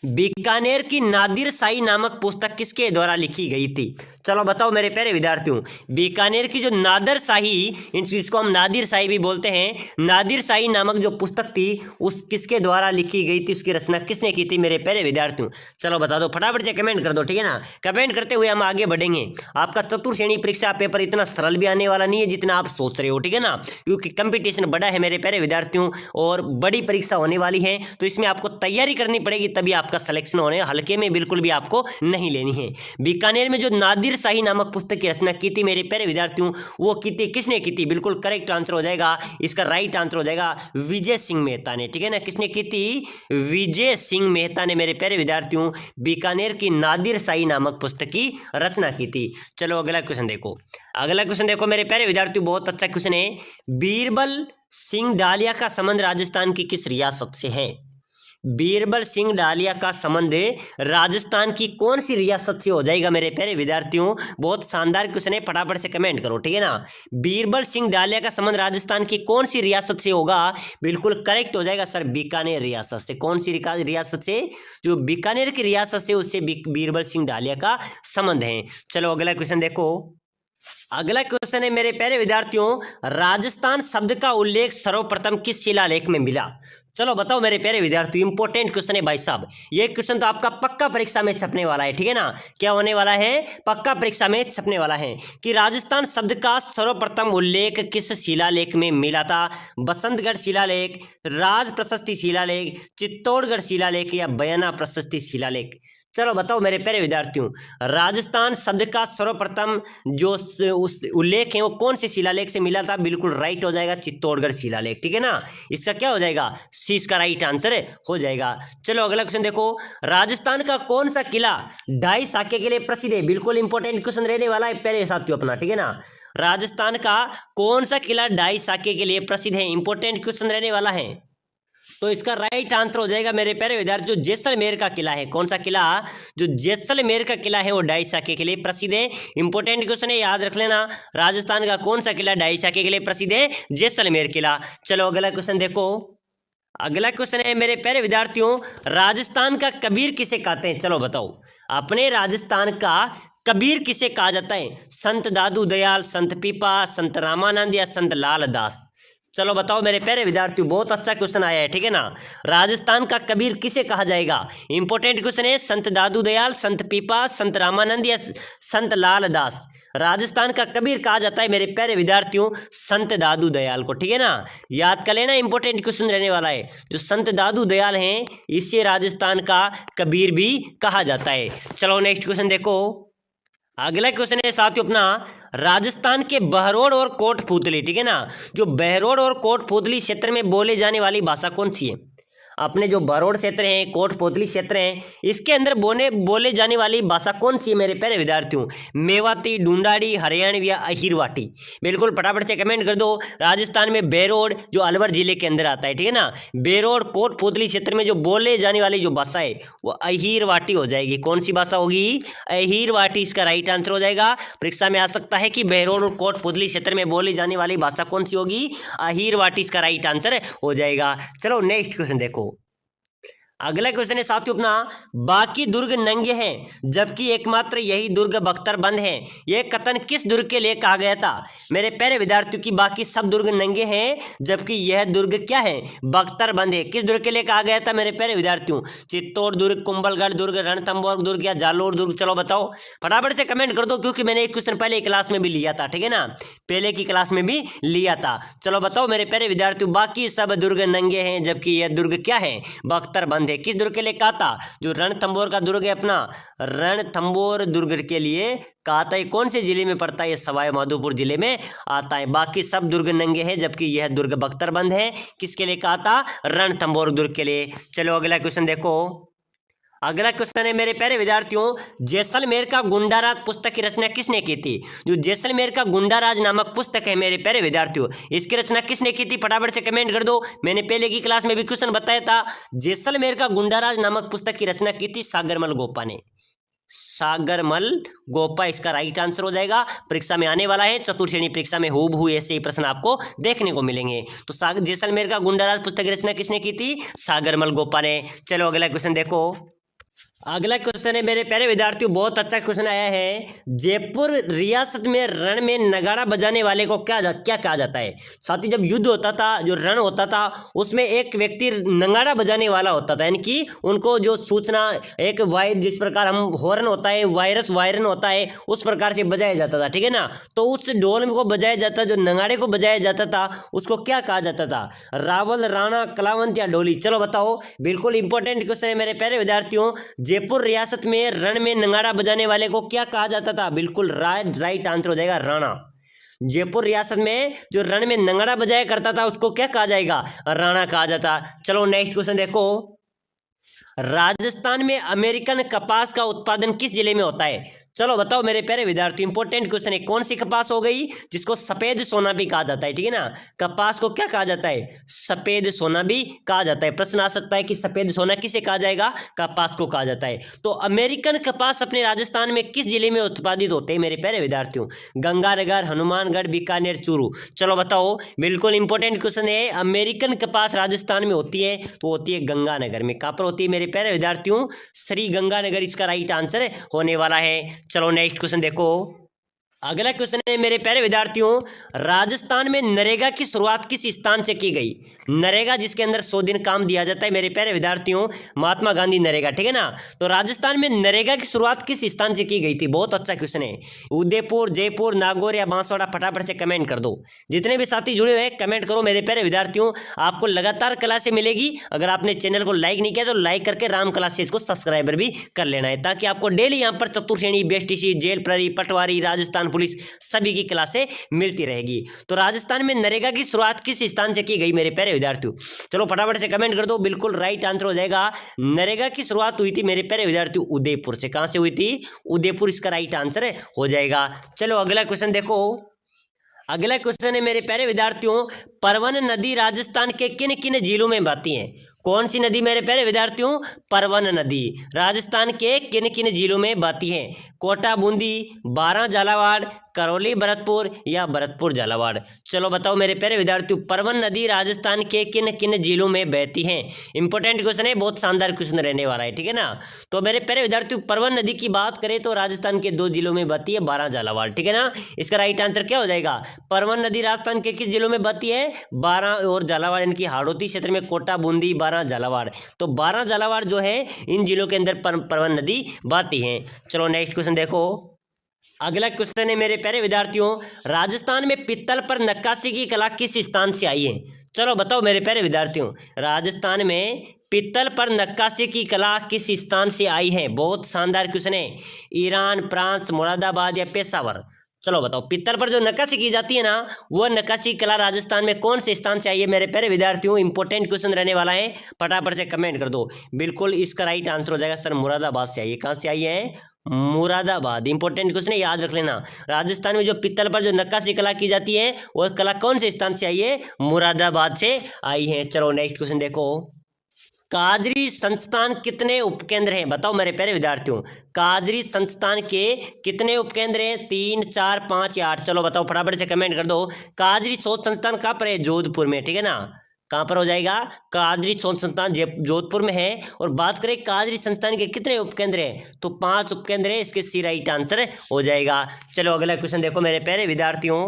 Speaker 3: बीकानेर की नादिर शाही नामक पुस्तक किसके द्वारा लिखी गई थी? चलो बताओ मेरे प्यारे विद्यार्थियों, बीकानेर की जो नादिर शाही, जिसको हम नादिर शाही भी बोलते हैं, नादिर शाही नामक जो पुस्तक थी उस किसके द्वारा लिखी गई थी? उसकी रचना किसने की थी मेरे प्यारे विद्यार्थियों? चलो बता दो, फटाफट से कमेंट कर दो, ठीक है ना। कमेंट करते हुए हम आगे बढ़ेंगे। आपका चतुर्थ श्रेणी परीक्षा पेपर इतना सरल भी आने वाला नहीं है जितना आप सोच रहे हो, ठीक है ना, क्योंकि कंपटीशन बड़ा है मेरे प्यारे विद्यार्थियों और बड़ी परीक्षा होने वाली है। तो इसमें आपको तैयारी करनी पड़ेगी, तभी आपका सिलेक्शन होने, हल्के में बिल्कुल भी आपको नहीं लेनी है। बीकानेर में जो नादिर शाही नामक पुस्तक की रचना की थी मेरे प्यारे विद्यार्थियों, वो की थी, किसने की थी? बिल्कुल करेक्ट आंसर हो जाएगा, इसका राइट आंसर हो जाएगा विजय सिंह मेहता ने, ठीक है ना। किसने की थी? विजय सिंह मेहता ने मेरे प्यारे विद्यार्थियों बीकानेर की नादिर शाही नामक पुस्तक की रचना की थी। चलो अगला क्वेश्चन देखो। अगला क्वेश्चन देखो मेरे प्यारे विद्यार्थियों, बहुत अच्छा क्वेश्चन है। बीरबल सिंह डालिया का संबंध राजस्थान की किस रियासत से है? बीरबल सिंह डालिया का संबंध राजस्थान की कौन सी रियासत से हो जाएगा मेरे प्यारे विद्यार्थियों? बहुत शानदार क्वेश्चन है, फटाफट से कमेंट करो, ठीक है ना। बीरबल सिंह डालिया का संबंध राजस्थान की कौन सी रियासत से होगा? बिल्कुल करेक्ट हो जाएगा सर, बीकानेर रियासत से। कौन सी रियासत से? जो बीकानेर की रियासत से, उससे बीरबल सिंह डालिया का संबंध है। चलो अगला क्वेश्चन देखो। अगला क्वेश्चन है मेरे प्यारे विद्यार्थियों, राजस्थान शब्द का उल्लेख सर्वप्रथम किस शिलालेख में मिला? चलो बताओ मेरे प्यारे विद्यार्थियों, इंपॉर्टेंट क्वेश्चन है भाई साहब। ये क्वेश्चन तो आपका पक्का परीक्षा में छपने वाला है, ठीक है ना। क्या होने वाला है? पक्का परीक्षा में छपने वाला है कि राजस्थान शब्द का सर्वप्रथम उल्लेख किस शिलालेख में मिला था? बसंतगढ़ शिलालेख, राज प्रशस्ति शिलालेख, चित्तौड़गढ़ शिलालेख या बयाना प्रशस्ति शिलालेख? चलो बताओ मेरे प्यारे विद्यार्थियों, राजस्थान शब्द का सर्वप्रथम जो उस उल्लेख है वो कौन से शिलालेख से मिला था? बिल्कुल राइट हो जाएगा चित्तौड़गढ़ शिलालेख, ठीक है ना। इसका क्या हो जाएगा? सी इसका राइट आंसर हो जाएगा। चलो अगला क्वेश्चन देखो। राजस्थान का कौन सा किला ढाई साके के लिए प्रसिद्ध है? बिल्कुल इंपॉर्टेंट क्वेश्चन रहने वाला है प्यारे साथियों अपना, ठीक है ना। राजस्थान का कौन सा किला ढाई साके के लिए प्रसिद्ध है? इंपॉर्टेंट क्वेश्चन रहने वाला है। तो इसका राइट आंसर हो जाएगा मेरे प्यारे विद्यार्थी, जो जैसलमेर का किला है। कौन सा किला? जो जैसलमेर का किला है वो ढाई साके के लिए प्रसिद्ध है। इंपॉर्टेंट क्वेश्चन है, याद रख लेना। राजस्थान का कौन सा किला ढाई साके के लिए प्रसिद्ध है? जैसलमेर किला। चलो अगला क्वेश्चन देखो। अगला क्वेश्चन है मेरे प्यारे विद्यार्थियों, राजस्थान का कबीर किसे कहते हैं? चलो बताओ, अपने राजस्थान का कबीर किसे कहा जाता है? संत दादू दयाल, संत पीपा, संत रामानंद या संत लाल दास? चलो बताओ मेरे प्यारे विद्यार्थियों, बहुत अच्छा क्वेश्चन आया है, ठीक है ना। राजस्थान का कबीर किसे कहा जाएगा? इंपॉर्टेंट क्वेश्चन है। संत दादू दयाल, संत पीपा, संत रामानंद या संत लाल दास? राजस्थान का कबीर कहा जाता है मेरे प्यारे विद्यार्थियों संत दादू दयाल को, ठीक है ना। याद कर लेना, इंपॉर्टेंट क्वेश्चन रहने वाला है। जो संत दादू दयाल हैं इसे राजस्थान का कबीर भी कहा जाता है। चलो नेक्स्ट क्वेश्चन देखो। अगला क्वेश्चन है साथियों अपना, राजस्थान के बहरोड और कोटपूतली, ठीक है ना। जो बहरोड और कोटपूतली क्षेत्र में बोले जाने वाली भाषा कौन सी है? अपने जो बहरोड क्षेत्र है, कोटपूतली क्षेत्र है, इसके अंदर बोले जाने वाली भाषा कौन सी है मेरे प्यारे विद्यार्थियों? मेवाती, ढूंढाड़ी, हरियाणवी या अहिरवाटी? बिल्कुल फटाफट से कमेंट कर दो। राजस्थान में बेरोड जो अलवर जिले के अंदर आता है, ठीक है ना, बेरोड कोटपूतली क्षेत्र में जो बोले जाने वाली जो भाषा है वो अहिरवाटी हो जाएगी। कौन सी भाषा होगी? अहिरवाटी इसका राइट आंसर हो जाएगा। परीक्षा में आ सकता है कि बेरोड और कोटपूतली क्षेत्र में बोली जाने वाली भाषा कौन सी होगी? अहिरवाटी इसका राइट आंसर हो जाएगा। चलो नेक्स्ट क्वेश्चन देखो। अगला क्वेश्चन है साथियों अपना, बाकी दुर्ग नंगे हैं जबकि एकमात्र यही दुर्ग बख्तरबंद है, यह कथन किस दुर्ग के लिए कहा गया था? मेरे प्यारे विद्यार्थियों की बाकी सब दुर्ग नंगे हैं जबकि यह दुर्ग क्या है? बख्तरबंद है। किस दुर्ग के लिए कहा गया था मेरे प्यारे विद्यार्थियों? चित्तौड़ दुर्ग, कुंभलगढ़ दुर्ग, रणथंभौर दुर्ग या जालोर दुर्ग? चलो बताओ फटाफट से कमेंट कर दो, क्योंकि मैंने एक क्वेश्चन पहले क्लास में भी लिया था, ठीक है ना, पहले की क्लास में भी लिया था। चलो बताओ मेरे प्यारे विद्यार्थियों, बाकी सब दुर्ग नंगे हैं जबकि यह दुर्ग क्या है? बख्तरबंद है। किस दुर्ग के लिए कहा था? जो रणथंभौर का दुर्ग है अपना, रणथंभौर दुर्ग के लिए कहा था। कौन से जिले में पड़ता है? सवाई माधोपुर जिले में आता है। बाकी सब दुर्ग नंगे हैं जबकि यह दुर्ग बख्तरबंद है। किसके लिए कहा था? रणथंभौर दुर्ग के लिए। चलो अगला क्वेश्चन देखो। अगला क्वेश्चन है मेरे प्यारे विद्यार्थियों, जैसलमेर का गुंडाराज पुस्तक की रचना किसने की थी? जो जैसलमेर का गुंडाराज नामक पुस्तक है मेरे प्यारे विद्यार्थियों, इसकी रचना किसने की थी? फटाफट से कमेंट कर दो। मैंने पहले की क्लास में भी क्वेश्चन बताया था। जैसलमेर का गुंडाराज नामक पुस्तक की रचना की थी सागरमल गोपा ने। सागरमल गोपा इसका राइट आंसर हो जाएगा। परीक्षा में आने वाला है, चतुर्थ श्रेणी परीक्षा में हूबहू ऐसे ही प्रश्न आपको देखने को मिलेंगे। तो जैसलमेर का गुंडाराज पुस्तक की रचना किसने की थी? सागरमल गोपा ने। चलो अगला क्वेश्चन देखो। अगला क्वेश्चन है मेरे प्यारे विद्यार्थियों, बहुत अच्छा क्वेश्चन आया है। जयपुर रियासत में रण में नगाड़ा बजाने वाले को क्या कहा जाता है? साथी जब युद्ध होता था, जो रण होता था, उसमें एक व्यक्ति नगाड़ा बजाने वाला होता था, यानी कि उनको जो सूचना एक जिस प्रकार हम हॉर्न होता है, वायरन होता है, उस प्रकार से बजाया जाता था, ठीक है ना। तो उस ढोल को बजाया जाता, जो नगाड़े को बजाया जाता था, उसको क्या कहा जाता था? रावल, राणा, कलावंत या ढोली? चलो बताओ। बिल्कुल इंपॉर्टेंट क्वेश्चन है मेरे प्यारे विद्यार्थियों। जयपुर रियासत में रण में नगाड़ा बजाने वाले को क्या कहा जाता था? बिल्कुल राइट आंसर हो जाएगा राणा। जयपुर रियासत में जो रण में नगाड़ा बजाया करता था उसको क्या कहा जाएगा? राणा कहा जाता। चलो नेक्स्ट क्वेश्चन देखो। राजस्थान में अमेरिकन कपास का उत्पादन किस जिले में होता है? चलो बताओ मेरे प्यारे विद्यार्थी, इंपॉर्टेंट क्वेश्चन है। कौन सी कपास हो गई? जिसको सफेद सोना भी कहा जाता है, ठीक है ना। कपास को क्या कहा जाता है? सफेद सोना भी कहा जाता है। प्रश्न आ सकता है कि सफेद सोना किसे कहा जाएगा? कपास को कहा जाता है। तो अमेरिकन कपास अपने राजस्थान में किस जिले में उत्पादित होते हैं मेरे प्यारे विद्यार्थियों? गंगानगर, हनुमानगढ़, बीकानेर, चूरू? चलो बताओ। बिल्कुल इंपॉर्टेंट क्वेश्चन है। अमेरिकन कपास राजस्थान में होती है तो होती है गंगानगर में। कहाँ पर होती है मेरे प्यारे विद्यार्थियों? श्री गंगानगर इसका राइट आंसर होने वाला है। चलो नेक्स्ट क्वेश्चन देखो। अगला क्वेश्चन है मेरे प्यारे विद्यार्थियों, राजस्थान में नरेगा की शुरुआत किस स्थान से की गई? नरेगा जिसके अंदर 100 दिन काम दिया जाता है मेरे प्यारे विद्यार्थियों, महात्मा गांधी नरेगा, ठीक है ना। तो राजस्थान में नरेगा की शुरुआत किस स्थान से की गई थी? बहुत अच्छा क्वेश्चन है। उदयपुर, जयपुर, नागौर या बांसवाड़ा? फटाफट से कमेंट कर दो। जितने भी साथी जुड़े हुए हैं कमेंट करो मेरे प्यारे विद्यार्थियों। आपको लगातार क्लासें मिलेगी। अगर आपने चैनल को लाइक नहीं किया तो लाइक करके राम क्लासेस को सब्सक्राइबर भी कर लेना है, ताकि आपको डेली यहाँ पर चतुर्थ श्रेणी, बीएसटीसी, जेल प्रहरी, पटवारी, राजस्थान पुलिस सभी की क्लासें मिलती रहेगी। तो राजस्थान में नरेगा की शुरुआत किस स्थान से की गई मेरे प्यारे विद्यार्थियों? चलो फटाफट से कमेंट कर दो। बिल्कुल राइट आंसर हो जाएगा। नरेगा की शुरुआत हुई थी मेरे प्यारे विद्यार्थियों उदयपुर से। कहां से हुई थी? उदयपुर इसका राइट आंसर हो जाएगा। चलो अगला क्वेश्चन देखो। अगला क्वेश्चन है मेरे प्यारे विद्यार्थियों, परवन नदी राजस्थान के किन किन जिलों में बहती है? कौन सी नदी मेरे प्यारे विद्यार्थियों? परवन नदी राजस्थान के किन किन जिलों में बहती है? कोटा, बूंदी, बारां, झालावाड़, करौली भरतपुर या भरतपुर झालावाड़। चलो बताओ मेरे प्यारे विद्यार्थियों, परवन नदी राजस्थान के किन किन जिलों में बहती है? इंपॉर्टेंट क्वेश्चन है, बहुत शानदार क्वेश्चन रहने वाला है, ठीक है ना। तो मेरे प्यारे विद्यार्थियों, परवन नदी की बात करें तो राजस्थान के 2 जिलों में बहती है, 12 झालावाड़, ठीक है ना। इसका राइट आंसर क्या हो जाएगा? परवन नदी राजस्थान के किस जिलों में बहती है? 12 और झालावाड़, इनकी हाड़ौती क्षेत्र में कोटा, बूंदी, 12 झालावाड़। तो 12 झालावाड़ जो है इन जिलों के अंदर परवन नदी बहती है। चलो नेक्स्ट क्वेश्चन देखो। अगला क्वेश्चन है मेरे प्यारे विद्यार्थियों, राजस्थान में पित्तल पर नक्काशी की कला किस स्थान से आई है? चलो बताओ मेरे प्यारे विद्यार्थियों, राजस्थान में पित्तल पर नक्काशी की कला किस स्थान से आई है? बहुत शानदार क्वेश्चन है। ईरान, फ्रांस, मुरादाबाद या पेशावर? चलो बताओ, पित्तल पर जो नक्काशी की जाती है ना, वो नक्काशी कला राजस्थान में कौन से स्थान से आई है मेरे प्यारे विद्यार्थियों? इंपॉर्टेंट क्वेश्चन रहने वाला है, फटाफट से कमेंट कर दो। बिल्कुल इसका राइट आंसर हो जाएगा सर मुरादाबाद से आई है। कहाँ से आई है? मुरादाबाद। इंपॉर्टेंट क्वेश्चन है, याद रख लेना। राजस्थान में जो पित्तल पर जो नक्काशी कला की जाती है वो कला कौन से स्थान से आई है? मुरादाबाद से आई है। चलो नेक्स्ट क्वेश्चन देखो। काजरी संस्थान कितने उपकेंद्र हैं? बताओ मेरे प्यारे विद्यार्थियों, काजरी संस्थान के कितने उपकेंद्र हैं? 3, 4, 5 या 8? चलो बताओ, फटाफट से कमेंट कर दो। काजरी शोध संस्थान कहाँ पर है? जोधपुर में, ठीक है ना। कहाँ पर हो जाएगा? काजरी शोध संस्थान जोधपुर में है। और बात करें काजरी संस्थान के कितने उपकेंद्र हैं, तो 5 उपकेंद्र है, इसके सी राइट आंसर हो जाएगा। चलो अगला क्वेश्चन देखो मेरे प्यारे विद्यार्थियों,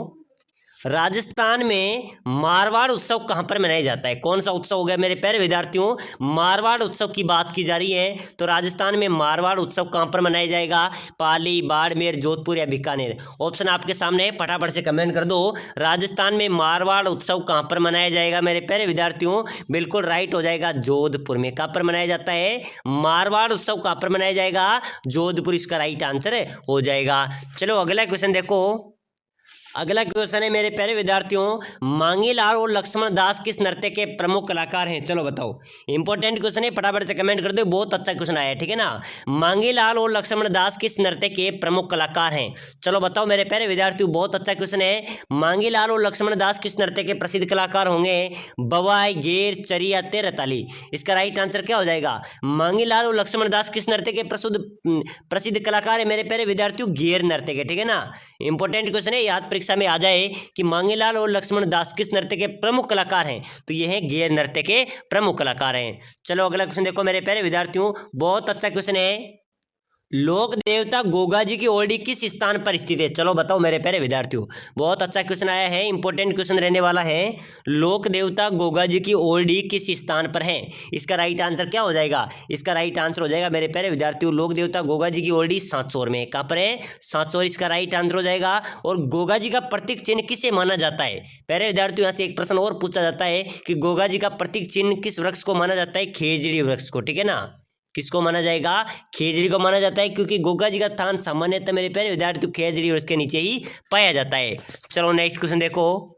Speaker 3: राजस्थान में मारवाड़ उत्सव कहाँ पर मनाया जाता है? कौन सा उत्सव हो गया मेरे प्यारे विद्यार्थियों? मारवाड़ उत्सव की बात की जा रही है, तो राजस्थान में मारवाड़ उत्सव कहाँ पर मनाया जाएगा? पाली, बाड़मेर, जोधपुर या बीकानेर? ऑप्शन आपके सामने है, फटाफट से कमेंट कर दो। राजस्थान में मारवाड़ उत्सव कहाँ पर मनाया जाएगा मेरे प्यारे विद्यार्थियों? बिल्कुल राइट हो जाएगा, जोधपुर में। कहाँ पर मनाया जाता है? मारवाड़ उत्सव कहाँ पर मनाया जाएगा? जोधपुर, इसका राइट आंसर हो जाएगा। चलो अगला क्वेश्चन देखो। अगला क्वेश्चन है मेरे प्यारे विद्यार्थियों, मांगीलाल और लक्ष्मण दास किस नृत्य के प्रमुख कलाकार हैं? चलो बताओ, इंपॉर्टेंट क्वेश्चन है, फटाफट से कमेंट कर दो। बहुत अच्छा क्वेश्चन आया है, ठीक है ना। मांगीलाल और लक्ष्मण दास किस नृत्य के प्रमुख कलाकार हैं? चलो बताओ मेरे प्यारे विद्यार्थियों, बहुत अच्छा क्वेश्चन है। मांगीलाल और लक्ष्मण दास किस नृत्य के प्रसिद्ध कलाकार होंगे? बवाई, गेर, चरी या तेरताली? इसका राइट आंसर क्या हो जाएगा? मांगीलाल और लक्ष्मण दास किस नृत्य के प्रसिद्ध कलाकार है मेरे प्यारे विद्यार्थियों? गेर नृत्य के, ठीक है ना। इंपॉर्टेंट क्वेश्चन है, याद परीक्षा में आ जाए कि मांगीलाल और लक्ष्मण दास किस नृत्य के प्रमुख कलाकार हैं, तो ये है गेर नृत्य के प्रमुख कलाकार हैं। चलो अगला क्वेश्चन देखो मेरे प्यारे विद्यार्थियों, बहुत अच्छा क्वेश्चन है। लोक देवता गोगा जी की ओरडी किस स्थान पर स्थित है? चलो बताओ मेरे प्यारे विद्यार्थियों, बहुत अच्छा क्वेश्चन आया है, इंपॉर्टेंट क्वेश्चन रहने वाला है। लोक देवता गोगा जी की ओरडी किस स्थान पर है? इसका राइट आंसर क्या हो जाएगा? इसका राइट आंसर हो जाएगा मेरे प्यारे विद्यार्थियों, लोक देवता गोगा जी की ओरडी सांसौर में। कहाँ पर है? सांसौर, इसका राइट आंसर हो जाएगा। और गोगा जी का प्रतीक चिन्ह किसे माना जाता है? प्यारे विद्यार्थियों, यहाँ से एक प्रश्न और पूछा जाता है कि गोगा जी का प्रतीक चिन्ह किस वृक्ष को माना जाता है? खेजड़ी वृक्ष को, ठीक है ना। किसको माना जाएगा? खेजड़ी को माना जाता है, क्योंकि गोगा जी का स्थान सामान्यतः मेरे प्यारे विद्यार्थियों खेजड़ी और उसके नीचे ही पाया जाता है। चलो नेक्स्ट क्वेश्चन देखो।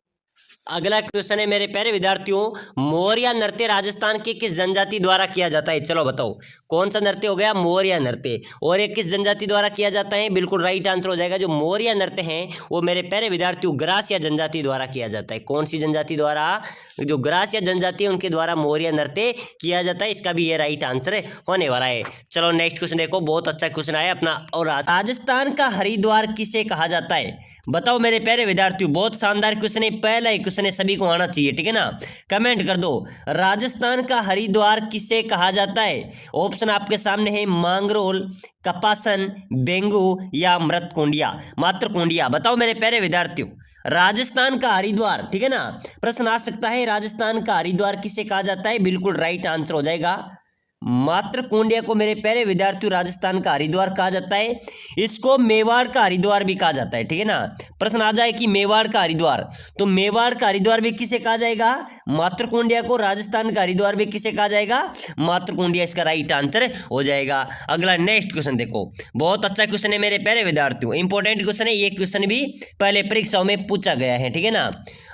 Speaker 3: अगला क्वेश्चन है मेरे प्यारे विद्यार्थियों, मौर्य नृत्य राजस्थान के किस जनजाति द्वारा किया जाता है? चलो बताओ, कौन सा नृत्य हो गया? मौर्य नृत्य। और ये किस जनजाति द्वारा किया जाता है? बिल्कुल राइट आंसर हो जाएगा, जो मौर्य नृत्य है वो मेरे प्यारे विद्यार्थियों ग्रासिया जनजाति द्वारा किया जाता है। कौन सी जनजाति द्वारा? जो ग्रासिया जनजाति है उनके द्वारा मौर्य नृत्य किया जाता है, इसका भी ये राइट आंसर होने वाला है। चलो नेक्स्ट क्वेश्चन देखो, बहुत अच्छा क्वेश्चन आया अपना। और राजस्थान का हरिद्वार किसे कहा जाता है? बताओ मेरे प्यारे विद्यार्थियों, बहुत शानदार क्वेश्चन है, पहला ही क्वेश्चन है, सभी को आना चाहिए, ठीक है ना। कमेंट कर दो, राजस्थान का हरिद्वार किसे कहा जाता है? ऑप्शन आपके सामने है, मांगरोल, कपासन, बेंगू या मृतकुंडिया, मातृकुंडिया। बताओ मेरे प्यारे विद्यार्थियों, राजस्थान का हरिद्वार, ठीक है ना। प्रश्न आ सकता है, राजस्थान का हरिद्वार किसे कहा जाता है? बिल्कुल राइट आंसर हो जाएगा, मातृकुंडिया को मेरे प्यारे विद्यार्थियों राजस्थान का हरिद्वार कहा जाता है। इसको मेवाड़ का हरिद्वार भी कहा जाता है, ठीक है ना। प्रश्न आ जाए कि मेवाड़ का हरिद्वार, तो मेवाड़ का हरिद्वार भी किसे कहा जाएगा? मातृकुंडिया को। राजस्थान का हरिद्वार भी किसे कहा जाएगा? मातृकुंडिया, इसका राइट आंसर हो जाएगा। अगला नेक्स्ट क्वेश्चन देखो, बहुत अच्छा क्वेश्चन है मेरे प्यारे विद्यार्थियों, इंपॉर्टेंट क्वेश्चन है, ये क्वेश्चन भी पहले परीक्षाओं में पूछा गया है, ठीक है ना।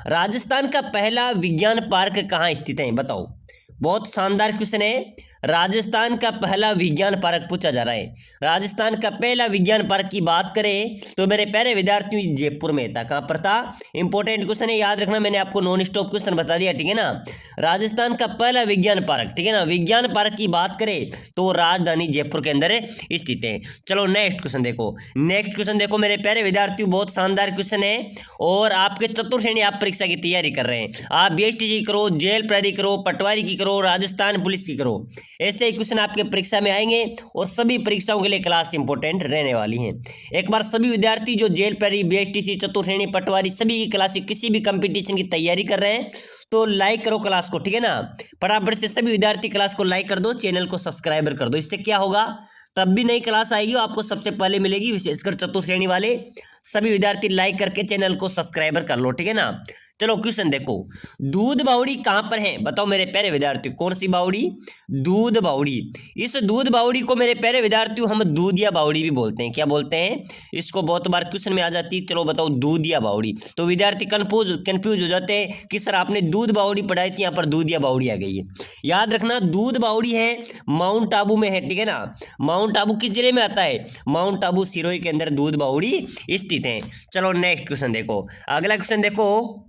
Speaker 3: राजस्थान का पहला विज्ञान पार्क कहाँ स्थित है? बताओ, बहुत शानदार क्वेश्चन है। राजस्थान का पहला विज्ञान पार्क पूछा जा रहा है। राजस्थान का पहला विज्ञान पार्क की बात करें तो मेरे प्यारे विद्यार्थियों जयपुर में था। कहाँ पर था? इंपॉर्टेंट क्वेश्चन है, याद रखना, मैंने आपको नॉन स्टॉप क्वेश्चन बता दिया, ठीक है ना। राजस्थान का पहला विज्ञान पार्क, ठीक है ना, विज्ञान पार्क की बात करें तो राजधानी जयपुर के अंदर स्थित है। चलो नेक्स्ट क्वेश्चन देखो। नेक्स्ट क्वेश्चन देखो मेरे प्यारे विद्यार्थियों, बहुत शानदार क्वेश्चन है और आपके चतुर्थ श्रेणी आप परीक्षा की तैयारी कर रहे हैं। आप बीएसटी की करो, जेल प्रहरी करो, पटवारी की करो, राजस्थान पुलिस की करो, ऐसे ही क्वेश्चन आपके परीक्षा में आएंगे और सभी परीक्षाओं के लिए क्लास इंपॉर्टेंट रहने वाली हैं। एक बार सभी विद्यार्थी जो जेल प्रहरी, बीएसटीसी, चतुर्थ श्रेणी, पटवारी सभी की क्लास, किसी भी कंपटीशन की तैयारी कर रहे हैं तो लाइक करो क्लास को, ठीक है ना। फटाफट से सभी विद्यार्थी क्लास को लाइक कर दो, चैनल को सब्सक्राइबर कर दो। इससे क्या होगा, तब भी नई क्लास आएगी आपको सबसे पहले मिलेगी। विशेषकर चतुर्थ श्रेणी वाले सभी विद्यार्थी लाइक करके चैनल को सब्सक्राइबर कर लो, ठीक है ना। चलो क्वेश्चन देखो, दूध बावड़ी कहाँ पर है? बताओ मेरे प्यारे विद्यार्थियों, कौन सी बावड़ी? दूध बावड़ी। इस दूध बावड़ी को मेरे प्यारे विद्यार्थियों हम दूधिया बावड़ी भी बोलते हैं। क्या बोलते हैं? इसको बहुत बार क्वेश्चन में आ जाती है। चलो बताओ, दूधिया बावड़ी। तो विद्यार्थी कंफ्यूज हो जाते हैं कि सर आपने दूध बावड़ी पढ़ाई थी, यहाँ पर दूधिया बावड़ी आ गई है। याद रखना, दूध बावड़ी है माउंट आबू में है, ठीक है ना। माउंट आबू किस जिले में आता है? माउंट आबू सिरोही के अंदर दूध बावड़ी स्थित है। चलो नेक्स्ट क्वेश्चन देखो। अगला क्वेश्चन देखो,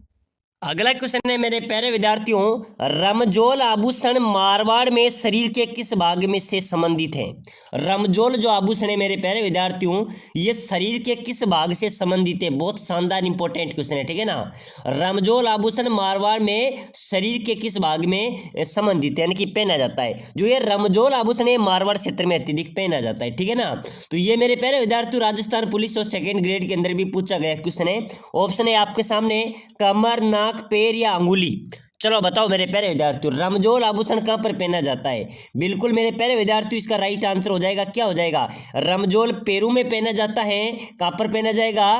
Speaker 3: अगला क्वेश्चन है मेरे प्यारे विद्यार्थियों, रमजोल आभूषण मारवाड़ में शरीर के किस भाग में से संबंधित है? रमजोल जो आभूषण है मेरे प्यारे विद्यार्थियों, ये शरीर के किस भाग से संबंधित है? बहुत शानदार इंपॉर्टेंट क्वेश्चन है, ठीक है ना। रमजोल आभूषण मारवाड़ में शरीर के किस भाग में संबंधित है, यानी कि पहना जाता है। जो ये रमजोल आभूषण है मारवाड़ क्षेत्र में अत्यधिक पहना जाता है, ठीक है ना। तो ये मेरे प्यारे विद्यार्थियों राजस्थान पुलिस और सेकेंड ग्रेड के अंदर भी पूछा गया क्वेश्चन है। ऑप्शन है आपके सामने, कमर, नाक, पैर या अंगुली। चलो बताओ मेरे प्यारे विद्यार्थियों, रमजोल आभूषण कहां पर पहना जाता है? बिल्कुल मेरे प्यारे विद्यार्थियों, इसका राइट आंसर हो जाएगा, क्या हो जाएगा? रमजोल पैरों में पहना जाता है। कहां पर पहना जाएगा?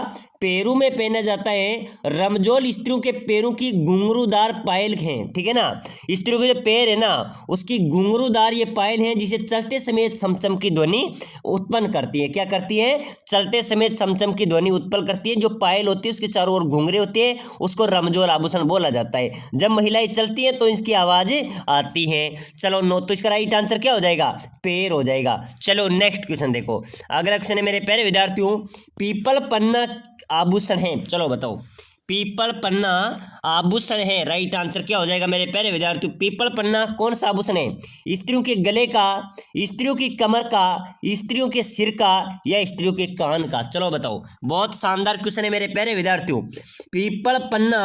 Speaker 3: पैरों में पहना जाता है। रमजोल स्त्रियों के पैरों की घुंघरूदार पायल हैं, ठीक है ना। स्त्रियों के जो पैर है ना, उसकी घुंघरूदार ये पायल हैं, जिसे चलते समय चमचम की ध्वनि उत्पन्न करती है। क्या करती है? चलते समय चमचम की ध्वनि उत्पन्न करती है। जो पायल होती है उसके चारों ओर घुंघरे होते हैं, उसको रमजोल आभूषण बोला जाता है। जब महिलाएं चलती हैं तो इसकी आवाज आती है। चलो नो, तो इसका राइट आंसर क्या हो जाएगा? पैर हो जाएगा। चलो नेक्स्ट क्वेश्चन देखो। अगला क्वेश्चन है मेरे प्यारे विद्यार्थियों, पीपल पन्ना आभूषण है। चलो बताओ, पीपल पन्ना आभूषण है, राइट आंसर क्या हो जाएगा मेरे प्यारे विद्यार्थियों? पीपल पन्ना कौन सा आभूषण है? स्त्रियों के गले का, स्त्रियों की कमर का, स्त्रियों के सिर का या स्त्रियों के कान का? चलो बताओ, बहुत शानदार क्वेश्चन है मेरे प्यारे विद्यार्थियों। पीपल पन्ना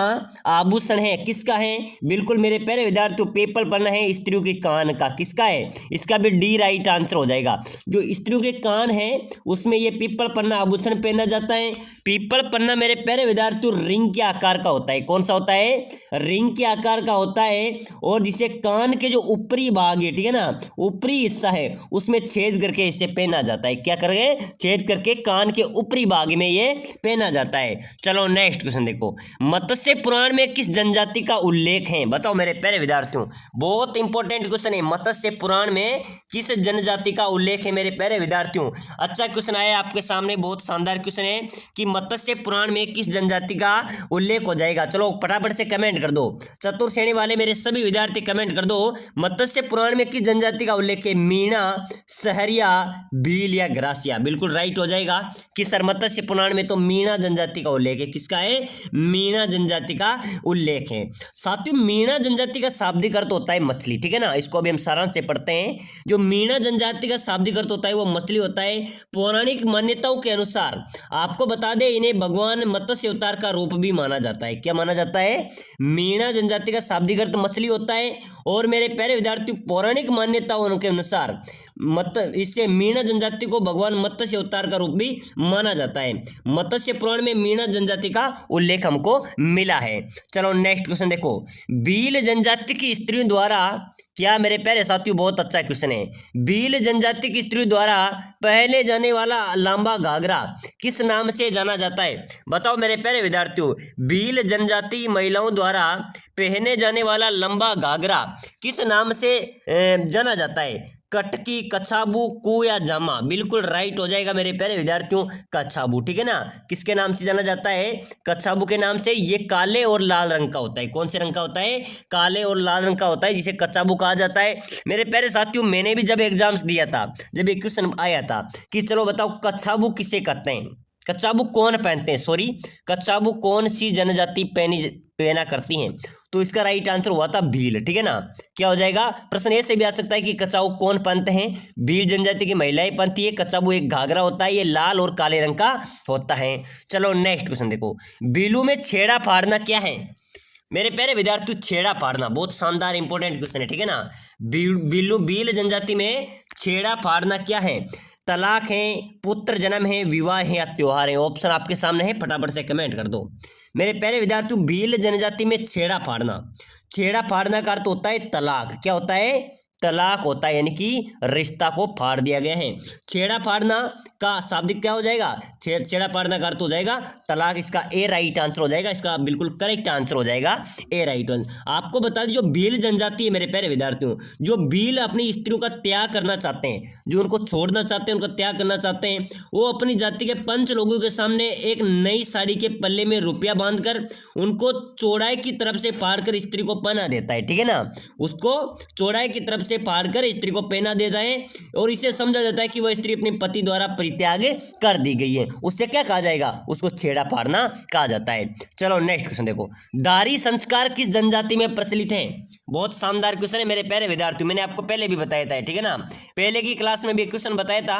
Speaker 3: आभूषण है, किसका है? बिल्कुल मेरे प्यारे विद्यार्थियों, पीपल पन्ना है स्त्रियों के कान का। किसका है? इसका भी डी राइट आंसर हो जाएगा। जो स्त्रियों के कान है उसमें ये पीपल पन्ना आभूषण पहना जाता है। पीपल पन्ना मेरे प्यारे विद्यार्थियों रिंग के आकार का होता है। कौन सा होता है? रिंग के आकार का होता है। और जिसे कान के जो ऊपरी भाग है, ठीक है ना, ऊपरी हिस्सा है, उसमें छेद करके इसे पहना जाता है। क्या करके? छेद करके कान के ऊपरी भाग में ये पहना जाता है। चलो नेक्स्ट क्वेश्चन देखो, मत्स्य पुराण में किस जनजाति का उल्लेख है? बताओ मेरे प्यारे विद्यार्थियों, बहुत इंपॉर्टेंट क्वेश्चन है। मत्स्य पुराण में किस जनजाति का उल्लेख है मेरे प्यारे विद्यार्थियों? अच्छा क्वेश्चन आया आपके सामने, बहुत शानदार क्वेश्चन है कि मत्स्य पुराण में किस जनजाति का उल्लेख हो जाएगा। चलो फटाफट से कमेंट कर दो, चतुर्थ श्रेणी वाले मेरे सभी विद्यार्थी कमेंट कर दो, मत्स्य पुराण में किस जनजाति का उल्लेख है? मीणा, सहरिया, भील या ग्रासिया? बिल्कुल राइट हो जाएगा कि सर मत्स्य पुराण में तो मीणा जनजाति का उल्लेख है। किसका है? मीणा जनजाति का उल्लेख है। साथियों, मीणा जनजाति का शाब्दिक अर्थ होता है मछली, ठीक है ना। इसको अभी हम सारांश से पढ़ते हैं। जो मीणा जनजाति का शाब्दिक अर्थ होता है वो मछली होता है। पौराणिक मान्यताओं के अनुसार आपको बता दें, इन्हें भगवान मत्स्य अवतार का रूप भी माना जाता है। क्या माना जाता है? मीणा जनजाति का शाब्दिक अर्थ मछली होता है। और मेरे प्यारे विद्यार्थियों, पौराणिक मान्यताओं के अनुसार इससे मीणा जनजाति को भगवान मत्स्य अवतार का रूप भी माना जाता है। मत्स्य पुराण में मीणा जनजाति का उल्लेख हमको मिला है। चलो नेक्स्ट क्वेश्चन देखो, भील जनजाति की स्त्रियों द्वारा, क्या मेरे प्यारे साथियों, बहुत अच्छा क्वेश्चन है। भील जनजाति की स्त्रियों द्वारा पहने जाने वाला लंबा घाघरा किस नाम से जाना जाता है? बताओ मेरे प्यारे विद्यार्थियों, भील जनजाति महिलाओं द्वारा पहने जाने वाला लंबा घाघरा किस नाम से जाना जाता है? कटकी, कछाबू, कू या जामा? बिल्कुल राइट हो जाएगा मेरे प्यारे विद्यार्थियों, कछाबू। ठीक है ना, किसके नाम से जाना जाता है? कछाबू के नाम से। ये काले और लाल रंग का होता है। कौन से रंग का होता है? काले और लाल रंग का होता है, जिसे कछाबू कहा जाता है। मेरे प्यारे साथियों, मैंने भी जब एग्जाम्स दिया था, जब एक क्वेश्चन आया था कि चलो बताओ कछाबू किसे कहते हैं, कछाबू कौन पहनते हैं, सॉरी कछाबू कौन सी जनजाति पहना करती हैं, तो इसका राइट आंसर हुआ था भील। ठीक है ना, क्या हो जाएगा? प्रश्न ऐसे भी आ सकता है कि कछाबू कौन पहनते हैं? भील जनजाति की महिलाएं पहनती है। कछाबू एक घाघरा होता है, ये लाल और काले रंग का होता है। चलो नेक्स्ट क्वेश्चन देखो, बीलू में छेड़ा फाड़ना क्या है? मेरे प्यारे विद्यार्थी, छेड़ा फाड़ना बहुत शानदार इंपॉर्टेंट क्वेश्चन है। ठीक है ना, भील जनजाति में छेड़ा फाड़ना क्या है? तलाक है, पुत्र जन्म है, विवाह है या त्योहार है? ऑप्शन आपके सामने है, फटाफट से कमेंट कर दो। मेरे प्यारे विद्यार्थियों, भील जनजाति में छेड़ा फाड़ना का अर्थ होता है तलाक। क्या होता है? तलाक होता है, यानी कि रिश्ता को फाड़ दिया गया है। छेड़ा फाड़ना का शाब्दिक क्या हो जाएगा? छेड़ा फाड़ना का अर्थ हो जाएगा तलाक। इसका ए राइट आंसर हो जाएगा, इसका बिल्कुल करेक्ट आंसर हो जाएगा ए राइट आंसर। आपको बता दें, जो भील जनजाति है मेरे प्यारे विद्यार्थियों, जो भील अपनी स्त्रियों का त्याग करना चाहते हैं, जो उनको छोड़ना चाहते हैं, उनका त्याग करना चाहते हैं, वो अपनी जाति के 5 लोगों के सामने एक नई साड़ी के पल्ले में रुपया बांधकर उनको चौड़ाई की तरफ से फाड़कर स्त्री को पहना देता है। ठीक है ना, उसको चौड़ाई की तरफ से फाड़कर स्त्री को पहना देता है और इसे समझा जाता है कि वह स्त्री अपने पति द्वारा परित्याग कर दी गई है। उससे क्या कहा जाएगा? उसको छेड़ा फाड़ना कहा जाता है। चलो नेक्स्ट क्वेश्चन देखो, दारी संस्कार किस जनजाति में प्रचलित है? बहुत शानदार क्वेश्चन है मेरे प्यारे विद्यार्थियों, मैंने आपको पहले भी बताया था। ठीक है ना, पहले की क्लास में भी क्वेश्चन बताया था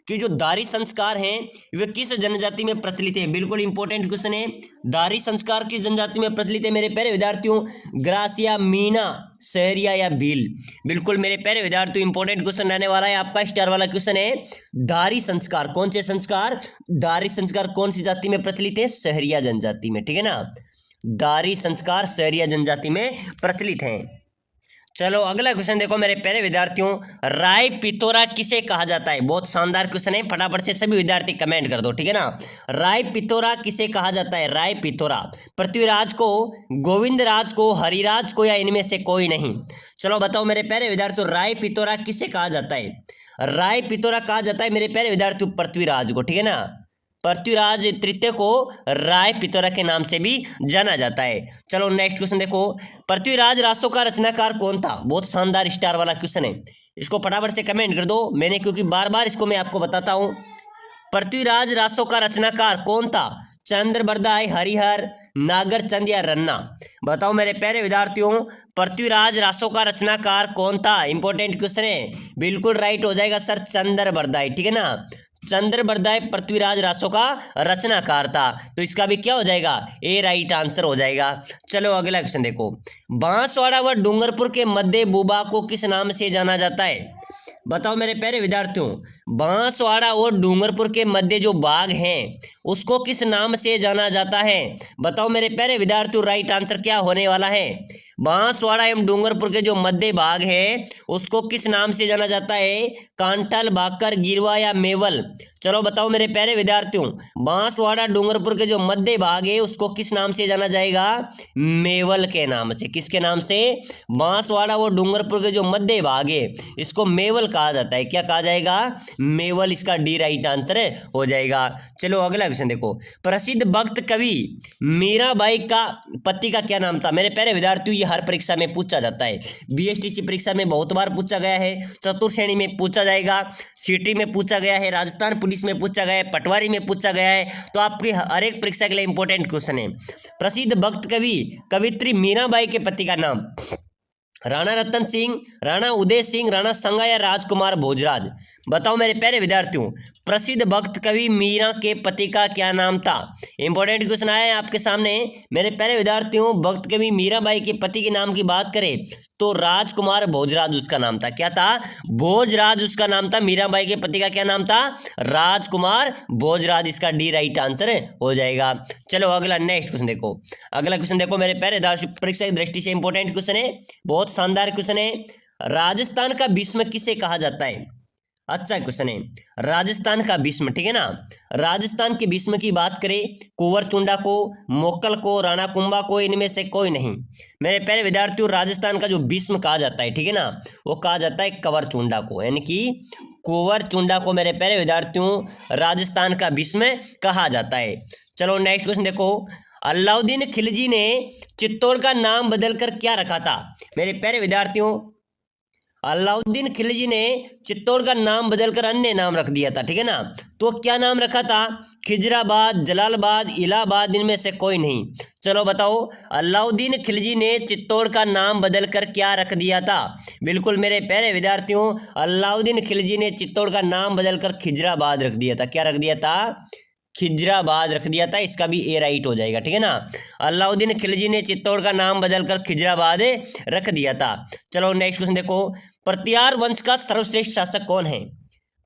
Speaker 3: कि जो दारी संस्कार है वे किस जनजाति में प्रचलित है। बिल्कुल इंपॉर्टेंट क्वेश्चन है, दारी संस्कार किस जनजाति में प्रचलित है मेरे प्यारे विद्यार्थियों? ग्रासिया, मीना, सहरिया या भील? बिल्कुल मेरे प्यारे विद्यार्थियों, इंपॉर्टेंट क्वेश्चन रहने वाला है आपका, स्टार वाला क्वेश्चन है। दारी संस्कार, कौन से संस्कार? दारी संस्कार कौन सी जाति में प्रचलित है? सहरिया जनजाति में। ठीक है ना, दारी संस्कार सहरिया जनजाति में प्रचलित हैं। चलो अगला क्वेश्चन देखो मेरे प्यारे विद्यार्थियों, राय पितोरा किसे कहा जाता है? बहुत शानदार क्वेश्चन है, फटाफट से सभी विद्यार्थी कमेंट कर दो। ठीक है ना, राय पितोरा किसे कहा जाता है? राय पितोरा पृथ्वीराज को, गोविंद राज को, हरिराज को या इनमें से कोई नहीं? चलो बताओ मेरे प्यारे विद्यार्थियों, राय पितोरा किसे कहा जाता है? राय पितोरा कहा जाता है मेरे प्यारे विद्यार्थियों पृथ्वीराज को। ठीक है ना, पृथ्वीराज तृतीय को राय पितोरा के नाम से भी जाना जाता है। चलो नेक्स्ट क्वेश्चन देखो, पृथ्वीराज रासो का रचनाकार कौन था? बहुत शानदार स्टार वाला क्वेश्चन है, इसको फटाफट से कमेंट कर दो। मैंने क्योंकि बार बार इसको मैं आपको बताता हूँ। पृथ्वीराज रासो का रचनाकार कौन था? चंद्रबरदाई, हरिहर, नागरचंद या रन्ना? बताओ मेरे प्यारे विद्यार्थियों, पृथ्वीराज रासो का रचनाकार कौन था? इंपॉर्टेंट क्वेश्चन है, बिल्कुल राइट हो जाएगा सर, चंद्रबरदाई। ठीक है ना, चंद्रबरदाई पृथ्वीराज रासो का रचनाकार था, तो इसका भी क्या हो जाएगा? ए राइट आंसर हो जाएगा। चलो अगला क्वेश्चन देखो, बांसवाड़ा व डूंगरपुर के मध्य भूभाग को किस नाम से जाना जाता है? बताओ मेरे प्यारे विद्यार्थियों, बांसवाड़ा और डूंगरपुर के मध्य जो बाग हैं उसको किस नाम से जाना जाता है? बताओ मेरे प्यारे विद्यार्थियों, राइट आंसर क्या होने वाला है? बांसवाड़ा एवं डूंगरपुर के जो मध्य भाग है उसको किस नाम से जाना जाता है? कांटल, भाकर, गिरवा या मेवल? चलो बताओ मेरे प्यारे विद्यार्थियों, बांसवाड़ा डूंगरपुर के जो मध्य भाग है उसको किस नाम से जाना जाएगा? मेवल के नाम से। किसके नाम से? बांसवाड़ा और डूंगरपुर के जो मध्य भाग है इसको मेवल कहा जाता है। क्या कहा जाएगा? मेवल, इसका डी राइट आंसर हो जाएगा। चलो अगला क्वेश्चन देखो, प्रसिद्ध भक्त कवि मीराबाई का पति का क्या नाम था? मेरे प्यारे विद्यार्थियों, ये हर परीक्षा में पूछा जाता है, बीएसटीसी परीक्षा में बहुत बार पूछा गया है, चतुर्थ श्रेणी में पूछा जाएगा, सीटी में पूछा गया है, राजस्थान पुलिस में पूछा गया है, पटवारी में पूछा गया है, तो आपकी हर एक परीक्षा के लिए इंपॉर्टेंट क्वेश्चन है। प्रसिद्ध भक्त कवि कवित्री मीराबाई के पति का नाम? राणा रतन सिंह, राणा उदय सिंह, राणा संगा या राजकुमार भोजराज? बताओ मेरे प्यारे विद्यार्थियों, प्रसिद्ध भक्त कवि मीरा के पति का क्या नाम था? इंपॉर्टेंट क्वेश्चन आया है आपके सामने। मेरे प्यारे विद्यार्थियों, भक्त कवि मीराबाई के पति के नाम की बात करें तो राजकुमार भोजराज उसका नाम था। क्या था? भोजराज उसका नाम था। मीराबाई के पति का क्या नाम था? राजकुमार भोजराज, इसका डी राइट आंसर हो जाएगा। चलो अगला नेक्स्ट क्वेश्चन देखो, अगला क्वेश्चन देखो मेरे प्यारे परीक्षा की दृष्टि से इंपॉर्टेंट क्वेश्चन है, बहुत शानदार क्वेश्चन है। राजस्थान का भीष्म किसे कहा जाता है? अच्छा क्वेश्चन है, राजस्थान का भीष्म, ठीक है ना, राजस्थान के भीष्म की बात करें, कुंवर चुंडा को, मोकल को, राणा कुंभा को, इनमें से कोई नहीं। मेरे प्यारे विद्यार्थियों, राजस्थान का जो भीष्म कहा जाता है, ठीक है ना, वो कहा जाता है कंवर चुंडा को, यानी कि कुंवर चुंडा को मेरे प्यारे विद्यार्थियों राजस्थान का भीष्म कहा जाता है। चलो नेक्स्ट क्वेश्चन देखो, अलाउद्दीन खिलजी ने चित्तौड़ का नाम बदलकर क्या रखा था? मेरे प्यारे विद्यार्थियों, अलाउद्दीन खिलजी ने चित्तौड़ का नाम बदलकर अन्य नाम रख दिया था, ठीक है ना, तो क्या नाम रखा था? खिजराबाद, जलालाबाद, इलाहाबाद, इनमें से कोई नहीं। चलो बताओ, अलाउद्दीन खिलजी ने चित्तौड़ का नाम बदलकर क्या रख दिया था? बिल्कुल मेरे प्यारे विद्यार्थियों, अलाउद्दीन खिलजी ने चित्तौड़ का नाम बदलकर खिजराबाद रख दिया था। क्या रख दिया था? खिजराबाद रख दिया था। इसका भी ए राइट हो जाएगा, ठीक है ना। अलाउद्दीन खिलजी ने चित्तौड़ का नाम बदलकर खिजराबाद रख दिया था। चलो नेक्स्ट क्वेश्चन देखो, प्रतिहार वंश का सर्वश्रेष्ठ शासक कौन है?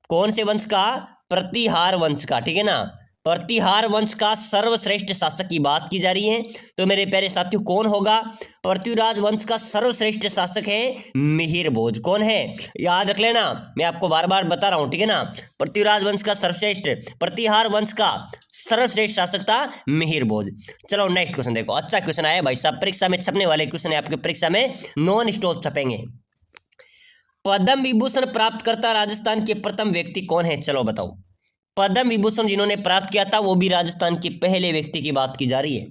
Speaker 3: कौन से वंश का? प्रतिहार वंश का, ठीक है ना। प्रतिहार वंश का सर्वश्रेष्ठ शासक की बात की जा रही है, तो मेरे प्यारे साथियों कौन होगा? पृथ्वीराज वंश का सर्वश्रेष्ठ शासक है मिहिर भोज। कौन है? याद रख लेना, मैं आपको बार बार बता रहा हूं, ठीक है ना। पृथ्वीराज वंश का सर्वश्रेष्ठ, प्रतिहार वंश का सर्वश्रेष्ठ शासक था मिहिर भोज। चलो नेक्स्ट क्वेश्चन देखो, अच्छा क्वेश्चन आया भाई साहब, परीक्षा में छपने वाले क्वेश्चन है, आपके परीक्षा में नॉन स्टॉप छपेंगे। पद्म विभूषण प्राप्त करता राजस्थान के प्रथम व्यक्ति कौन है? चलो बताओ। पद्म विभूषण जिन्होंने प्राप्त किया था वो भी राजस्थान के पहले व्यक्ति की बात की जा रही है।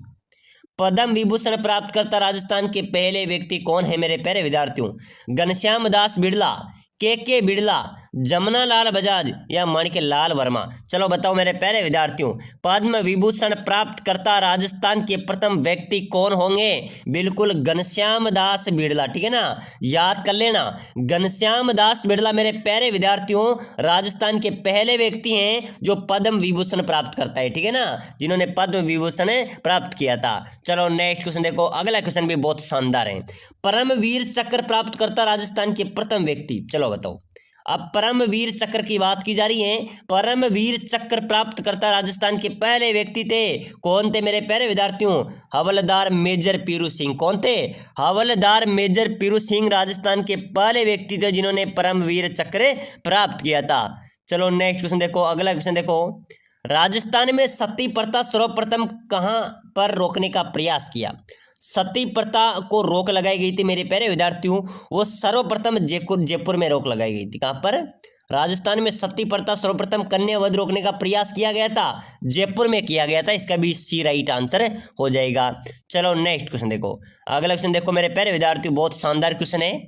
Speaker 3: पद्म विभूषण प्राप्त करता राजस्थान के पहले व्यक्ति कौन है मेरे प्यारे विद्यार्थियों? घनश्याम दास बिड़ला, के बिड़ला, जमुना लाल बजाज या माणिक लाल वर्मा? चलो बताओ मेरे प्यारे विद्यार्थियों, पद्म विभूषण प्राप्त करता राजस्थान के प्रथम व्यक्ति कौन होंगे? बिल्कुल घनश्याम दास बिड़ला, ठीक है ना, याद कर लेना। घनश्याम दास बिड़ला मेरे प्यारे विद्यार्थियों राजस्थान के पहले व्यक्ति हैं जो पद्म विभूषण प्राप्त करता है, ठीक है ना, जिन्होंने पद्म विभूषण प्राप्त किया था। चलो नेक्स्ट क्वेश्चन देखो, अगला क्वेश्चन भी बहुत शानदार है। परमवीर चक्र प्राप्त करता राजस्थान के प्रथम व्यक्ति, चलो बताओ। अब परमवीर चक्र की बात की जा रही है। परमवीर चक्र प्राप्त करता राजस्थान के पहले व्यक्ति थे, कौन थे मेरे प्यारे विद्यार्थियों? हवलदार मेजर पीरू सिंह। कौन थे? हवलदार मेजर पीरू सिंह राजस्थान के पहले व्यक्ति थे जिन्होंने परमवीर चक्र प्राप्त किया था। चलो नेक्स्ट क्वेश्चन देखो, अगला क्वेश्चन देखो, राजस्थान में सती प्रथा सर्वप्रथम कहां पर रोकने का प्रयास किया? सती प्रथा को रोक लगाई गई थी मेरे प्यारे विद्यार्थियों, वो सर्वप्रथम जयपुर में रोक लगाई गई थी। कहां पर? राजस्थान में सती प्रथा सर्वप्रथम कन्या वध रोकने का प्रयास किया गया था, जयपुर में किया गया था। इसका भी सी राइट आंसर हो जाएगा। चलो नेक्स्ट क्वेश्चन देखो, अगला क्वेश्चन देखो मेरे प्यारे विद्यार्थियों, बहुत शानदार क्वेश्चन है,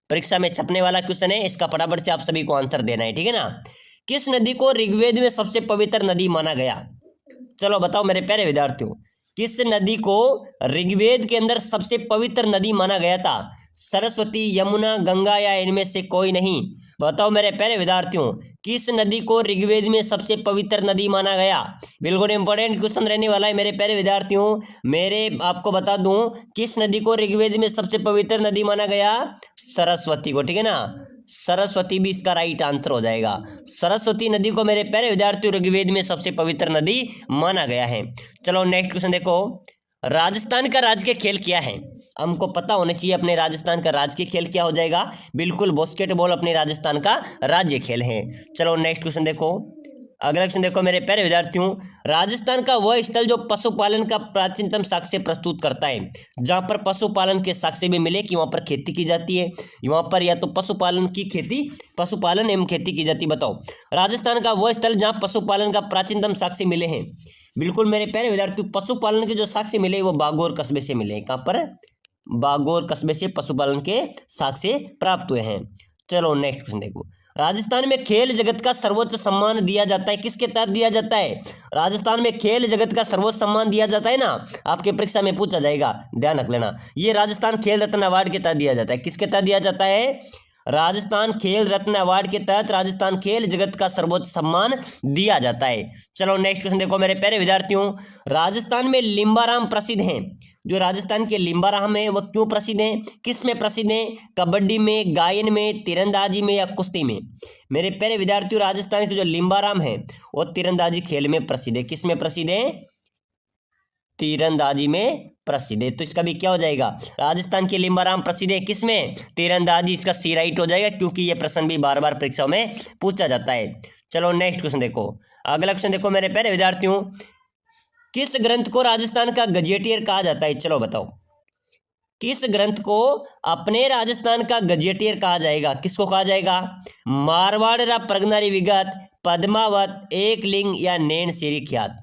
Speaker 3: परीक्षा में छपने वाला क्वेश्चन है, इसका फटाफट से आप सभी को आंसर देना है, ठीक है ना। किस नदी को ऋग्वेद में सबसे पवित्र नदी माना गया? चलो बताओ मेरे प्यारे विद्यार्थियों, किस नदी को ऋग्वेद के अंदर सबसे पवित्र नदी माना गया था? सरस्वती, यमुना, गंगा या इनमें से कोई नहीं? बताओ मेरे प्यारे विद्यार्थियों, किस नदी को ऋग्वेद में सबसे पवित्र नदी माना गया? बिल्कुल इंपॉर्टेंट क्वेश्चन रहने वाला है मेरे प्यारे विद्यार्थियों। मेरे आपको बता दूं, किस नदी को ऋग्वेद में सबसे पवित्र नदी माना गया? सरस्वती को, ठीक है ना, सरस्वती भी इसका राइट आंसर हो जाएगा। सरस्वती नदी को मेरे प्यारे विद्यार्थियों ऋग्वेद में सबसे पवित्र नदी माना गया है। चलो नेक्स्ट क्वेश्चन देखो, राजस्थान का राजकीय खेल क्या है? हमको पता होना चाहिए अपने राजस्थान का राजकीय खेल क्या हो जाएगा। बिल्कुल बास्केटबॉल अपने राजस्थान का राज्य खेल है। चलो नेक्स्ट क्वेश्चन देखो, अगला क्वेश्चन देखो मेरे प्यारे विद्यार्थियों, राजस्थान का वह स्थल जो पशुपालन का प्राचीनतम साक्ष्य प्रस्तुत करता है, जहां पर पशुपालन के साक्ष्य भी मिले कि वहां पर खेती की जाती है, वहां पर या तो पशुपालन एवं खेती की जाती है। बताओ राजस्थान का वह स्थल जहां पशुपालन का प्राचीनतम साक्ष्य मिले हैं। बिल्कुल मेरे प्यारे विद्यार्थियों, पशुपालन के जो साक्ष्य मिले वो बागौर कस्बे से मिले हैं। कहां पर? बागौर कस्बे से पशुपालन के साक्ष्य प्राप्त हुए हैं। चलो नेक्स्ट क्वेश्चन देखो, राजस्थान में खेल जगत का सर्वोच्च सम्मान दिया जाता है, किसके तहत दिया जाता है? राजस्थान में खेल जगत का सर्वोच्च सम्मान दिया जाता है ना, आपके परीक्षा में पूछा जाएगा, ध्यान रख लेना। ये राजस्थान खेल रत्न अवार्ड के तहत दिया जाता है। किसके तहत दिया जाता है? राजस्थान खेल रत्न अवार्ड के तहत राजस्थान खेल जगत का सर्वोच्च सम्मान दिया जाता है। चलो नेक्स्ट क्वेश्चन देखो मेरे प्यारे विद्यार्थियों, राजस्थान में लिम्बाराम प्रसिद्ध हैं। जो राजस्थान के लिम्बाराम है वह क्यों प्रसिद्ध हैं? किस में प्रसिद्ध हैं? कबड्डी में, गायन में, तीरंदाजी में या कुश्ती में? मेरे प्यारे विद्यार्थियों, राजस्थान के जो लिम्बाराम है वो तीरंदाजी खेल में प्रसिद्ध है। किस में प्रसिद्ध है? तीरंदाजी में प्रसिद्ध है। तो इसका भी क्या हो जाएगा, राजस्थान के लिम्बाराम प्रसिद्ध है किसमें, तीरंदाजी। इसका सी राइट हो जाएगा, क्योंकि ये प्रश्न भी बार बार परीक्षाओं में पूछा जाता है। चलो नेक्स्ट क्वेश्चन देखो। अगला क्वेश्चन देखो मेरे प्यारे विद्यार्थियों, किस ग्रंथ को राजस्थान का गजेटियर कहा जाता है? चलो बताओ, किस ग्रंथ को अपने राजस्थान का गजेटियर कहा जाएगा? किसको कहा जाएगा? मारवाड़ रा प्रगनारी विगत, पद्मावत, एकलिंग या नैन शेरी ख्यात?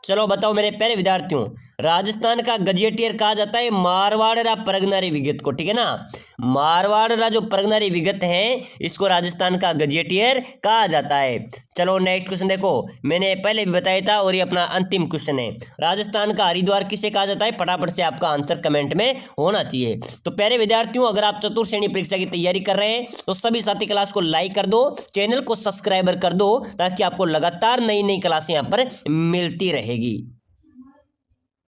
Speaker 3: चलो बताओ मेरे प्यारे विद्यार्थियों, राजस्थान का गजेटियर कहा जाता है मारवाड़ रा प्रगनारी विगत को, ठीक है ना। मारवाड़ रा जो प्रगनारी विगत है इसको राजस्थान का गजेटियर कहा जाता है। चलो नेक्स्ट क्वेश्चन देखो, मैंने पहले भी बताया था और ये अपना अंतिम क्वेश्चन है। राजस्थान का हरिद्वार किसे कहा जाता है? फटाफट से आपका आंसर कमेंट में होना चाहिए। तो प्यारे विद्यार्थियों, अगर आप चतुर्थ श्रेणी परीक्षा की तैयारी कर रहे हैं तो सभी साथी क्लास को लाइक कर दो, चैनल को सब्सक्राइबर कर दो, ताकि आपको लगातार नई नई क्लासें यहाँ पर मिलती रहेगी।